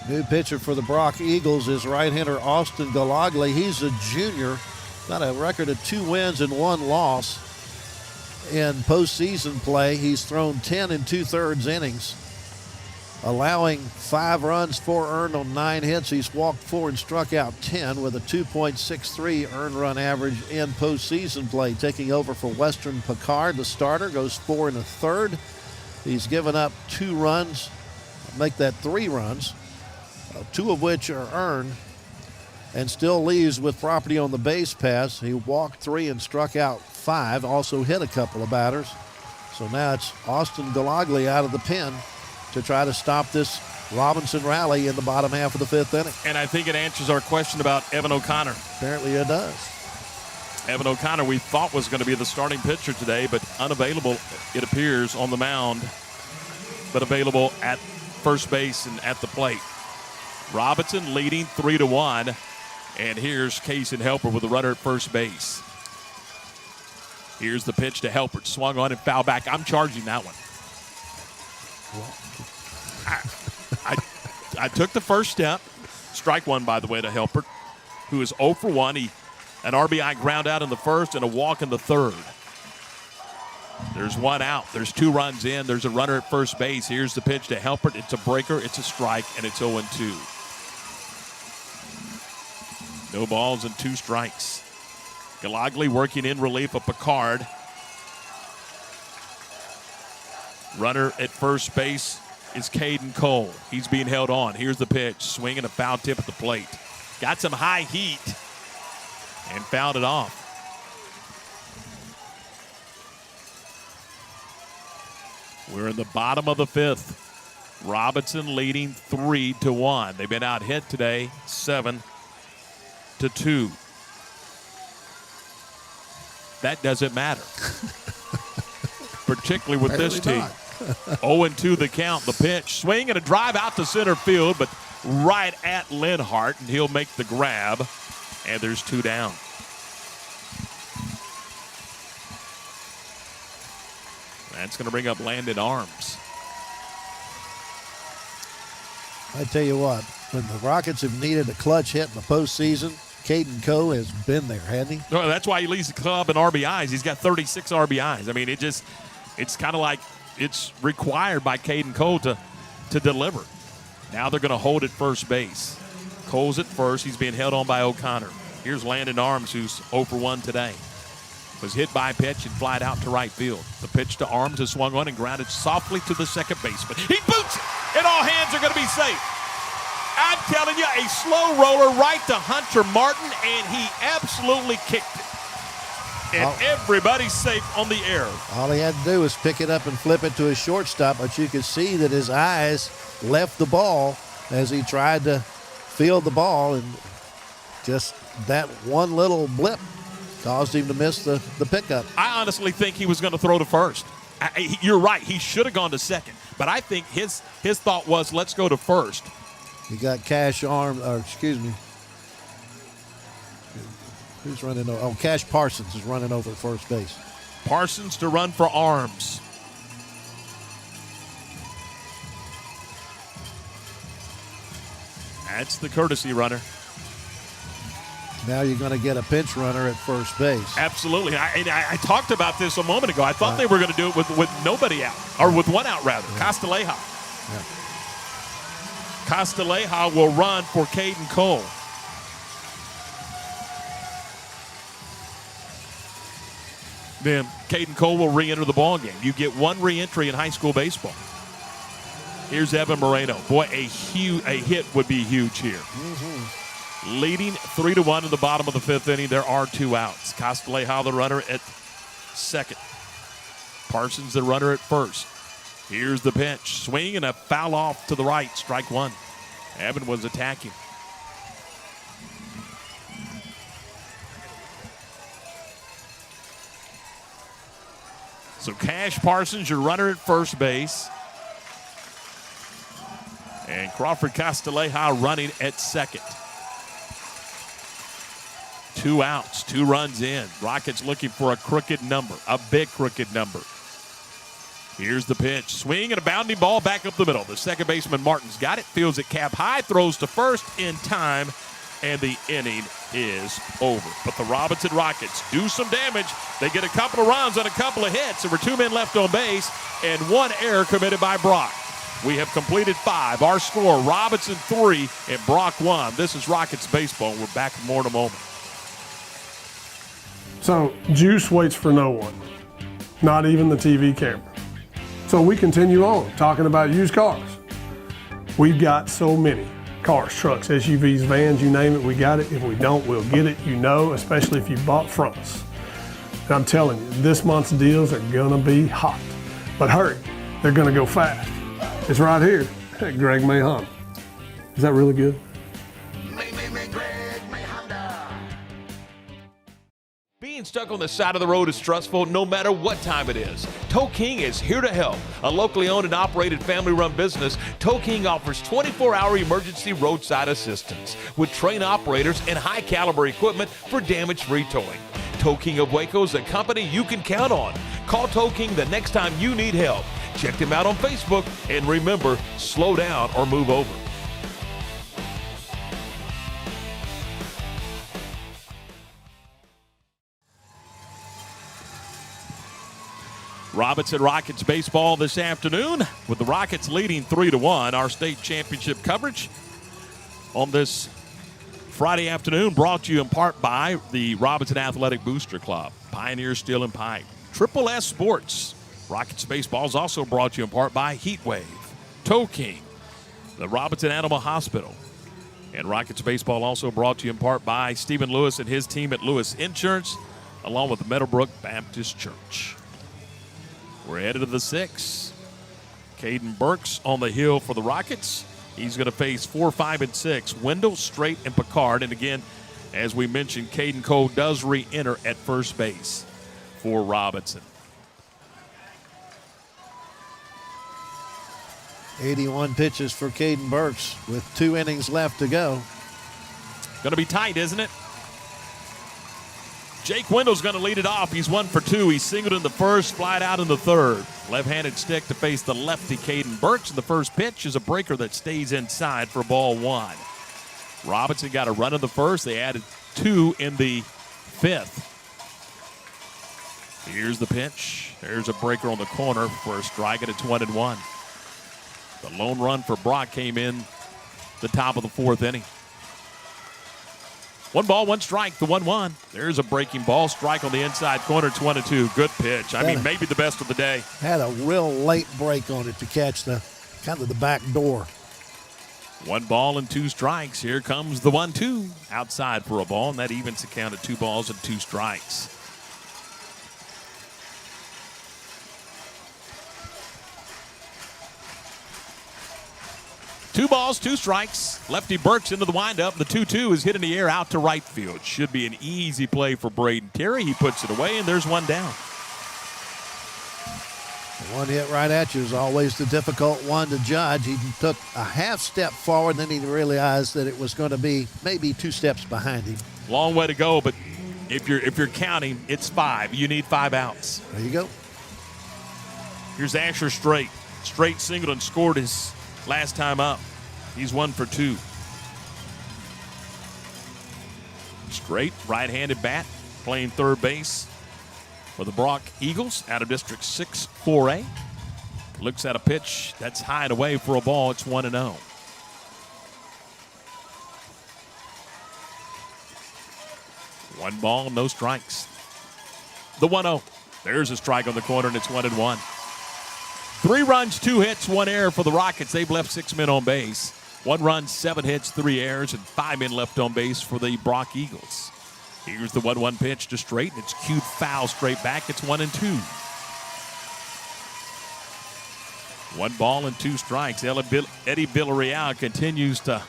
[SPEAKER 1] New pitcher for the Brock Eagles is right-hander Austin Galagli. He's a junior Got a record of 2 wins and 1 loss in postseason play. He's thrown 10 2/3 innings, allowing 5 runs, 4 earned on 9 hits. He's walked 4 and struck out 10 with a 2.63 earned run average in postseason play. Taking over for Western Picard, the starter, goes 4 1/3. He's given up 2 runs, make that 3 runs, 2 of which are earned, and still leaves with property on the base pass. He walked 3 and struck out 5, also hit a couple of batters. So now it's Austin Galagli out of the pen to try to stop this Robinson rally in the bottom half of the 5th inning.
[SPEAKER 2] And I think it answers our question about Evan O'Connor.
[SPEAKER 1] Apparently it does.
[SPEAKER 2] Evan O'Connor, we thought was going to be the starting pitcher today, but unavailable, it appears, on the mound, but available at first base and at the plate. Robinson leading 3-1, and here's Cason Helper with a runner at first base. Here's the pitch to Helper, swung on and foul back. I'm charging that one. I took the first step. Strike one, by the way, to Helper, who is 0 for 1. An RBI ground out in the first and a walk in the third. There's 1 out. There's 2 runs in. There's a runner at first base. Here's the pitch to Helper. It's a breaker. It's a strike, and it's 0-2. No balls and 2 strikes. Galagli working in relief of Picard. Runner at first base is Caden Cole. He's being held on. Here's the pitch. Swinging a foul tip at the plate. Got some high heat and fouled it off. We're in the bottom of the 5th. Robinson leading 3-1. They've been out hit today, 7-2. That doesn't matter, particularly with this team. 0-2 the count. The pitch, swing and a drive out to center field, but right at Linhart, and he'll make the grab, and there's 2 down. That's going to bring up Landon Arms.
[SPEAKER 1] I tell you what, when the Rockets have needed a clutch hit in the postseason, Caden Cole has been there, hasn't he?
[SPEAKER 2] Well, that's why he leads the club in RBIs. He's got 36 RBIs. I mean, it's kind of like it's required by Caden Cole to deliver. Now they're going to hold at first base. Cole's at first. He's being held on by O'Connor. Here's Landon Arms, who's 0 for 1 today. Was hit by a pitch and flied out to right field. The pitch to Arms is swung on and grounded softly to the second baseman. He boots it, and all hands are going to be safe. I'm telling you, a slow roller right to Hunter Martin, and he absolutely kicked it. And everybody's safe on the air.
[SPEAKER 1] All he had to do was pick it up and flip it to his shortstop, but you could see that his eyes left the ball as he tried to field the ball, and just that one little blip caused him to miss the pickup.
[SPEAKER 2] I honestly think he was going to throw to first. You're right. He should have gone to second. But I think his thought was, let's go to first.
[SPEAKER 1] You got Cash who's running over? Oh, Cash Parsons is running over at first base.
[SPEAKER 2] Parsons to run for Arms. That's the courtesy runner.
[SPEAKER 1] Now you're going to get a pinch runner at first base.
[SPEAKER 2] Absolutely. I talked about this a moment ago. I thought they were going to do it with nobody out, or with 1 out, rather. Yeah. Castilleja.
[SPEAKER 1] Yeah.
[SPEAKER 2] Castilleja will run for Caden Cole. Then Caden Cole will re-enter the ballgame. You get 1 re-entry in high school baseball. Here's Evan Moreno. Boy, a hit would be huge here. Mm-hmm. Leading 3-1 in the bottom of the 5th inning. There are 2 outs. Castilleja, the runner, at second. Parsons, the runner, at first. Here's the pitch. Swing and a foul off to the right. Strike 1. Evan was attacking. So Cash Parsons, your runner at first base. And Crawford Castilleja running at second. 2 outs, 2 runs in. Rockets looking for a crooked number, a big crooked number. Here's the pitch. Swing and a bounding ball back up the middle. The second baseman Martin's got it, fields it cap high, throws to first in time and the inning is over. But the Robinson Rockets do some damage. They get a couple of runs on a couple of hits. There were 2 men left on base and 1 error committed by Brock. We have completed 5. Our score, Robinson 3 and Brock 1. This is Rockets baseball. We're back with more in a moment.
[SPEAKER 8] So Juice waits for no one, not even the TV camera. So we continue on talking about used cars. We've got so many cars, trucks, SUVs, vans, you name it, we got it. If we don't, we'll get it, especially if you bought from us. And I'm telling you, this month's deals are gonna be hot. But hurry, they're gonna go fast. It's right here at Greg May Honda. Is that really good?
[SPEAKER 3] Being stuck on the side of the road is stressful no matter what time it is. Tow King is here to help. A locally owned and operated family-run business, Tow King offers 24-hour emergency roadside assistance with trained operators and high-caliber equipment for damage-free towing. Tow King of Waco is a company you can count on. Call Tow King the next time you need help. Check them out on Facebook, and remember, slow down or move over.
[SPEAKER 2] Robinson Rockets baseball this afternoon with the Rockets leading 3-1. Our state championship coverage on this Friday afternoon brought to you in part by the Robinson Athletic Booster Club, Pioneer Steel and Pipe, Triple S Sports. Rockets baseball is also brought to you in part by Heat Wave, Tow King, the Robinson Animal Hospital, and Rockets baseball also brought to you in part by Stephen Lewis and his team at Lewis Insurance, along with the Meadowbrook Baptist Church. We're headed to the 6th. Caden Burks on the hill for the Rockets. He's going to face 4, 5, and 6. Wendell, Strait, and Picard. And again, as we mentioned, Caden Cole does re-enter at first base for Robinson.
[SPEAKER 1] 81 pitches for Caden Burks with 2 innings left to go.
[SPEAKER 2] Going to be tight, isn't it? Jake Wendell's going to lead it off. He's 1 for 2. He singled in the first, flied out in the third. Left-handed stick to face the lefty Caden Burks. And the first pitch is a breaker that stays inside for ball 1. Robinson got a run in the first. They added 2 in the 5th. Here's the pitch. There's a breaker on the corner for a strike, and it's 1-1. The lone run for Brock came in the top of the 4th inning. 1 ball, 1 strike, the 1-1. There's a breaking ball, strike on the inside corner, it's 1-2. Good pitch. Maybe the best of the day.
[SPEAKER 1] Had a real late break on it to catch the back door.
[SPEAKER 2] 1 ball and 2 strikes. Here comes the 1-2 outside for a ball, and that evens the count at 2 balls and 2 strikes. Two balls, 2 strikes. Lefty Burks into the windup. The 2-2 is hit in the air out to right field. Should be an easy play for Braden Terry. He puts it away, and there's 1 down.
[SPEAKER 1] One hit right at you is always the difficult one to judge. He took a half step forward, then he realized that it was going to be maybe 2 steps behind him.
[SPEAKER 2] Long way to go, but if you're counting, it's 5. You need 5 outs.
[SPEAKER 1] There you go.
[SPEAKER 2] Here's Asher Strait. Strait singled and scored his last time up. He's 1 for 2. Strait, right-handed bat, playing third base for the Brock Eagles out of District 6 4A. Looks at a pitch that's high and away for a ball. It's 1-0. 1 ball, no strikes. The 1-0. There's a strike on the corner, and it's 1-1. 3 runs, 2 hits, 1 error for the Rockets. They've left 6 men on base. 1 run, 7 hits, 3 errors, and 5 men left on base for the Brock Eagles. Here's the 1-1 pitch to Strait, and it's cued foul straight back. It's 1-2. 1 ball and 2 strikes. Eddie Villarreal continues to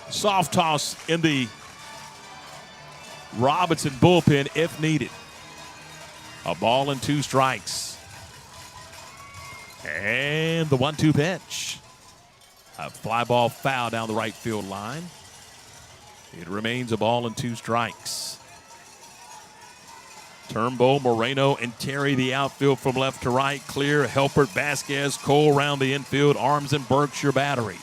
[SPEAKER 2] soft toss in the Robinson bullpen if needed. A ball and 2 strikes. And the 1-2 pitch. A fly ball foul down the right field line. It remains a ball and 2 strikes. Turnbull, Moreno, and Terry the outfield from left to right. Clear, Helpert, Vasquez, Cole around the infield. Arms and Burks your battery.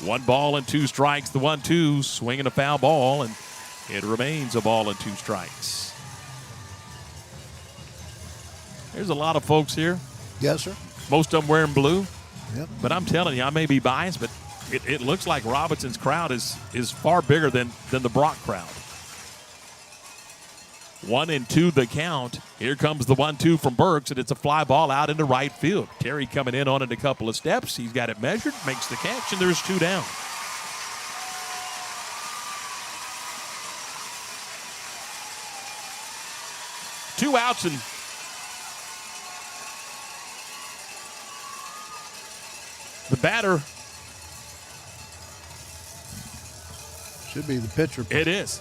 [SPEAKER 2] 1 ball and 2 strikes. The 1-2 swinging a foul ball, and it remains a ball and 2 strikes. There's a lot of folks here.
[SPEAKER 1] Yes, sir.
[SPEAKER 2] Most of them wearing blue.
[SPEAKER 1] Yep.
[SPEAKER 2] But I'm telling you, I may be biased, but it looks like Robinson's crowd is far bigger than the Brock crowd. 1-2 the count. Here comes the 1-2 from Burks, and it's a fly ball out into right field. Terry coming in on it a couple of steps. He's got it measured, makes the catch, and there's 2 down. Two outs, and the batter.
[SPEAKER 1] Should be the pitcher.
[SPEAKER 2] It is.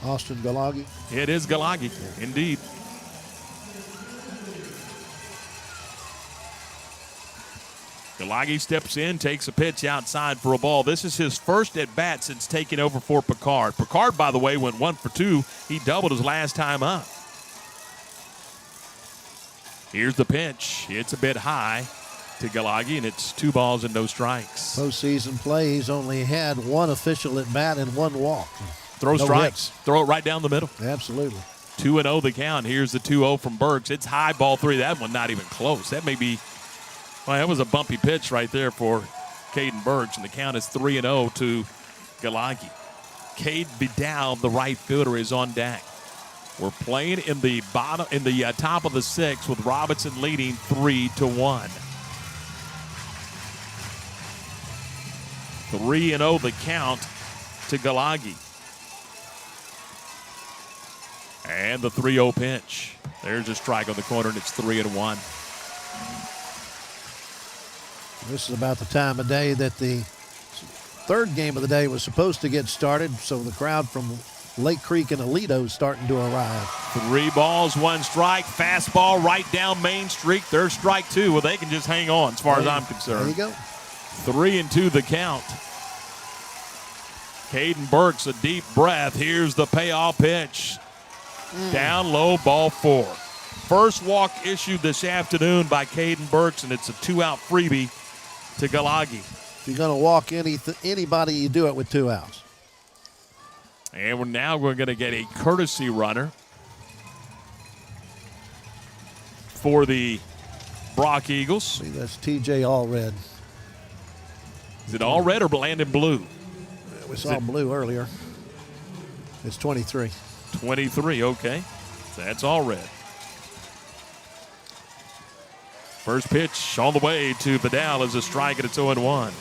[SPEAKER 1] Austin Galagi.
[SPEAKER 2] It is Galagi, indeed. Galagi steps in, takes a pitch outside for a ball. This is his first at-bat since taking over for Picard. Picard, by the way, went 1 for 2. He doubled his last time up. Here's the pitch. It's a bit high to Galagi, and it's 2 balls and no strikes.
[SPEAKER 1] Postseason play, he's only had 1 official at-bat and 1 walk.
[SPEAKER 2] Throw
[SPEAKER 1] No
[SPEAKER 2] strikes.
[SPEAKER 1] hits.
[SPEAKER 2] Throw it right down the middle.
[SPEAKER 1] Absolutely.
[SPEAKER 2] 2-0 the count. Here's the 2-0 from Burks. It's high, ball 3. That one not even close. That may be, well, that was a bumpy pitch right there for Caden Burks, and the count is 3-0 to Galagi. Cade Vidal, the right fielder, is on deck. We're playing in the top of the 6th with Robinson leading 3-1. 3-0 the count to Galagi. And the 3-0 pitch. There's a strike on the corner, and it's 3-1.
[SPEAKER 1] This is about the time of day that the 3rd game of the day was supposed to get started, so the crowd from Lake Creek and Aledo is starting to arrive.
[SPEAKER 2] 3 balls, 1 strike. Fastball right down Main Street. There's strike 2. Well, they can just hang on as far as I'm concerned.
[SPEAKER 1] There you go.
[SPEAKER 2] 3-2 the count. Caden Burks, a deep breath. Here's the payoff pitch. Down low, ball 4. First walk issued this afternoon by Caden Burks, and it's a 2-out freebie to Galagi.
[SPEAKER 1] If you're going to walk anybody, you do it with 2 outs.
[SPEAKER 2] And we're going to get a courtesy runner for the Brock Eagles.
[SPEAKER 1] See, that's TJ Allred.
[SPEAKER 2] Is it all red or Landon Blue?
[SPEAKER 1] We saw blue earlier. It's 23.
[SPEAKER 2] 23, okay. So that's all red. First pitch on the way to Vidal is a strike, and it's 0-1.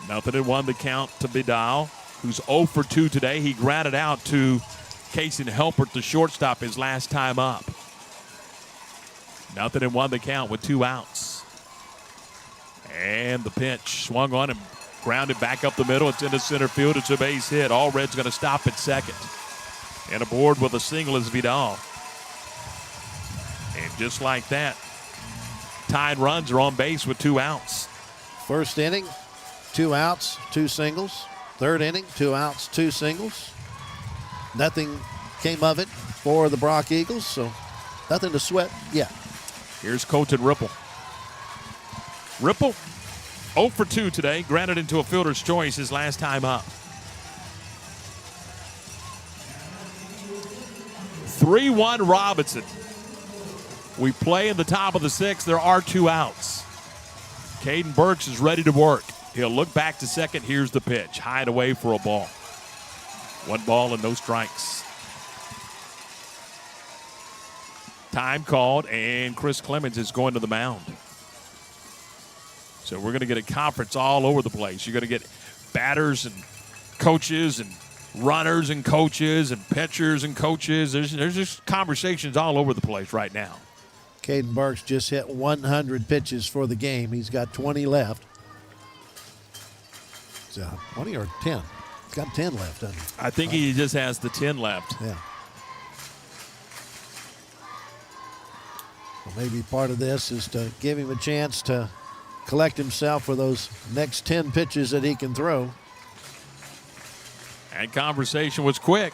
[SPEAKER 2] Nothing in 1 the count to Vidal, who's 0 for 2 today. He grounded out to Casey Helpert, the shortstop, his last time up. Nothing in 1 the count with 2 outs. And the pitch swung on and grounded back up the middle. It's into center field. It's a base hit. Allred's going to stop at second. And aboard with a single is Vidal. And just like that, tied runs are on base with 2 outs.
[SPEAKER 1] First inning, 2 outs, 2 singles. 3rd inning, 2 outs, 2 singles. Nothing came of it for the Brock Eagles, so nothing to sweat yet.
[SPEAKER 2] Here's Colton Ripple. Ripple, 0 for 2 today, grounded into a fielder's choice his last time up. 3-1 Robinson. We play in the top of the 6th. There are 2 outs. Caden Burks is ready to work. He'll look back to second. Here's the pitch. High and away for a ball. 1 ball and no strikes. Time called, and Chris Clemens is going to the mound. So we're going to get a conference all over the place. You're going to get batters and coaches and runners and coaches and pitchers and coaches. There's just conversations all over the place right now.
[SPEAKER 1] Caden Burks just hit 100 pitches for the game. He's got 20 left. So 20 or 10? He's got 10 left, doesn't he?
[SPEAKER 2] I think he just has the 10 left.
[SPEAKER 1] Yeah. Well, maybe part of this is to give him a chance to collect himself for those next 10 pitches that he can throw.
[SPEAKER 2] And conversation was quick.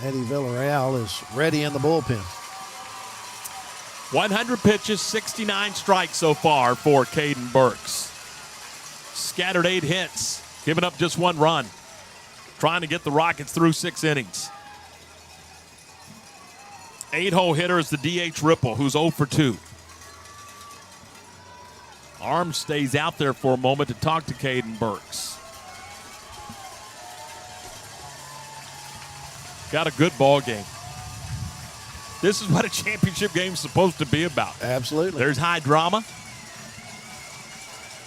[SPEAKER 1] Eddie Villarreal is ready in the bullpen.
[SPEAKER 2] 100 pitches, 69 strikes so far for Caden Burks. Scattered 8 hits, giving up just 1 run. Trying to get the Rockets through 6 innings. 8-hole hitter is the DH Ripple, who's 0 for 2. Arms stays out there for a moment to talk to Caden Burks. Got a good ball game. This is what a championship game is supposed to be about.
[SPEAKER 1] Absolutely.
[SPEAKER 2] There's high drama.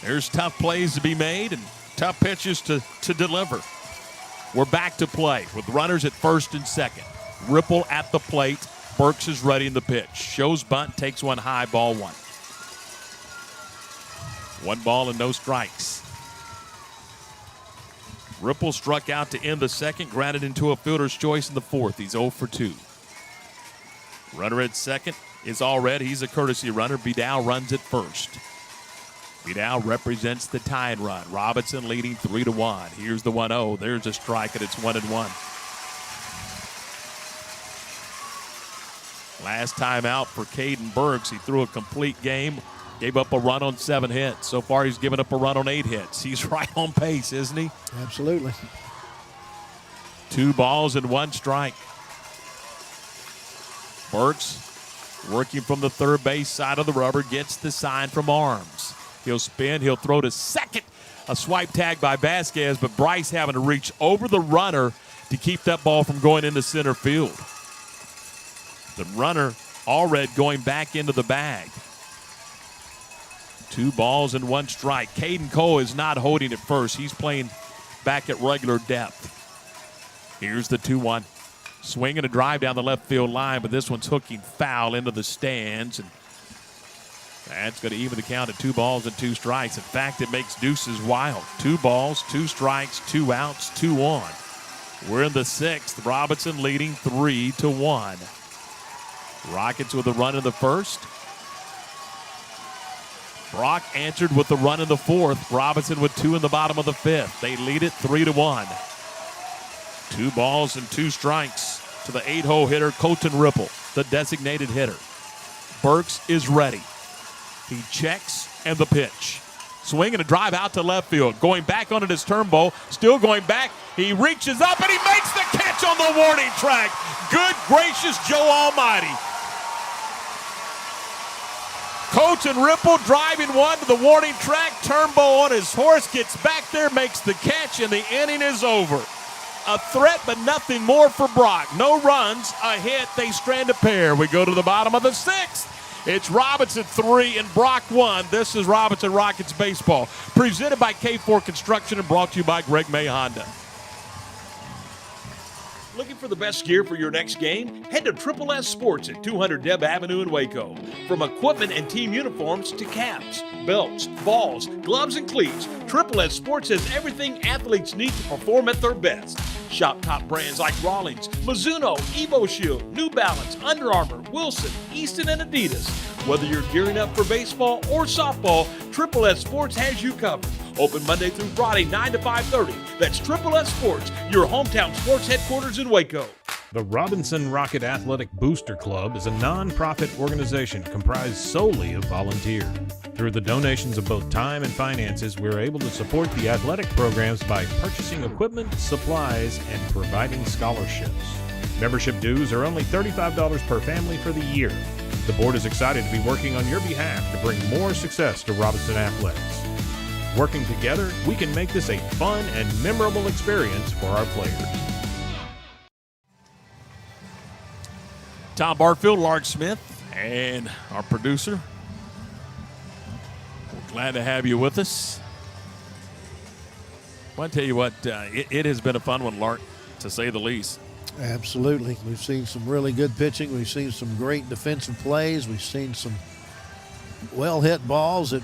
[SPEAKER 2] There's tough plays to be made and tough pitches to deliver. We're back to play with runners at first and second. Ripple at the plate. Burks is ready in the pitch. Shows bunt, takes one high, ball 1. 1 ball and no strikes. Ripple struck out to end the second, grounded into a fielder's choice in the 4th. He's 0 for 2. Runner at second is all red. He's a courtesy runner. Vidal runs at first. Vidal represents the tie and run. Robinson leading 3-1. Here's the 1-0. There's a strike, and it's 1-1. Last time out for Caden Burks, he threw a complete game. Gave up a run on 7 hits. So far, he's given up a run on 8 hits. He's right on pace, isn't he?
[SPEAKER 1] Absolutely.
[SPEAKER 2] 2 balls and 1 strike. Burks, working from the third base side of the rubber, gets the sign from Arms. He'll spin. He'll throw to second. A swipe tag by Vasquez, but Bryce having to reach over the runner to keep that ball from going into center field. The runner, Allred, going back into the bag. 2 balls and 1 strike. Caden Cole is not holding at first. He's playing back at regular depth. Here's the 2-1. Swing and a drive down the left field line, but this one's hooking foul into the stands. And that's going to even the count at 2 balls and 2 strikes. In fact, it makes deuces wild. 2 balls, 2 strikes, 2 outs, 2 on. We're in the 6th. Robinson leading 3-1. Rockets with a run in the 1st. Brock answered with the run in the 4th. Robinson with 2 in the bottom of the 5th. They lead it 3-1. 2 balls and 2 strikes to the 8-hole hitter, Colton Ripple, the designated hitter. Burks is ready. He checks and the pitch. Swing and a drive out to left field. Going back on it is Turnbull. Still going back. He reaches up and he makes the catch on the warning track. Good gracious Joe Almighty. Colton Ripple driving one to the warning track. Turnbull on his horse gets back there, makes the catch, and the inning is over. A threat, but nothing more for Brock. No runs, a hit, they strand a pair. We go to the bottom of the 6th. It's Robinson 3 and Brock 1. This is Robinson Rockets baseball. Presented by K4 Construction and brought to you by Greg May Honda.
[SPEAKER 3] Looking for the best gear for your next game? Head to Triple S Sports at 200 Deb Avenue in Waco. From equipment and team uniforms to caps, belts, balls, gloves, and cleats, Triple S Sports has everything athletes need to perform at their best. Shop top brands like Rawlings, Mizuno, EvoShield, New Balance, Under Armour, Wilson, Easton, and Adidas. Whether you're gearing up for baseball or softball, Triple S Sports has you covered. Open Monday through Friday, 9 to 5:30. That's Triple S Sports, your hometown sports headquarters in Waco.
[SPEAKER 4] The Robinson Rocket Athletic Booster Club is a non-profit organization comprised solely of volunteers. Through the donations of both time and finances, we're able to support the athletic programs by purchasing equipment, supplies, and providing scholarships. Membership dues are only $35 per family for the year. The board is excited to be working on your behalf to bring more success to Robinson Athletics. Working together, we can make this a fun and memorable experience for our players.
[SPEAKER 2] Tom Barfield, Lark Smith, and our producer. We're glad to have you with us. I want to tell you what, it has been a fun one, Lark, to say the least.
[SPEAKER 1] Absolutely. We've seen some really good pitching. We've seen some great defensive plays. We've seen some well-hit balls that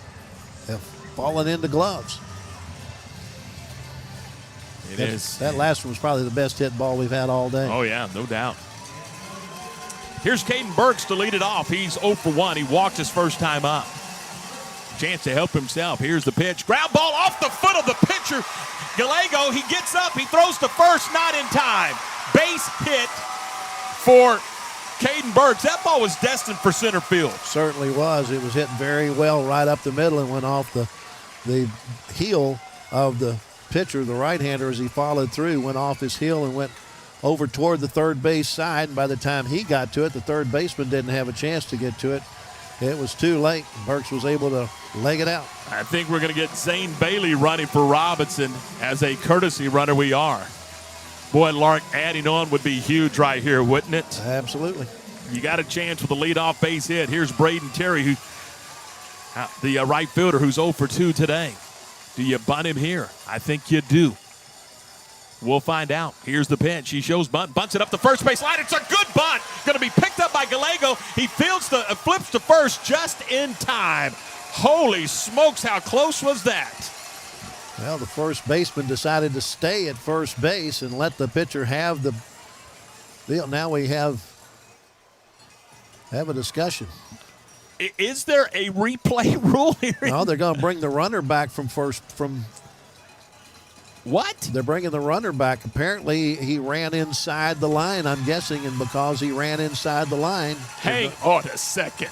[SPEAKER 1] have fallen into gloves. That last one was probably the best hit ball we've had all day.
[SPEAKER 2] Oh, yeah, no doubt. Here's Caden Burks to lead it off. He's 0 for 1. He walked his first time up. Chance to help himself. Here's the pitch. Ground ball off the foot of the pitcher. Gallego, he gets up, he throws to first, not in time. Base hit for Caden Burks. That ball was destined for center field.
[SPEAKER 1] Certainly was. It was hit very well right up the middle and went off the heel of the pitcher, the right-hander, as he followed through, went off his heel and went over toward the third base side. And by the time he got to it, the third baseman didn't have a chance to get to it. It was too late. Burks was able to leg it out.
[SPEAKER 2] I think we're going to get Zane Bailey running for Robinson as a courtesy runner. We are. Boy, Lark adding on would be huge right here, wouldn't it?
[SPEAKER 1] Absolutely.
[SPEAKER 2] You got a chance with a leadoff base hit. Here's Braden Terry, who the right fielder, who's 0 for 2 today. Do you bunt him here? I think you do. We'll find out. Here's the pitch. He shows bunt, bunts it up the first base line. It's a good bunt. Going to be picked up by Gallego. He flips to first just in time. Holy smokes, how close was that?
[SPEAKER 1] Well, the first baseman decided to stay at first base and let the pitcher have the deal. Now we have a discussion.
[SPEAKER 2] Is there a replay rule here?
[SPEAKER 1] No, they're going to bring the runner back from first.
[SPEAKER 2] What?
[SPEAKER 1] They're bringing the runner back. Apparently, he ran inside the line, I'm guessing, and because he ran inside the line.
[SPEAKER 2] Hang on a second.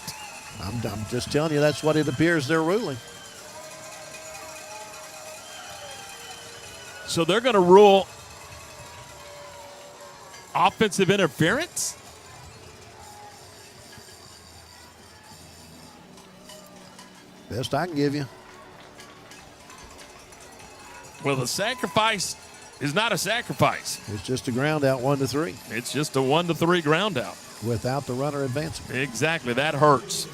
[SPEAKER 1] I'm just telling you, that's what it appears they're ruling.
[SPEAKER 2] So they're going to rule offensive interference?
[SPEAKER 1] Best I can give you.
[SPEAKER 2] Well, the sacrifice is not a sacrifice.
[SPEAKER 1] It's just a ground out 1-3.
[SPEAKER 2] It's just a 1-3 ground out.
[SPEAKER 1] Without the runner advancing.
[SPEAKER 2] Exactly. That hurts.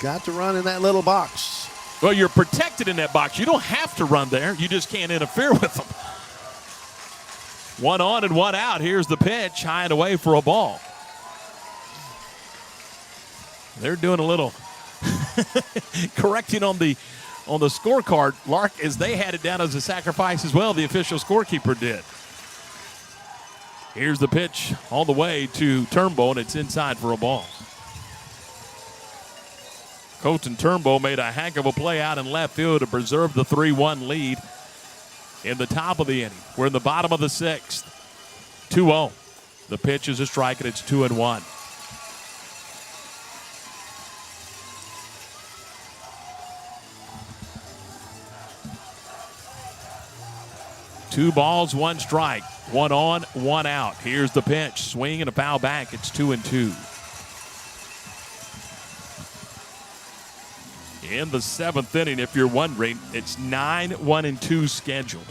[SPEAKER 1] Got to run in that little box.
[SPEAKER 2] Well, you're protected in that box. You don't have to run there. You just can't interfere with them. 1 on and 1 out. Here's the pitch. High and away for a ball. They're doing a little correcting on the scorecard, Lark, as they had it down as a sacrifice as well. The official scorekeeper did. Here's the pitch all the way to Turnbull, and it's inside for a ball. Colton Turnbull made a heck of a play out in left field to preserve the 3-1 lead in the top of the inning. We're in the bottom of the 6th. 2-0. The pitch is a strike, and it's 2-1. Two balls, 1 strike. 1 on, 1 out. Here's the pitch. Swing and a foul back. It's 2-2. In the 7th inning, if you're wondering, it's 9-1-2 scheduled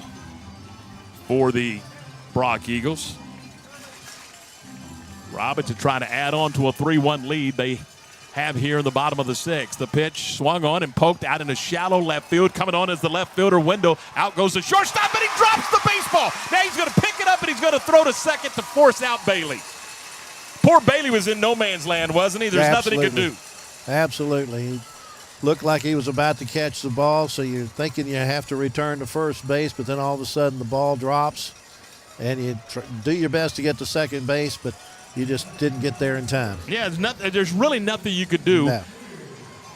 [SPEAKER 2] for the Brock Eagles. Robinson trying to add on to a 3-1 lead they have here in the bottom of the 6th. The pitch swung on and poked out in a shallow left field. Coming on as the left fielder window. Out goes the shortstop, and he drops the baseball. Now he's going to pick it up, and he's going to throw to second to force out Bailey. Poor Bailey was in no man's land, wasn't he? There's nothing he could do.
[SPEAKER 1] Absolutely. He looked like he was about to catch the ball, so you're thinking you have to return to first base, but then all of a sudden the ball drops, and you do your best to get to second base, but you just didn't get there in time.
[SPEAKER 2] Yeah, there's really nothing you could do.
[SPEAKER 1] No.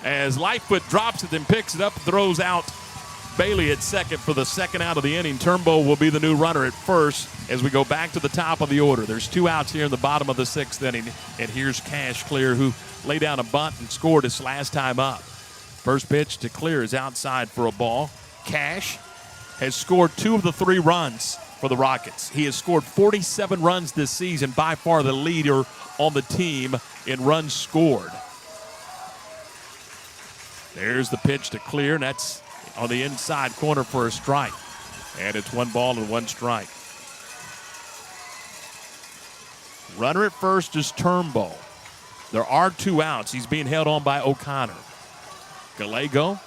[SPEAKER 2] As Lightfoot drops it and picks it up, throws out Bailey at second for the second out of the inning. Turnbull will be the new runner at first as we go back to the top of the order. There's 2 outs here in the bottom of the 6th inning, and here's Cash Clear, who laid down a bunt and scored his last time up. First pitch to Clear is outside for a ball. Cash has scored 2 of the 3 runs for the Rockets. He has scored 47 runs this season, by far the leader on the team in runs scored. There's the pitch to Clear, and that's on the inside corner for a strike. And it's 1 ball and 1 strike. Runner at first is Turnbull. There are 2 outs. He's being held on by O'Connor. Gallego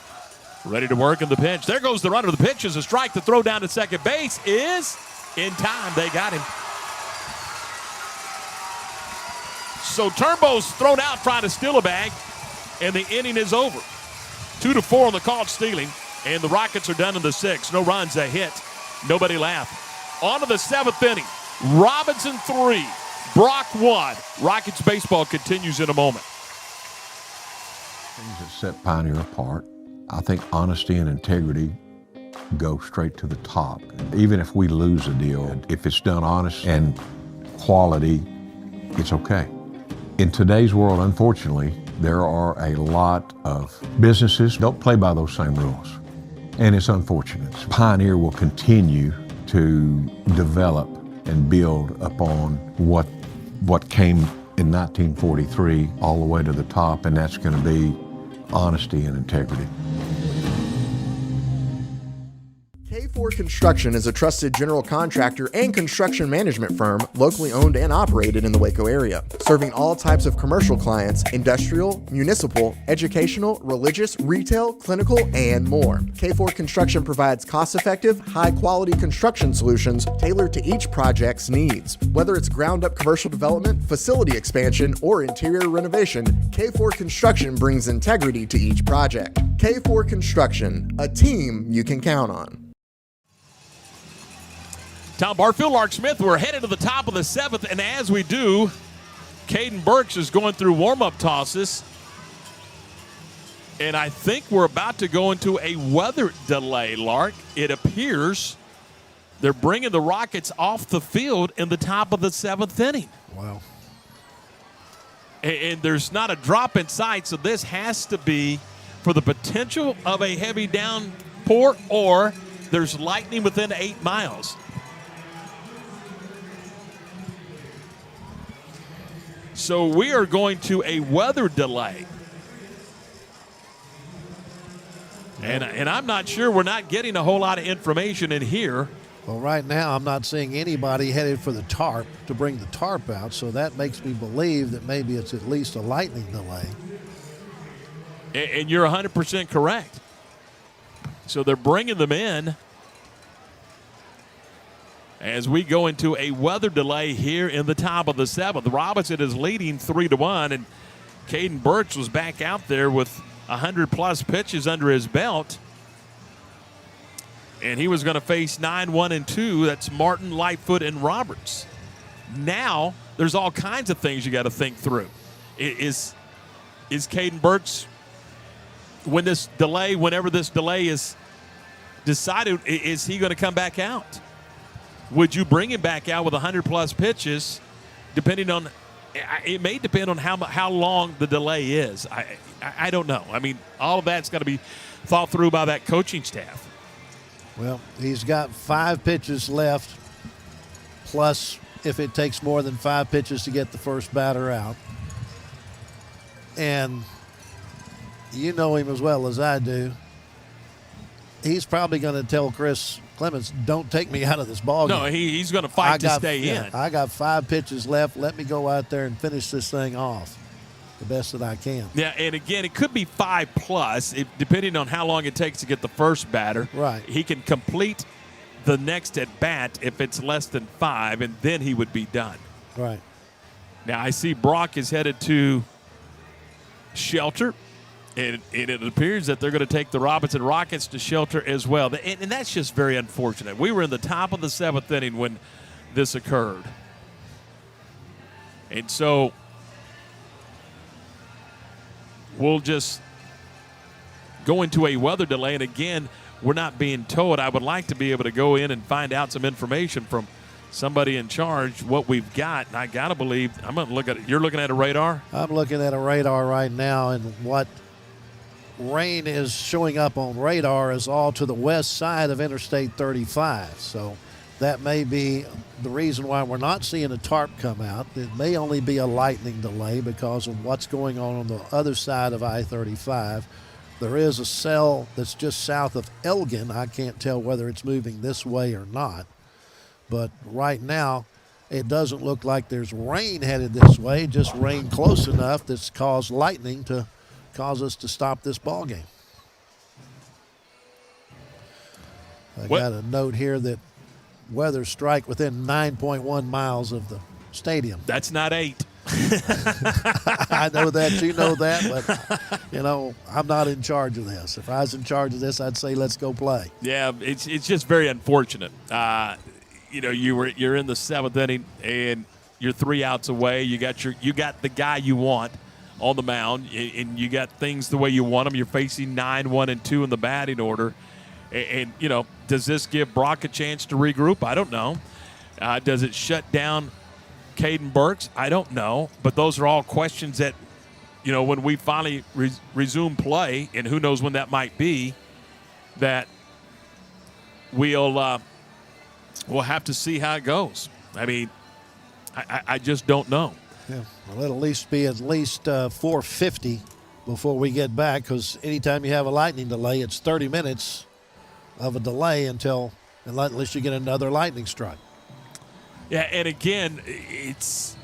[SPEAKER 2] ready to work in the pitch. There goes the runner. The pitch is a strike. The throw down to second base is in time. They got him. So Turnbull's thrown out trying to steal a bag, and the inning is over. 2-4 on the caught stealing, and the Rockets are done in the 6th. No runs, a hit, nobody left. On to the 7th inning. Robinson 3, Brock 1. Rockets baseball continues in a moment.
[SPEAKER 5] Things that set Pioneer apart, I think honesty and integrity go straight to the top. Even if we lose a deal, if it's done honest and quality, it's okay. In today's world, unfortunately, there are a lot of businesses don't play by those same rules. And it's unfortunate. Pioneer will continue to develop and build upon what came in 1943 all the way to the top, and that's going to be honesty and integrity.
[SPEAKER 6] K4 Construction is a trusted general contractor and construction management firm locally owned and operated in the Waco area, serving all types of commercial clients, industrial, municipal, educational, religious, retail, clinical, and more. K4 Construction provides cost-effective, high-quality construction solutions tailored to each project's needs. Whether it's ground-up commercial development, facility expansion, or interior renovation, K4 Construction brings integrity to each project. K4 Construction, a team you can count on.
[SPEAKER 2] Tom Barfield, Lark Smith, we're headed to the top of the 7th, and as we do, Caden Burks is going through warm-up tosses. And I think we're about to go into a weather delay, Lark. It appears they're bringing the Rockets off the field in the top of the 7th inning.
[SPEAKER 1] Wow.
[SPEAKER 2] And there's not a drop in sight, so this has to be for the potential of a heavy downpour, or there's lightning within 8 miles. So we are going to a weather delay. And I'm not sure, we're not getting a whole lot of information in here.
[SPEAKER 1] Well, right now I'm not seeing anybody headed for the tarp to bring the tarp out, so that makes me believe that maybe it's at least a lightning delay.
[SPEAKER 2] And you're 100% correct. So they're bringing them in as we go into a weather delay here in the top of the 7th. Robinson is leading 3-1, and Caden Burks was back out there with 100-plus pitches under his belt. And he was going to face 9-1-2. That's Martin, Lightfoot, and Roberts. Now, there's all kinds of things you got to think through. Is Caden Burks, whenever this delay is decided, is he going to come back out? Would you bring him back out with 100-plus pitches, depending on – it may depend on how long the delay is. I don't know. I mean, all of that's got to be thought through by that coaching staff.
[SPEAKER 1] Well, he's got 5 pitches left, plus if it takes more than 5 pitches to get the first batter out. And you know him as well as I do. He's probably going to tell Chris Clements, don't take me out of this ball game.
[SPEAKER 2] No, he's going to fight to stay in.
[SPEAKER 1] I got 5 pitches left. Let me go out there and finish this thing off the best that I can.
[SPEAKER 2] Yeah, and again, it could be 5-plus, depending on how long it takes to get the first batter.
[SPEAKER 1] Right.
[SPEAKER 2] He can complete the next at-bat if it's less than 5, and then he would be done.
[SPEAKER 1] Right.
[SPEAKER 2] Now, I see Brock is headed to shelter. And it appears that they're going to take the Robinson Rockets to shelter as well. And that's just very unfortunate. We were in the top of the 7th inning when this occurred. And so we'll just go into a weather delay. And again, we're not being told. I would like to be able to go in and find out some information from somebody in charge what we've got. And I got to believe, I'm going to look at it. You're looking at a radar?
[SPEAKER 1] I'm looking at a radar right now, and what rain is showing up on radar is all to the west side of Interstate 35. So that may be the reason why we're not seeing a tarp come out. It may only be a lightning delay because of what's going on the other side of I-35. There is a cell that's just south of Elgin. I can't tell whether it's moving this way or not. But right now, it doesn't look like there's rain headed this way, just rain close enough that's caused lightning to cause us to stop this ball game. I got a note here that weather strike within 9.1 miles of the stadium.
[SPEAKER 2] That's not 8.
[SPEAKER 1] I know that, you know that, but you know, I'm not in charge of this. If I was in charge of this, I'd say let's go play.
[SPEAKER 2] Yeah, it's just very unfortunate. You know, you're in the 7th inning and you're 3 outs away. You got the guy you want on the mound, and you got things the way you want them. You're facing 9-1-2 in the batting order. And does this give Brock a chance to regroup? I don't know. Does it shut down Caden Burks? I don't know. But those are all questions that, when we finally resume play, and who knows when that might be, that we'll have to see how it goes. I mean, I just don't know.
[SPEAKER 1] Yeah, well, it'll at least be 4:50 before we get back, because anytime you have a lightning delay, it's 30 minutes of a delay unless you get another lightning strike.
[SPEAKER 2] Yeah, and again, this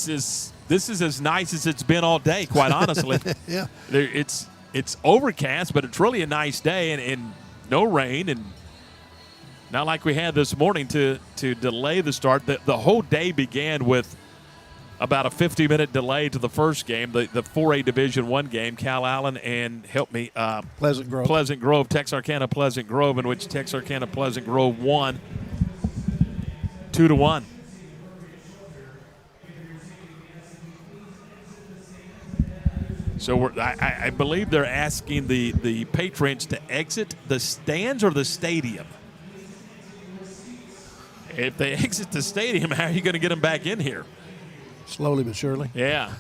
[SPEAKER 2] is as nice as it's been all day, quite honestly.
[SPEAKER 1] Yeah,
[SPEAKER 2] it's overcast, but it's really a nice day, and no rain, and not like we had this morning to delay the start. The whole day began with about a 50-minute delay to the first game, the 4A Division I game, Cal Allen and
[SPEAKER 1] Pleasant
[SPEAKER 2] Grove, Texarkana Pleasant Grove, in which Texarkana Pleasant Grove won 2-1. So I believe they're asking the patrons to exit the stands or the stadium. If they exit the stadium, how are you going to get them back in here?
[SPEAKER 1] Slowly but surely.
[SPEAKER 2] Yeah.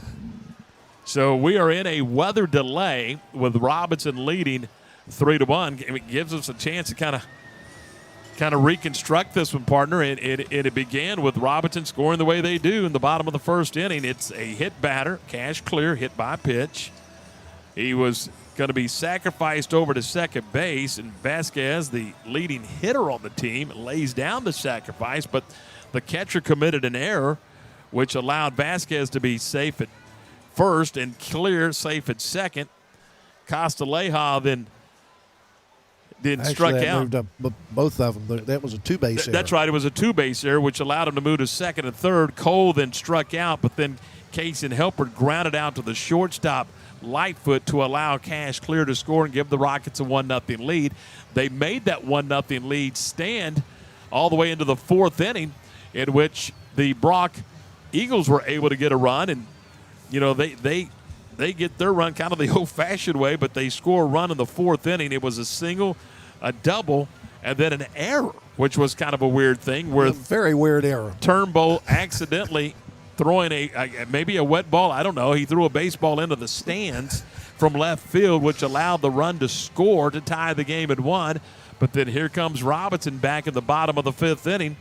[SPEAKER 2] So we are in a weather delay with Robinson leading 3-1. It gives us a chance to kind of reconstruct this one, partner. It began with Robinson scoring the way they do in the bottom of the first inning. It's a hit batter, Cash Clear, hit by pitch. He was going to be sacrificed over to second base, and Vasquez, the leading hitter on the team, lays down the sacrifice, but the catcher committed an error, which allowed Vasquez to be safe at first and Clear safe at second. Castilleja then struck out.
[SPEAKER 1] Moved up both of them. That was a two-base error.
[SPEAKER 2] That's right. It was a two-base error, which allowed him to move to second and third. Cole then struck out, but then Case and Helpert grounded out to the shortstop, Lightfoot, to allow Cash Clear to score and give the Rockets a 1-0 lead. They made that 1-0 lead stand all the way into the fourth inning, in which the Brock Eagles were able to get a run, and they get their run kind of the old-fashioned way, but they score a run in the fourth inning. It was a single, a double, and then an error, which was kind of a weird thing. Where
[SPEAKER 1] a very weird error.
[SPEAKER 2] Turnbull accidentally throwing maybe a wet ball, I don't know. He threw a baseball into the stands from left field, which allowed the run to score to tie the game at 1. But then here comes Robinson back at the bottom of the fifth inning.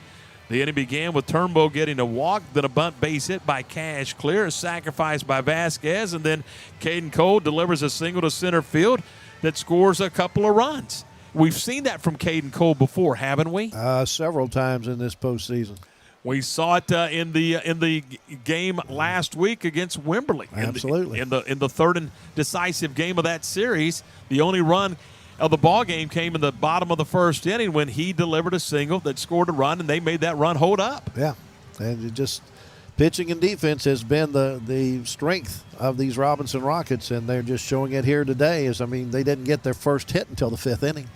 [SPEAKER 2] The inning began with Turnbull getting a walk, then a bunt base hit by Cash Clear, a sacrifice by Vasquez, and then Caden Cole delivers a single to center field that scores a couple of runs. We've seen that from Caden Cole before, haven't we?
[SPEAKER 1] Several times in this postseason.
[SPEAKER 2] We saw it in the game last week against Wimberley.
[SPEAKER 1] Absolutely.
[SPEAKER 2] In the third and decisive game of that series, the only run of the ball game came in the bottom of the first inning when he delivered a single that scored a run, and they made that run hold up.
[SPEAKER 1] Yeah, and pitching and defense has been the strength of these Robinson Rockets, and they're just showing it here today. They didn't get their first hit until the fifth inning.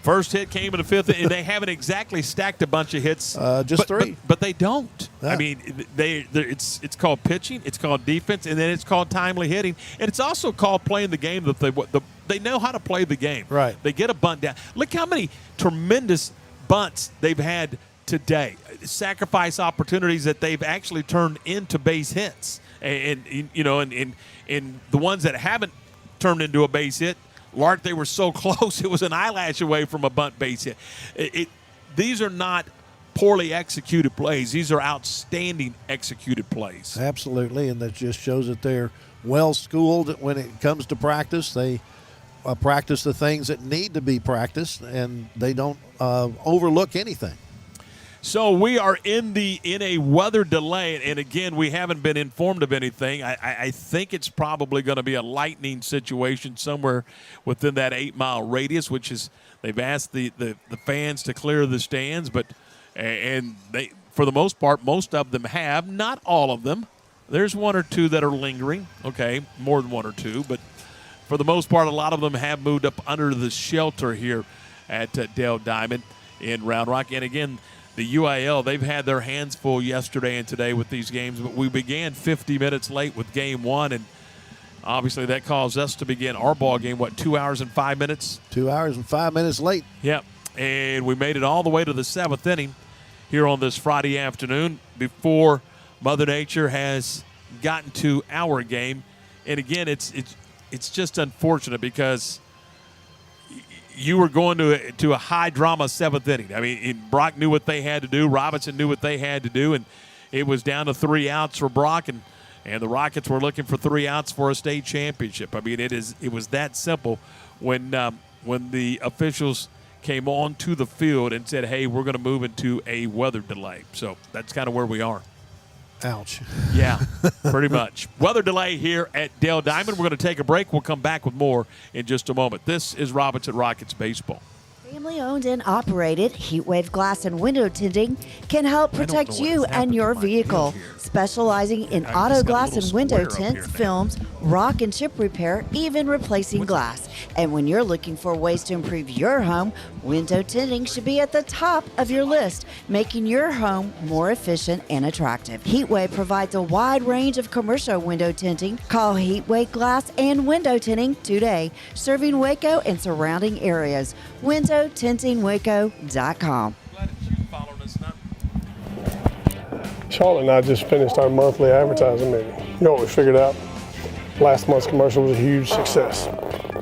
[SPEAKER 2] First hit came in the fifth, and they haven't exactly stacked a bunch of hits.
[SPEAKER 1] Just three.
[SPEAKER 2] But they don't.
[SPEAKER 1] Yeah.
[SPEAKER 2] It's called pitching, it's called defense, and then it's called timely hitting, and it's also called playing the game that they know how to play the game.
[SPEAKER 1] Right.
[SPEAKER 2] They get a bunt down. Look how many tremendous bunts they've had today. Sacrifice opportunities that they've actually turned into base hits. And the ones that haven't turned into a base hit, Lark, they were so close, it was an eyelash away from a bunt base hit. These are not poorly executed plays. These are outstanding executed plays.
[SPEAKER 1] Absolutely, and that just shows that they're well-schooled when it comes to practice. They practice the things that need to be practiced, and they don't overlook anything.
[SPEAKER 2] So we are in a weather delay, and again, we haven't been informed of anything. I think it's probably going to be a lightning situation somewhere within that 8-mile radius, which is they've asked the fans to clear the stands, and they, for the most part, most of them have, not all of them. There's one or two that are lingering, okay, more than one or two, but for the most part, a lot of them have moved up under the shelter here at Dale Diamond in Round Rock. And again, the UIL, they've had their hands full yesterday and today with these games, but we began 50 minutes late with game one, and obviously that caused us to begin our ball game, 2 hours and 5 minutes?
[SPEAKER 1] 2 hours and 5 minutes late.
[SPEAKER 2] Yep, and we made it all the way to the seventh inning here on this Friday afternoon before Mother Nature has gotten to our game. And again, it's just unfortunate because you were going to a high drama seventh inning. I mean, Brock knew what they had to do. Robinson knew what they had to do, and it was down to 3 outs for Brock, and the Rockets were looking for 3 outs for a state championship. I mean, it was that simple when the officials came onto the field and said, "Hey, we're going to move into a weather delay." So that's kind of where we are.
[SPEAKER 1] Ouch.
[SPEAKER 2] Yeah, pretty much. Weather delay here at Dale Diamond. We're going to take a break. We'll come back with more in just a moment. This is Robinson Rockets baseball.
[SPEAKER 7] Family owned and operated, Heatwave Glass and Window Tinting can help protect you and your vehicle. Specializing in auto glass and window tints, films, rock and chip repair, even replacing glass. And when you're looking for ways to improve your home, window tinting should be at the top of your list, making your home more efficient and attractive. Heatwave provides a wide range of commercial window tinting. Call Heatwave Glass and Window Tinting today, serving Waco and surrounding areas. WindowTintingWaco.com.
[SPEAKER 2] Glad that you followed us now.
[SPEAKER 8] Charlotte and I just finished our monthly advertising meeting. You know what we figured out? Last month's commercial was a huge success.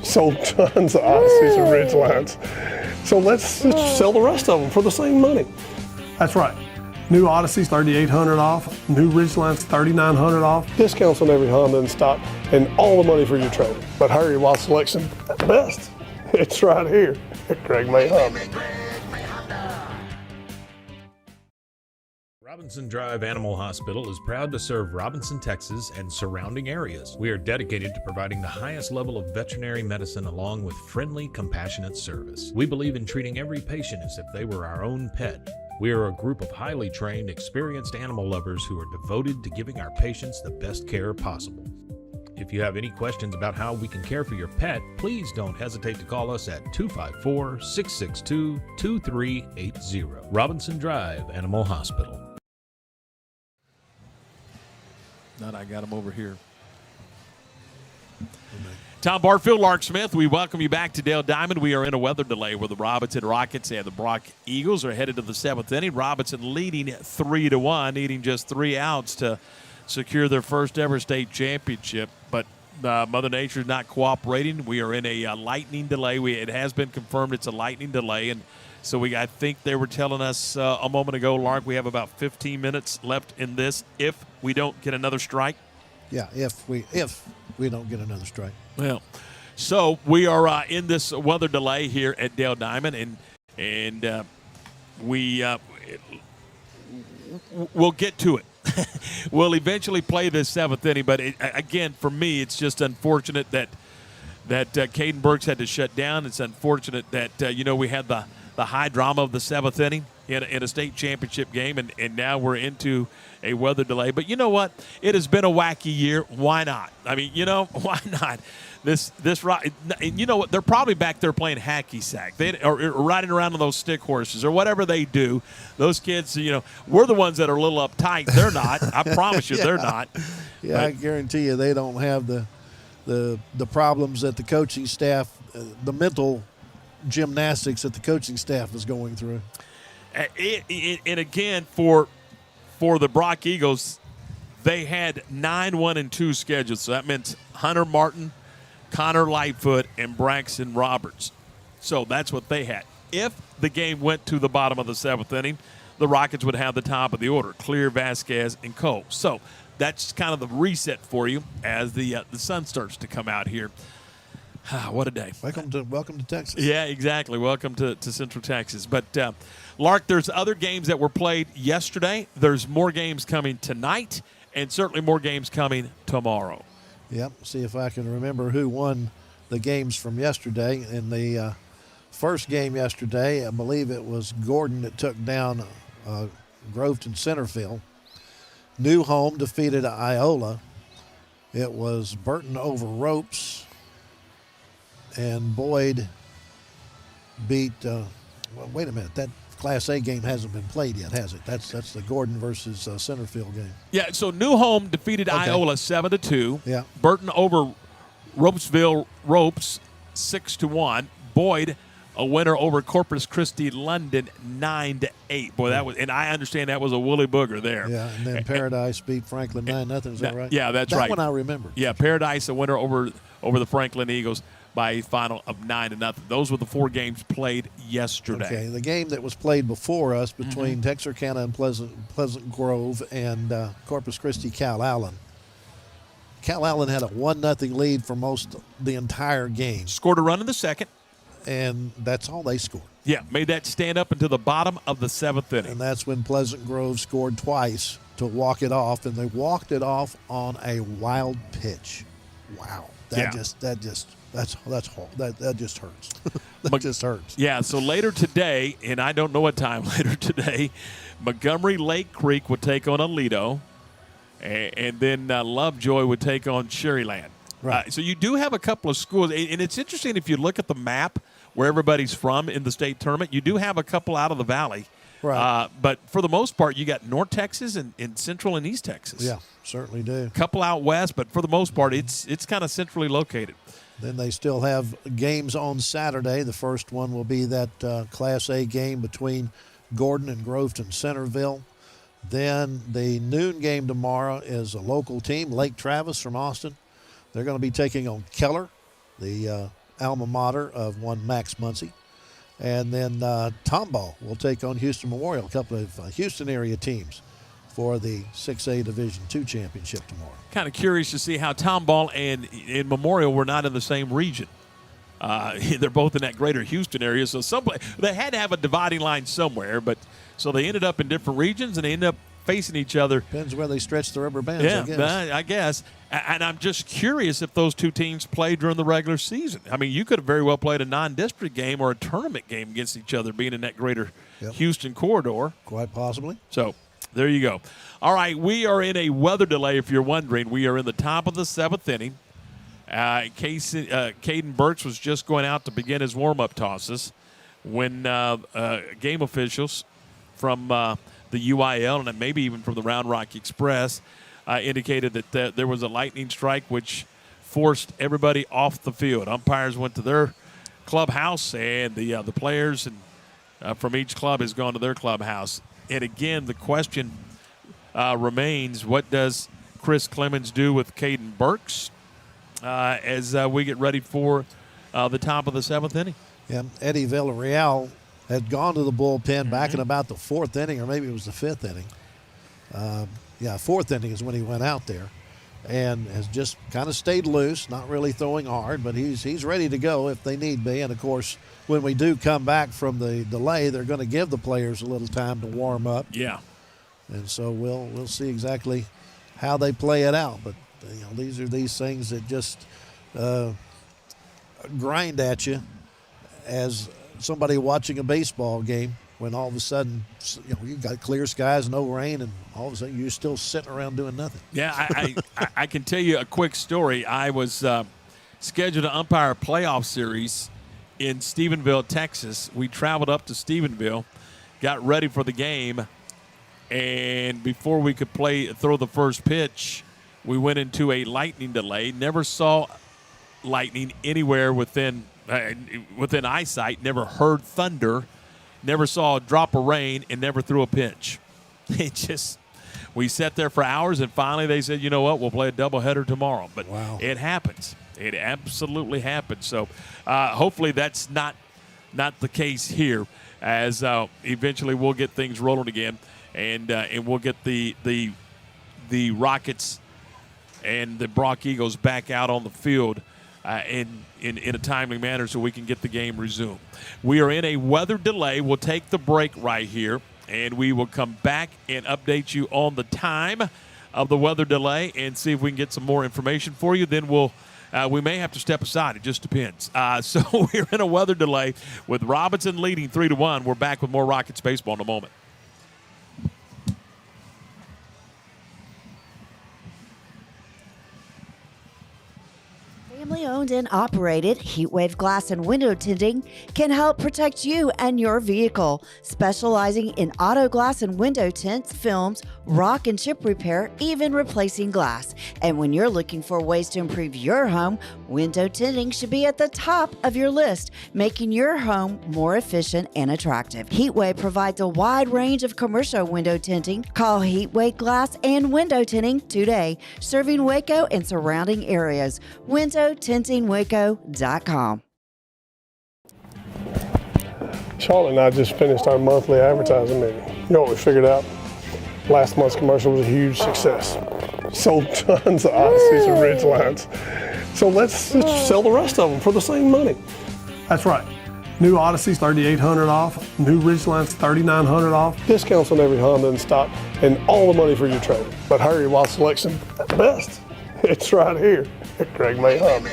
[SPEAKER 8] Sold tons of Odysseys and Ridge lines. So let's just sell the rest of them for the same money. That's right. New Odysseys, $3,800 off. New Ridge lines, $3,900 off. Discounts on every Honda in stock and all the money for your trade. But hurry while selection at the best. It's right here at Greg May Honda.
[SPEAKER 4] Robinson Drive Animal Hospital is proud to serve Robinson, Texas and surrounding areas. We are dedicated to providing the highest level of veterinary medicine along with friendly, compassionate service. We believe in treating every patient as if they were our own pet. We are a group of highly trained, experienced animal lovers who are devoted to giving our patients the best care possible. If you have any questions about how we can care for your pet, please don't hesitate to call us at 254-662-2380. Robinson Drive Animal Hospital.
[SPEAKER 2] Now I got him over here. Tom Barfield, Lark Smith, we welcome you back to Dale Diamond. We are in a weather delay where the Robinson Rockets and the Brock Eagles are headed to the seventh inning. Robinson leading 3-1, needing just 3 outs to secure their first ever state championship. But Mother Nature is not cooperating. We are in a lightning delay. It has been confirmed it's a lightning delay. And so I think they were telling us a moment ago, Lark, we have about 15 minutes left in this if we don't get another strike.
[SPEAKER 1] Yeah, if we don't get another strike.
[SPEAKER 2] Well, so we are in this weather delay here at Dale Diamond, and we'll get to it. We'll eventually play this seventh inning, but again, for me, it's just unfortunate that Caden Burks had to shut down. It's unfortunate that we had the high drama of the seventh inning in a state championship game, and now we're into a weather delay. But you know what? It has been a wacky year. Why not? I mean, why not? This you know what? They're probably back there playing hacky sack. Or riding around on those stick horses or whatever they do. Those kids, we're the ones that are a little uptight. They're not. I promise you, they're not.
[SPEAKER 1] Yeah, but I guarantee you they don't have the problems that the coaching staff, the mental gymnastics that the coaching staff is going through.
[SPEAKER 2] And again, for the Brock Eagles, they had 9-1-2 schedules. So that meant Hunter Martin, Connor Lightfoot, and Braxton Roberts. So that's what they had. If the game went to the bottom of the seventh inning, the Rockets would have the top of the order: Clear, Vasquez, and Cole. So that's kind of the reset for you as the sun starts to come out here. What a day.
[SPEAKER 1] Welcome to Texas.
[SPEAKER 2] Yeah, exactly. Welcome to Central Texas. But, Lark, there's other games that were played yesterday. There's more games coming tonight, and certainly more games coming tomorrow.
[SPEAKER 1] Yep. See if I can remember who won the games from yesterday. In the first game yesterday, I believe it was Gordon that took down Groveton Centerfield. New Home defeated Iola. It was Burton over Ropes. And Boyd beat, wait a minute, that Class A game hasn't been played yet, has it? That's the Gordon versus Centerfield game.
[SPEAKER 2] Yeah, so New Home defeated Iola 7-2.
[SPEAKER 1] Yeah.
[SPEAKER 2] Burton over Ropesville Ropes 6-1. Boyd, a winner over Corpus Christi London 9-8. Boy, that was, and I understand that was a woolly booger there.
[SPEAKER 1] Yeah, and then Paradise beat Franklin 9-0. Is that right?
[SPEAKER 2] Yeah, that's right.
[SPEAKER 1] That one I remember.
[SPEAKER 2] Yeah, Paradise, a winner over the Franklin Eagles by a final of 9-0. Those were the 4 games played yesterday.
[SPEAKER 1] Okay, the game that was played before us between Texarkana and Pleasant Grove and Corpus Christi Cal Allen. Cal Allen had a 1-0 lead for the entire game.
[SPEAKER 2] Scored a run in the second.
[SPEAKER 1] And that's all they scored.
[SPEAKER 2] Yeah, made that stand up until the bottom of the 7th inning.
[SPEAKER 1] And that's when Pleasant Grove scored twice to walk it off, and they walked it off on a wild pitch. Wow, that just horrible. That just hurts. That just hurts.
[SPEAKER 2] Yeah. So later today, and I don't know what time later today, Montgomery Lake Creek would take on Aledo, and then Lovejoy would take on Sherryland.
[SPEAKER 1] Right.
[SPEAKER 2] So you do have a couple of schools, and it's interesting if you look at the map where everybody's from in the state tournament. You do have a couple out of the valley,
[SPEAKER 1] right?
[SPEAKER 2] But for the most part, you got North Texas and Central and East Texas.
[SPEAKER 1] Yeah, certainly do.
[SPEAKER 2] A couple out west, but for the most part, it's kind of centrally located.
[SPEAKER 1] Then they still have games on Saturday. The first one will be that Class A game between Gordon and Groveton Centerville. Then the noon game tomorrow is a local team, Lake Travis from Austin. They're going to be taking on Keller, the alma mater of one Max Muncy. And then Tomball will take on Houston Memorial, a couple of Houston area teams for the 6A Division II championship tomorrow.
[SPEAKER 2] Kind of curious to see how Tomball and Memorial were not in the same region. They're both in that greater Houston area, so they had to have a dividing line somewhere, but so they ended up in different regions and they ended up facing each other.
[SPEAKER 1] Depends where they stretch the rubber bands,
[SPEAKER 2] I guess. And I'm just curious if those two teams played during the regular season. I mean, you could have very well played a non-district game or a tournament game against each other, being in that greater Houston corridor.
[SPEAKER 1] Quite possibly.
[SPEAKER 2] So there you go. All right, we are in a weather delay, if you're wondering. We are in the top of the 7th inning. Caden Burks was just going out to begin his warm-up tosses when game officials from the UIL and maybe even from the Round Rock Express indicated that there was a lightning strike which forced everybody off the field. Umpires went to their clubhouse, and the players and from each club has gone to their clubhouse. And again, the question remains, what does Chris Clemens do with Caden Burks as we get ready for the top of the 7th inning?
[SPEAKER 1] Yeah, Eddie Villarreal had gone to the bullpen back in about the 4th inning, or maybe it was the 5th inning. 4th inning is when he went out there, and has just kind of stayed loose, not really throwing hard, but he's ready to go if they need be. And of course, when we do come back from the delay, they're going to give the players a little time to warm up.
[SPEAKER 2] Yeah,
[SPEAKER 1] and so we'll see exactly how they play it out. But these are these things that just grind at you as somebody watching a baseball game, when all of a sudden, you've got clear skies, no rain, and all of a sudden you're still sitting around doing nothing.
[SPEAKER 2] Yeah, I can tell you a quick story. I was scheduled to umpire a playoff series in Stephenville, Texas. We traveled up to Stephenville, got ready for the game, and before we could throw the first pitch, we went into a lightning delay. Never saw lightning anywhere within eyesight, never heard thunder, never saw a drop of rain, and never threw a pitch. We sat there for hours, and finally they said, you know what, we'll play a doubleheader tomorrow. But
[SPEAKER 1] wow.
[SPEAKER 2] It happens. It absolutely happens. So hopefully that's not the case here, as eventually we'll get things rolling again, and we'll get the Rockets and the Brock Eagles back out on the field in a timely manner so we can get the game resumed. We are in a weather delay. We'll take the break right here, and we will come back and update you on the time of the weather delay and see if we can get some more information for you. Then we may have to step aside. It just depends. So we're in a weather delay with Robinson leading 3-1. We're back with more Rockets baseball in a moment.
[SPEAKER 7] Family-owned owned and operated, Heatwave Glass and Window Tinting can help protect you and your vehicle, specializing in auto glass and window tints, films, rock and chip repair, even replacing glass. And when you're looking for ways to improve your home, window tinting should be at the top of your list, making your home more efficient and attractive. Heatwave provides a wide range of commercial window tinting. Call Heatwave Glass and Window Tinting today, serving Waco and surrounding areas. WindowTintingWaco.com.
[SPEAKER 8] Charlotte and I just finished our monthly advertising meeting. You know what we figured out? Last month's commercial was a huge success. Sold tons of Odysseys and Ridge lines. So let's just sell the rest of them for the same money. That's right. New Odysseys, $3,800 off. New Ridgelines, $3,900 off. Discounts on every Honda in stock and all the money for your trade. But hurry while selection at the best. It's right here at Greg May Honda.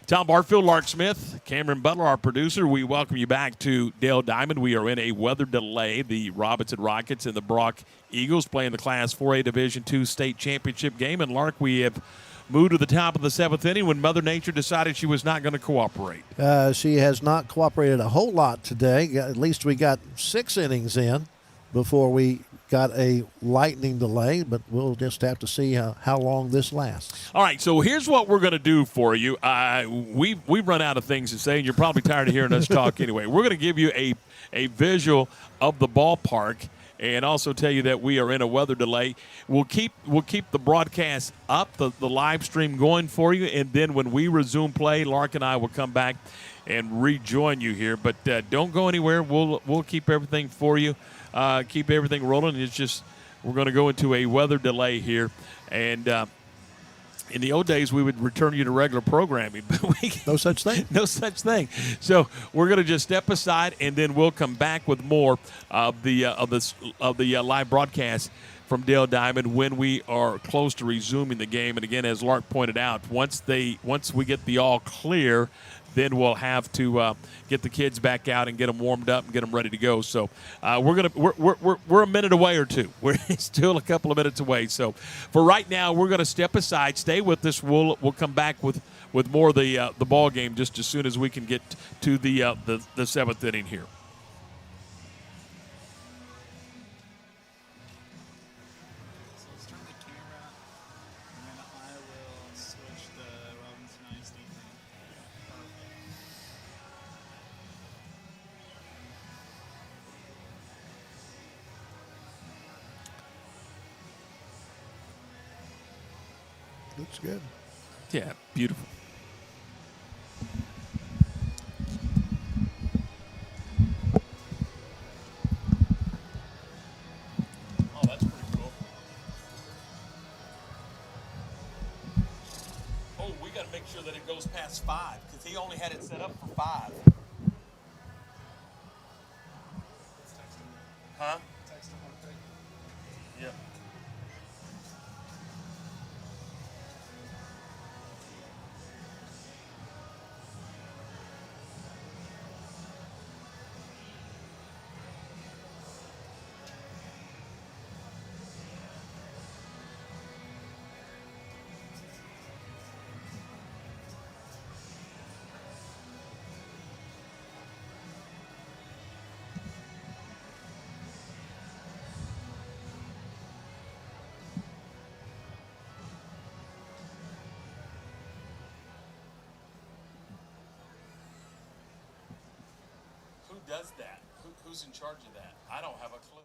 [SPEAKER 2] Tom Barfield, Lark Smith, Cameron Butler, our producer. We welcome you back to Dale Diamond. We are in a weather delay. The Robinson Rockets and the Brock Eagles playing the Class 4A Division II state championship game. And, Lark, we have moved to the top of the seventh inning when Mother Nature decided she was not going to cooperate.
[SPEAKER 1] She has not cooperated a whole lot today. At least we got 6 innings in before we got a lightning delay, but we'll just have to see how long this lasts.
[SPEAKER 2] All right, so here's what we're going to do for you. We've run out of things to say, and you're probably tired of hearing us talk anyway. We're going to give you a visual of the ballpark and also tell you that we are in a weather delay. We'll keep the broadcast up, the live stream going for you, and then when we resume play, Lark and I will come back and rejoin you here. But don't go anywhere. We'll keep everything for you. Keep everything rolling. It's just we're going to go into a weather delay here, and in the old days we would return you to regular programming, but
[SPEAKER 1] no such thing.
[SPEAKER 2] No such thing. So we're going to just step aside, and then we'll come back with more of the live broadcast from Dale Diamond when we are close to resuming the game. And again, as Lark pointed out, once we get the all clear, then we'll have to get the kids back out and get them warmed up and get them ready to go. So we're a minute away or two. We're still a couple of minutes away. So for right now, we're going to step aside. Stay with us. We'll come back with more of the ball game just as soon as we can get to the seventh inning here.
[SPEAKER 1] Looks good.
[SPEAKER 2] Yeah, beautiful. Oh, that's pretty cool. Oh, we got to make sure that it goes past 5 because he only had it set up for 5. Huh? Yep. Who does that? Who's in charge of that? I don't have a clue.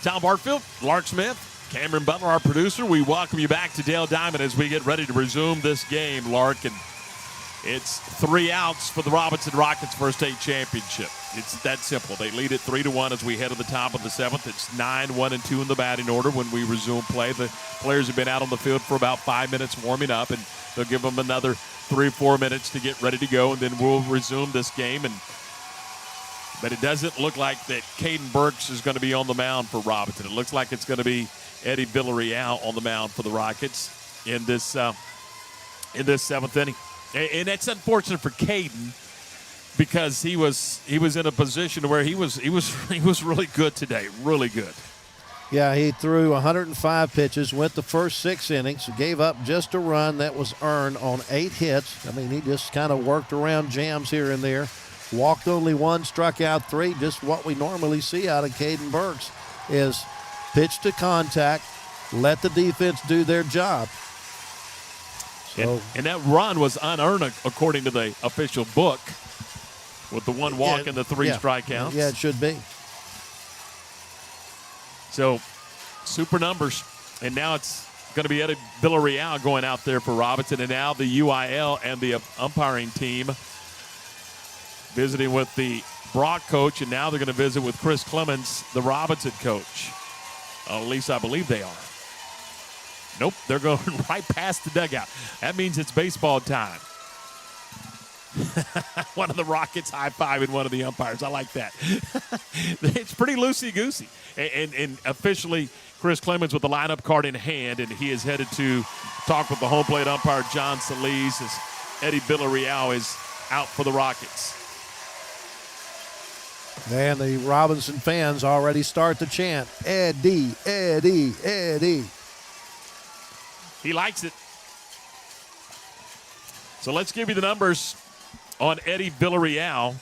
[SPEAKER 2] Tom Barfield, Lark Smith, Cameron Butler, our producer. We welcome you back to Dale Diamond as we get ready to resume this game, Lark. And it's 3 outs for the Robinson Rockets for a state championship. It's that simple. They lead it 3-1 as we head to the top of the 7th. It's 9-1-2 in the batting order when we resume play. The players have been out on the field for about 5 minutes warming up, and they'll give them another 3 or 4 minutes to get ready to go, and then we'll resume this game. But it doesn't look like that Caden Burks is going to be on the mound for Robinson. It looks like it's going to be Eddie Villarreal on the mound for the Rockets in this 7th inning. And that's unfortunate for Caden because he was in a position where he was really good today, really good.
[SPEAKER 1] Yeah, he threw 105 pitches, went the first 6 innings, gave up just a run that was earned on 8 hits. I mean, he just kind of worked around jams here and there. Walked only 1, struck out 3. Just what we normally see out of Caden Burks is pitch to contact, let the defense do their job. So,
[SPEAKER 2] and that run was unearned according to the official book with the 1 walk and the 3 strikeouts.
[SPEAKER 1] Yeah, it should be.
[SPEAKER 2] So, super numbers. And now it's going to be Eddie Villarreal going out there for Robinson. And now the UIL and the umpiring team visiting with the Brock coach. And now they're going to visit with Chris Clemens, the Robinson coach. At least I believe they are. Nope, they're going right past the dugout. That means it's baseball time. One of the Rockets high-fiving one of the umpires. I like that. It's pretty loosey-goosey. And officially, Chris Clemens with the lineup card in hand, and he is headed to talk with the home plate umpire, John Solis, as Eddie Villarreal is out for the Rockets.
[SPEAKER 1] And the Robinson fans already start to chant, Eddie, Eddie, Eddie.
[SPEAKER 2] He likes it. So let's give you the numbers on Eddie Villarreal.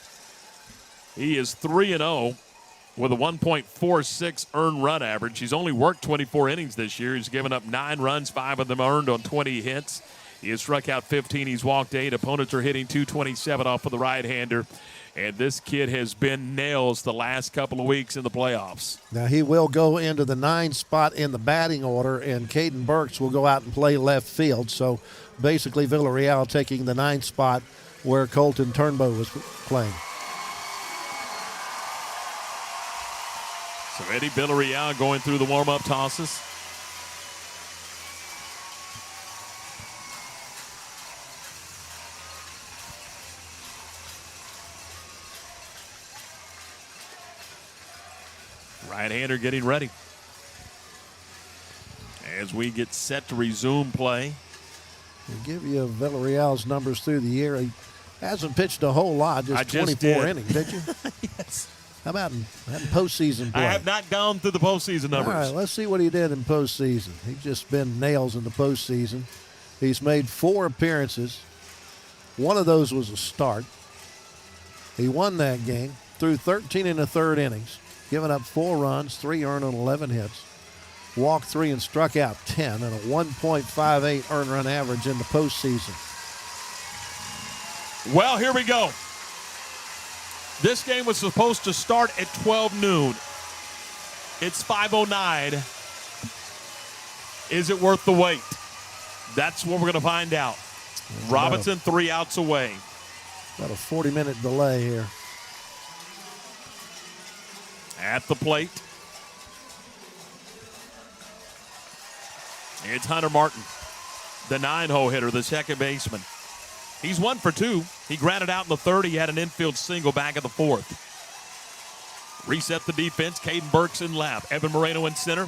[SPEAKER 2] He is 3-0 with a 1.46 earned run average. He's only worked 24 innings this year. He's given up 9 runs, 5 of them earned on 20 hits. He has struck out 15. He's walked 8. Opponents are hitting .227 off of the right-hander. And this kid has been nails the last couple of weeks in the playoffs.
[SPEAKER 1] Now, he will go into the 9 spot in the batting order, and Caden Burks will go out and play left field. So, basically, Villarreal taking the 9 spot where Colton Turnbow was playing.
[SPEAKER 2] So, Eddie Villarreal going through the warm-up tosses. Right-hander getting ready. As we get set to resume play.
[SPEAKER 1] We'll give you Villarreal's numbers through the year. He hasn't pitched a whole lot, just 24 innings, did you?
[SPEAKER 2] Yes.
[SPEAKER 1] How about in postseason play?
[SPEAKER 2] I have not gone through the postseason numbers.
[SPEAKER 1] All right, let's see what he did in postseason. He's just been nails in the postseason. He's made 4 appearances. One of those was a start. He won that game, threw 13 in the 3rd innings. Given up 4 runs, 3 earned on 11 hits. Walked 3 and struck out 10, and a 1.58 earned run average in the postseason.
[SPEAKER 2] Well, here we go. This game was supposed to start at 12 noon. It's 5:09. Is it worth the wait? That's what we're going to find out. Robinson 3 outs away.
[SPEAKER 1] About a 40-minute delay here.
[SPEAKER 2] At the plate, it's Hunter Martin, the 9-hole hitter, the second baseman. He's 1 for 2. He grounded out in the 3rd. He had an infield single back in the 4th. Reset the defense. Caden Burks in left. Evan Moreno in center.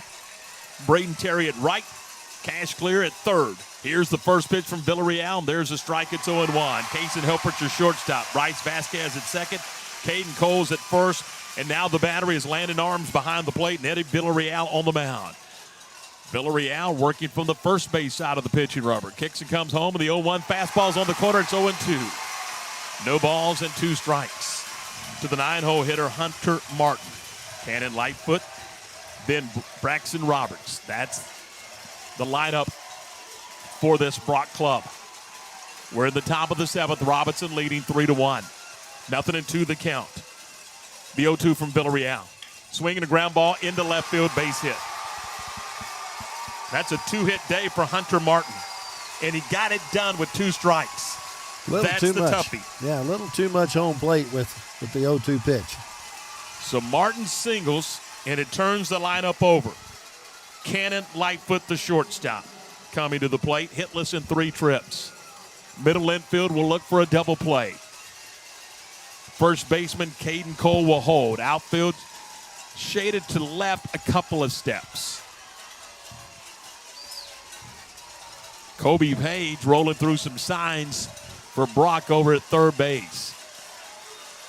[SPEAKER 2] Braden Terry at right. Cash Clear at 3rd. Here's the first pitch from Villarreal, and there's a strike. It's 0-1. Kason Hilpert, your shortstop. Bryce Vasquez at second. Caden Coles at first. And now the battery is landing arms behind the plate, and Eddie Villarreal on the mound. Villarreal working from the first base side of the pitching rubber. Kicks and comes home, and the 0-1 fastball's on the corner. It's 0-2. No balls and 2 strikes to the 9-hole hitter, Hunter Martin. Cannon Lightfoot, then Braxton Roberts. That's the lineup for this Brock club. We're in the top of the 7th. Robinson leading 3-1. 0-2 the count. The 0-2 from Villarreal. Swinging a ground ball into left field, base hit. That's a 2-hit day for Hunter Martin. And he got it done with 2 strikes. That's
[SPEAKER 1] too
[SPEAKER 2] the
[SPEAKER 1] much.
[SPEAKER 2] toughie.
[SPEAKER 1] Yeah, a little too much home plate with the 0-2 pitch.
[SPEAKER 2] So Martin singles, and it turns the lineup over. Cannon, Lightfoot, the shortstop, coming to the plate, hitless in 3 trips. Middle infield will look for a double play. First baseman Caden Cole will hold. Outfield shaded to left a couple of steps. Kobe Page rolling through some signs for Brock over at third base.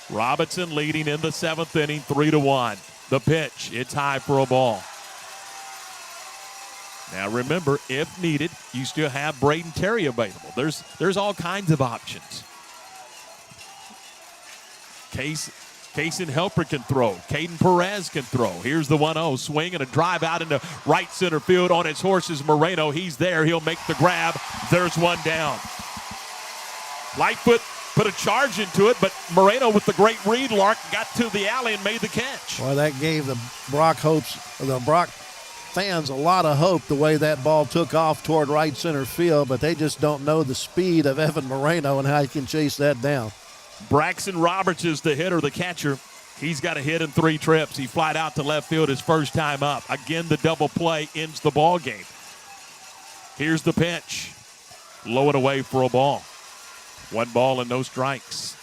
[SPEAKER 2] Robinson leading in the 7th inning, 3-1. The pitch, it's high for a ball. Now remember, if needed, you still have Braden Terry available. There's all kinds of options. Kaysen Helper can throw. Caden Perez can throw. Here's the 1-0 swing and a drive out into right center field on his horses. Moreno, he's there. He'll make the grab. There's one down. Lightfoot put a charge into it, but Moreno with the great read, Lark, got to the alley and made the catch.
[SPEAKER 1] Well, that gave the Brock fans a lot of hope the way that ball took off toward right center field, but they just don't know the speed of Evan Moreno and how he can chase that down.
[SPEAKER 2] Braxton Roberts is the hitter, the catcher. He's got a hit in 3 trips. He flied out to left field his first time up. Again, the double play ends the ball game. Here's the pitch. Low and away for a ball. 1 ball and no strikes.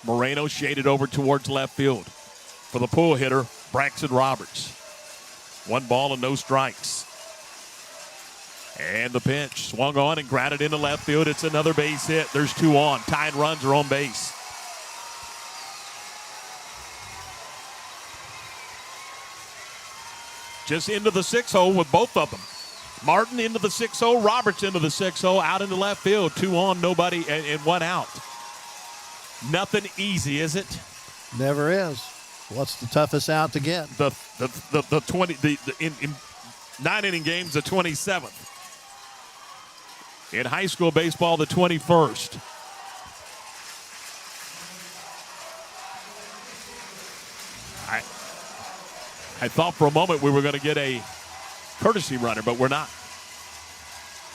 [SPEAKER 2] Moreno shaded over towards left field. For the pull hitter, Braxton Roberts. 1 ball and no strikes. And the pitch swung on and grounded into left field. It's another base hit. There's 2 on. Tying runs are on base. Just into the 6-0 with both of them. Martin into the 6-0. Roberts into the 6-0. Out into left field. 2 on, nobody, and 1 out. Nothing easy, is it?
[SPEAKER 1] Never is. What's the toughest out to get?
[SPEAKER 2] The 9-inning games, the 27th. In high school baseball, the 21st. I thought for a moment we were going to get a courtesy runner, but we're not.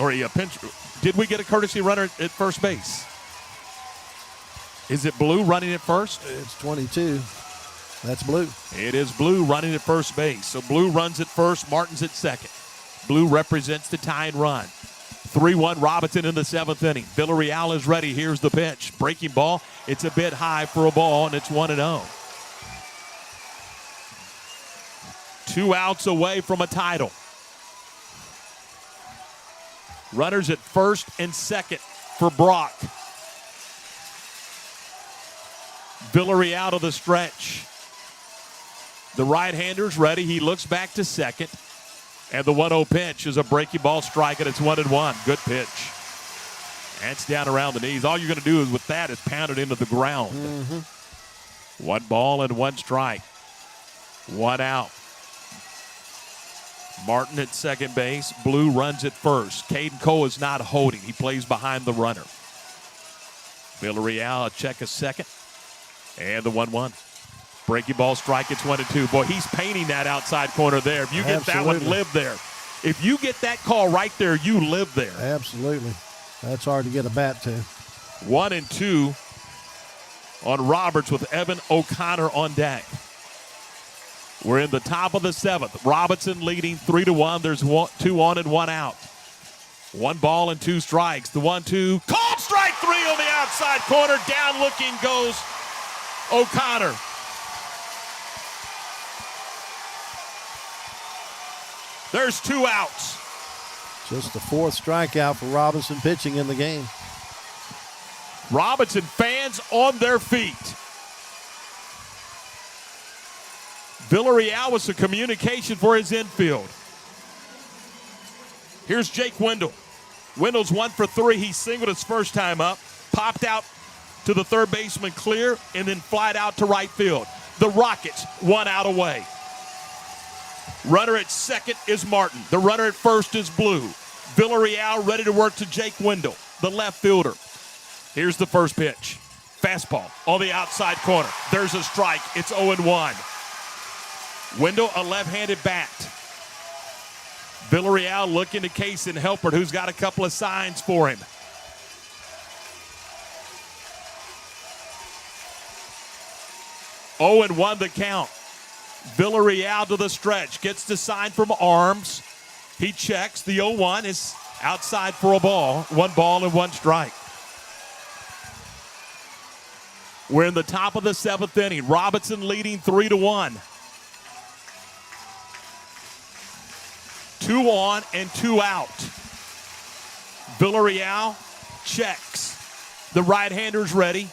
[SPEAKER 2] Or a pinch. Did we get a courtesy runner at first base? Is it Blue running at first?
[SPEAKER 1] It's 22. That's Blue.
[SPEAKER 2] It is Blue running at first base. So Blue runs at first, Martin's at second. Blue represents the tying run. 3-1 Robinson in the 7th inning. Villarreal is ready. Here's the pitch. Breaking ball. It's a bit high for a ball, and it's 1-0. 2 outs away from a title. Runners at first and second for Brock. Villarreal to the stretch. The right-hander's ready. He looks back to second. And the 1-0 pitch is a breaking ball strike, and it's 1-1. Good pitch. That's down around the knees. All you're going to do is with that is pound it into the ground. 1 ball and 1 strike. 1 out. Martin at second base. Blue runs at first. Caden Cole is not holding. He plays behind the runner. Villarreal a check a second. And the 1-1. Breaking ball strike, it's 1-2. Boy, he's painting that outside corner there. If you get
[SPEAKER 1] Absolutely.
[SPEAKER 2] that one, live there. If you get that call right there, you live there.
[SPEAKER 1] Absolutely. That's hard to get a bat to.
[SPEAKER 2] 1-2 on Roberts with Evan O'Connor on deck. We're in the top of the 7th. Robinson leading 3-1. There's 2 on and 1 out. 1 ball and 2 strikes. The 1-2. Called strike 3 on the outside corner. Down looking goes O'Connor. There's 2 outs.
[SPEAKER 1] Just the 4th strikeout for Robinson pitching in the game.
[SPEAKER 2] Robinson fans on their feet. Villarreal with some communication for his infield. Here's Jake Wendell. Wendell's 1 for 3. He singled his first time up, popped out to the third baseman clear, and then flied out to right field. The Rockets 1 out away. Runner at second is Martin. The runner at first is Blue. Villarreal ready to work to Jake Wendell, the left fielder. Here's the first pitch. Fastball on the outside corner. There's a strike. It's 0-1. Wendell, a left-handed bat. Villarreal looking to Kaysen Helpert, who's got a couple of signs for him. Oh, and 1 the count. Villarreal to the stretch. Gets the sign from Arms. He checks. The 0-1 is outside for a ball. 1 ball and 1 strike. We're in the top of the 7th inning. Robinson leading 3-1. 2 on and 2 out. Villarreal checks. The right-hander's ready.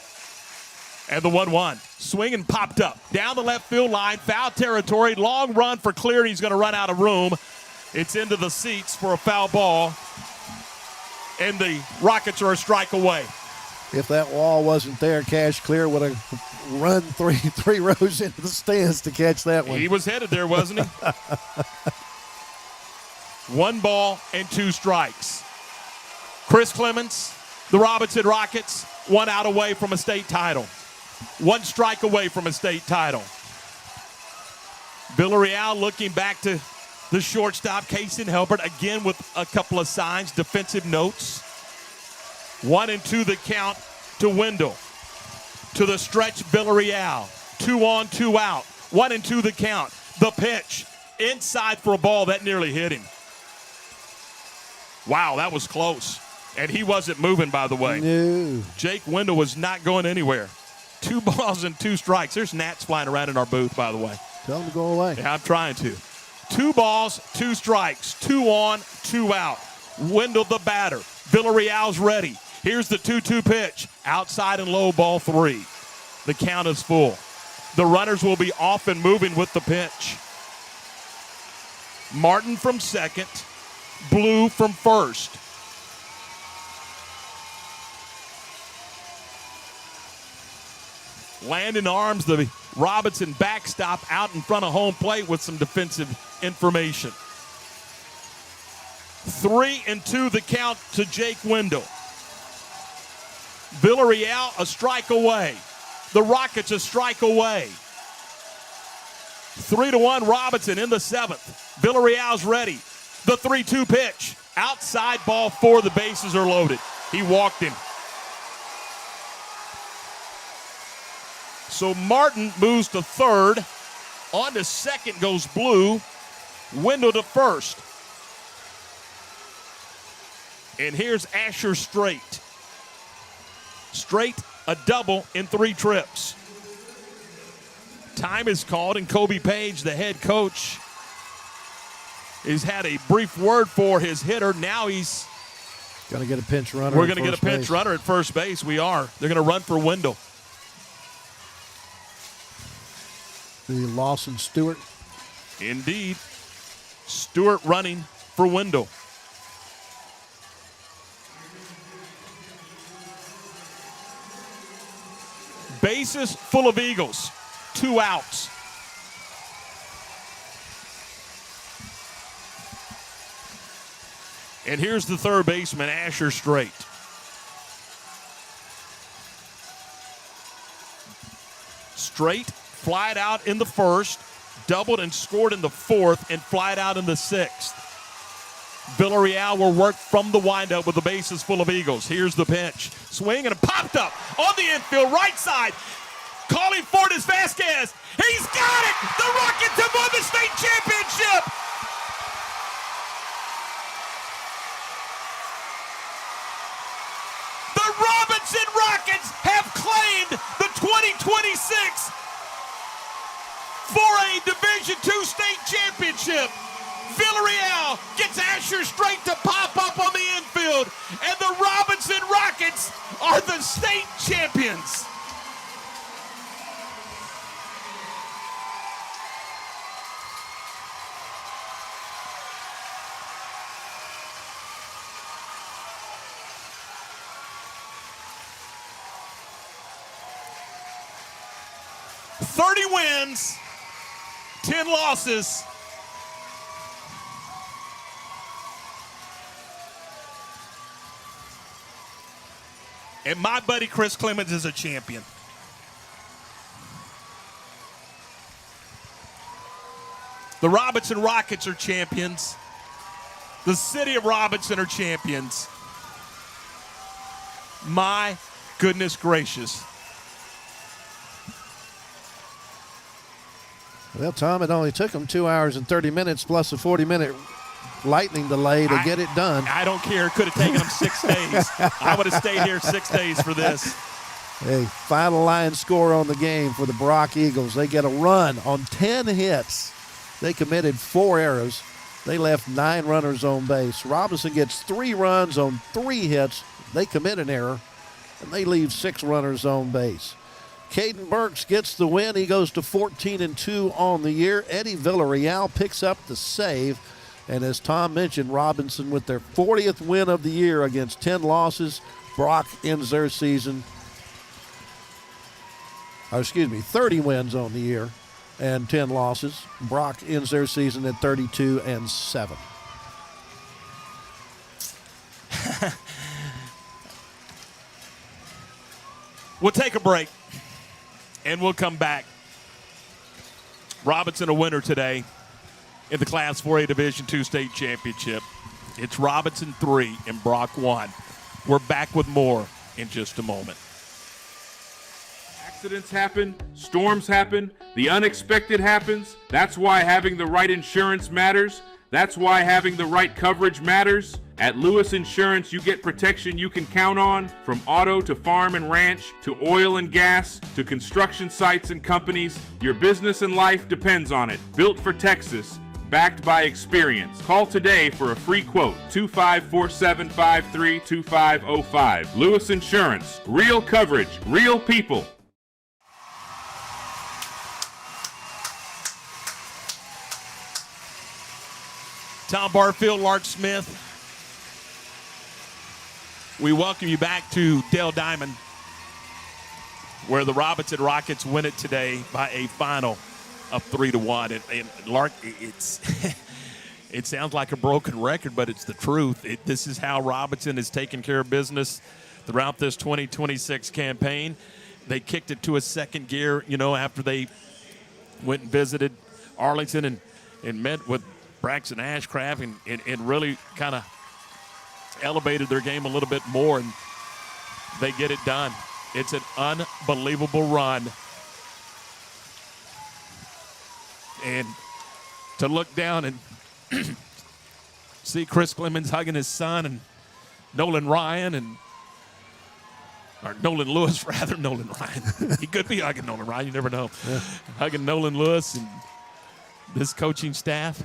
[SPEAKER 2] And the 1-1. Swing and popped up. Down the left field line. Foul territory. Long run for clear. He's going to run out of room. It's into the seats for a foul ball. And the Rockets are a strike away.
[SPEAKER 1] If that wall wasn't there, Cash Clear would have run three rows into the stands to catch that one.
[SPEAKER 2] He was headed there, wasn't he? 1 ball and 2 strikes. Chris Clemens, the Robinson Rockets, 1 out away from a state title. 1 strike away from a state title. Villarreal looking back to the shortstop, Kaysen Helpert, again with a couple of signs, defensive notes. 1 and 2 the count to Wendell. To the stretch, Villarreal. 2 on, 2 out. 1 and 2 the count. The pitch. Inside for a ball. That nearly hit him. Wow, that was close. And he wasn't moving, by the way.
[SPEAKER 1] No.
[SPEAKER 2] Jake Wendell was not going anywhere. 2 balls and 2 strikes. There's gnats flying around in our booth, by the way.
[SPEAKER 1] Tell them to go away.
[SPEAKER 2] Yeah, I'm trying to. 2 balls, 2 strikes. 2 on, 2 out. Wendell the batter. Villarreal's ready. Here's the 2-2 pitch. Outside and low, ball 3. The count is full. The runners will be off and moving with the pitch. Martin from second. Blue from first. Landon Arms, the Robinson backstop, out in front of home plate with some defensive information. 3 and 2 the count to Jake Wendell. Villarreal a strike away. The Rockets a strike away. 3-1 Robinson in the 7th. Villarreal's ready. The 3-2 pitch. Outside, ball 4. The bases are loaded. He walked him. So Martin moves to third. On to second goes Blue. Wendell to first. And here's Asher Straight. Straight, a double in 3 trips. Time is called, and Kobe Page, the head coach, has had a brief word for his hitter. Now he's
[SPEAKER 1] going to get a pinch runner.
[SPEAKER 2] We're going to get a pinch runner at first base. We are. They're going to run for Wendell.
[SPEAKER 1] The Lawson Stewart.
[SPEAKER 2] Indeed. Stewart running for Wendell. Bases full of Eagles. 2 outs. And here's the third baseman, Asher Straight. Straight flied out in the first, doubled and scored in the 4th, and flied out in the 6th. Villarreal will work from the windup with the bases full of Eagles. Here's the pitch. Swing and it popped up on the infield, right side. Calling for it is Vasquez. He's got it! The Rockets have won the state championship! The Robinson Rockets have claimed the 2026 4A Division II state championship. Villarreal gets Asher Straight to pop up on the infield, and the Robinson Rockets are the state champions. "30 wins, 10 losses. And my buddy Chris Clemens is a champion. The Robinson Rockets are champions. The city of Robinson are champions. My goodness gracious.
[SPEAKER 1] Well, Tom, it only took them 2 hours and 30 minutes plus a 40-minute lightning delay to get it done.
[SPEAKER 2] I don't care. It could have taken them 6 days. I would have stayed here 6 days for this.
[SPEAKER 1] Hey, final line score on the game for the Brock Eagles. They get a run on 10 hits. They committed 4 errors. They left 9 runners on base. Robinson gets 3 runs on 3 hits. They commit an error, and they leave 6 runners on base. Caden Burks gets the win. He goes to 14-2 on the year. Eddie Villarreal picks up the save. And as Tom mentioned, Robinson with their 40th win of the year against 10 losses. Brock ends their season, 30 wins on the year and 10 losses. Brock ends their season at 32-7.
[SPEAKER 2] We'll take a break, and we'll come back. Robinson a winner today in the Class 4A Division II State Championship. It's Robinson 3 and Brock 1. We're back with more in just a moment.
[SPEAKER 9] Accidents happen, storms happen, the unexpected happens. That's why having the right insurance matters. That's why having the right coverage matters. At Lewis Insurance, you get protection you can count on, from auto to farm and ranch, to oil and gas, to construction sites and companies. Your business and life depends on it. Built for Texas, backed by experience. Call today for a free quote, 2547532505. Lewis Insurance, real coverage, real people.
[SPEAKER 2] Tom Barfield, Lark Smith. We welcome you back to Dale Diamond, where the Robinson Rockets win it today by a final of 3-1. And Lark, it sounds like a broken record, but it's the truth. This is how Robinson has taken care of business throughout this 2026 campaign. They kicked it to a second gear, after they went and visited Arlington and met with Braxton Ashcraft and really kind of elevated their game a little bit more, and they get it done. It's an unbelievable run. And to look down and see Chris Clemens hugging his son and Nolan Ryan or Nolan Lewis, rather, Nolan Ryan. He could be hugging Nolan Ryan, you never know. Yeah. Hugging Nolan Lewis and this coaching staff.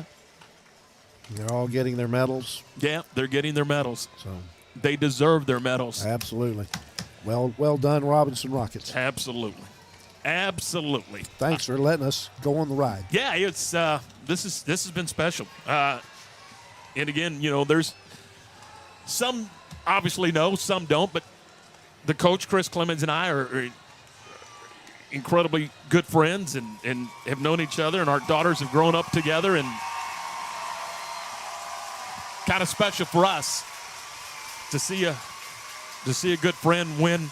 [SPEAKER 1] They're all getting their medals.
[SPEAKER 2] Yeah, they're getting their medals.
[SPEAKER 1] So
[SPEAKER 2] they deserve their medals.
[SPEAKER 1] Absolutely. Well done, Robinson Rockets.
[SPEAKER 2] Absolutely.
[SPEAKER 1] Thanks for letting us go on the ride.
[SPEAKER 2] Yeah, it's this has been special. And again, there's some obviously know, some don't, but the coach Chris Clemens and I are incredibly good friends and have known each other, and our daughters have grown up together, and kind of special for us to see a good friend win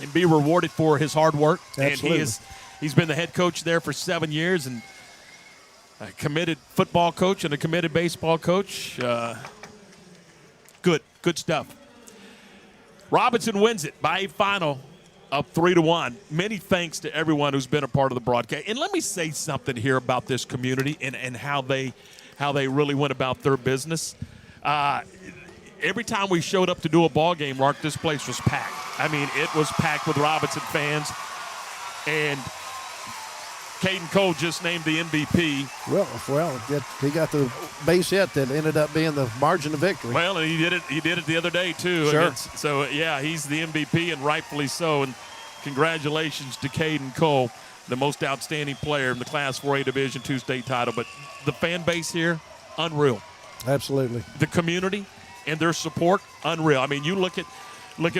[SPEAKER 2] and be rewarded for his hard work.
[SPEAKER 1] Absolutely.
[SPEAKER 2] And he's been the head coach there for 7 years, and a committed football coach and a committed baseball coach. Good stuff. Robinson wins it by a final of 3-1. Many thanks to everyone who's been a part of the broadcast. And let me say something here about this community and how they really went about their business. Every time we showed up to do a ball game, Lark, this place was packed. I mean, it was packed with Robinson fans. And Caden Cole just named the MVP.
[SPEAKER 1] Well, he got the base hit that ended up being the margin of victory.
[SPEAKER 2] Well, and he did it the other day too.
[SPEAKER 1] Sure.
[SPEAKER 2] So yeah, he's the MVP, and rightfully so. And congratulations to Caden Cole, the most outstanding player in the Class 4A Division II state title. But the fan base here, unreal.
[SPEAKER 1] Absolutely.
[SPEAKER 2] The community and their support, unreal. I mean, you look at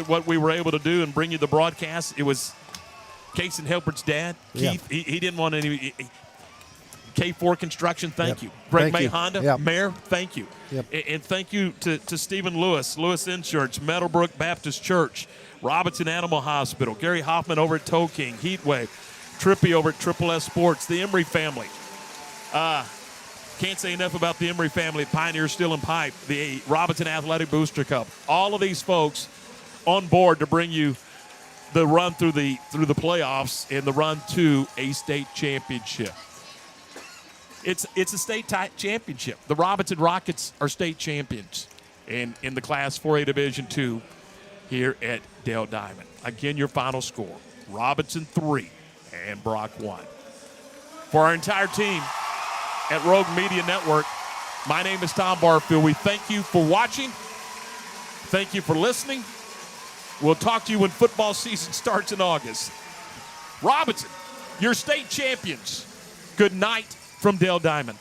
[SPEAKER 2] what we were able to do and bring you the broadcast. It was Case and Hilbert's dad, Keith.
[SPEAKER 1] Yeah.
[SPEAKER 2] He didn't want any. K4 Construction, thank you. Greg
[SPEAKER 1] Thank
[SPEAKER 2] May
[SPEAKER 1] you.
[SPEAKER 2] Honda,
[SPEAKER 1] Yep.
[SPEAKER 2] Mayor, thank you.
[SPEAKER 1] Yep.
[SPEAKER 2] And thank you to Stephen Lewis, Lewis Insurance, Meadowbrook Baptist Church, Robinson Animal Hospital, Gary Hoffman over at Toe King, Heatwave, Trippy over at Triple S Sports, the Emery family. Can't say enough about the Emery family at Pioneer Steel and Pipe, the Robinson Athletic Booster Cup. All of these folks on board to bring you the run through the playoffs and the run to a state championship. It's a state championship. The Robinson Rockets are state champions in the Class 4A Division II here at Dale Diamond. Again, your final score, Robinson 3 and Brock 1. For our entire team at Rogue Media Network, my name is Tom Barfield. We thank you for watching. Thank you for listening. We'll talk to you when football season starts in August. Robinson, your state champions. Good night from Dale Diamond.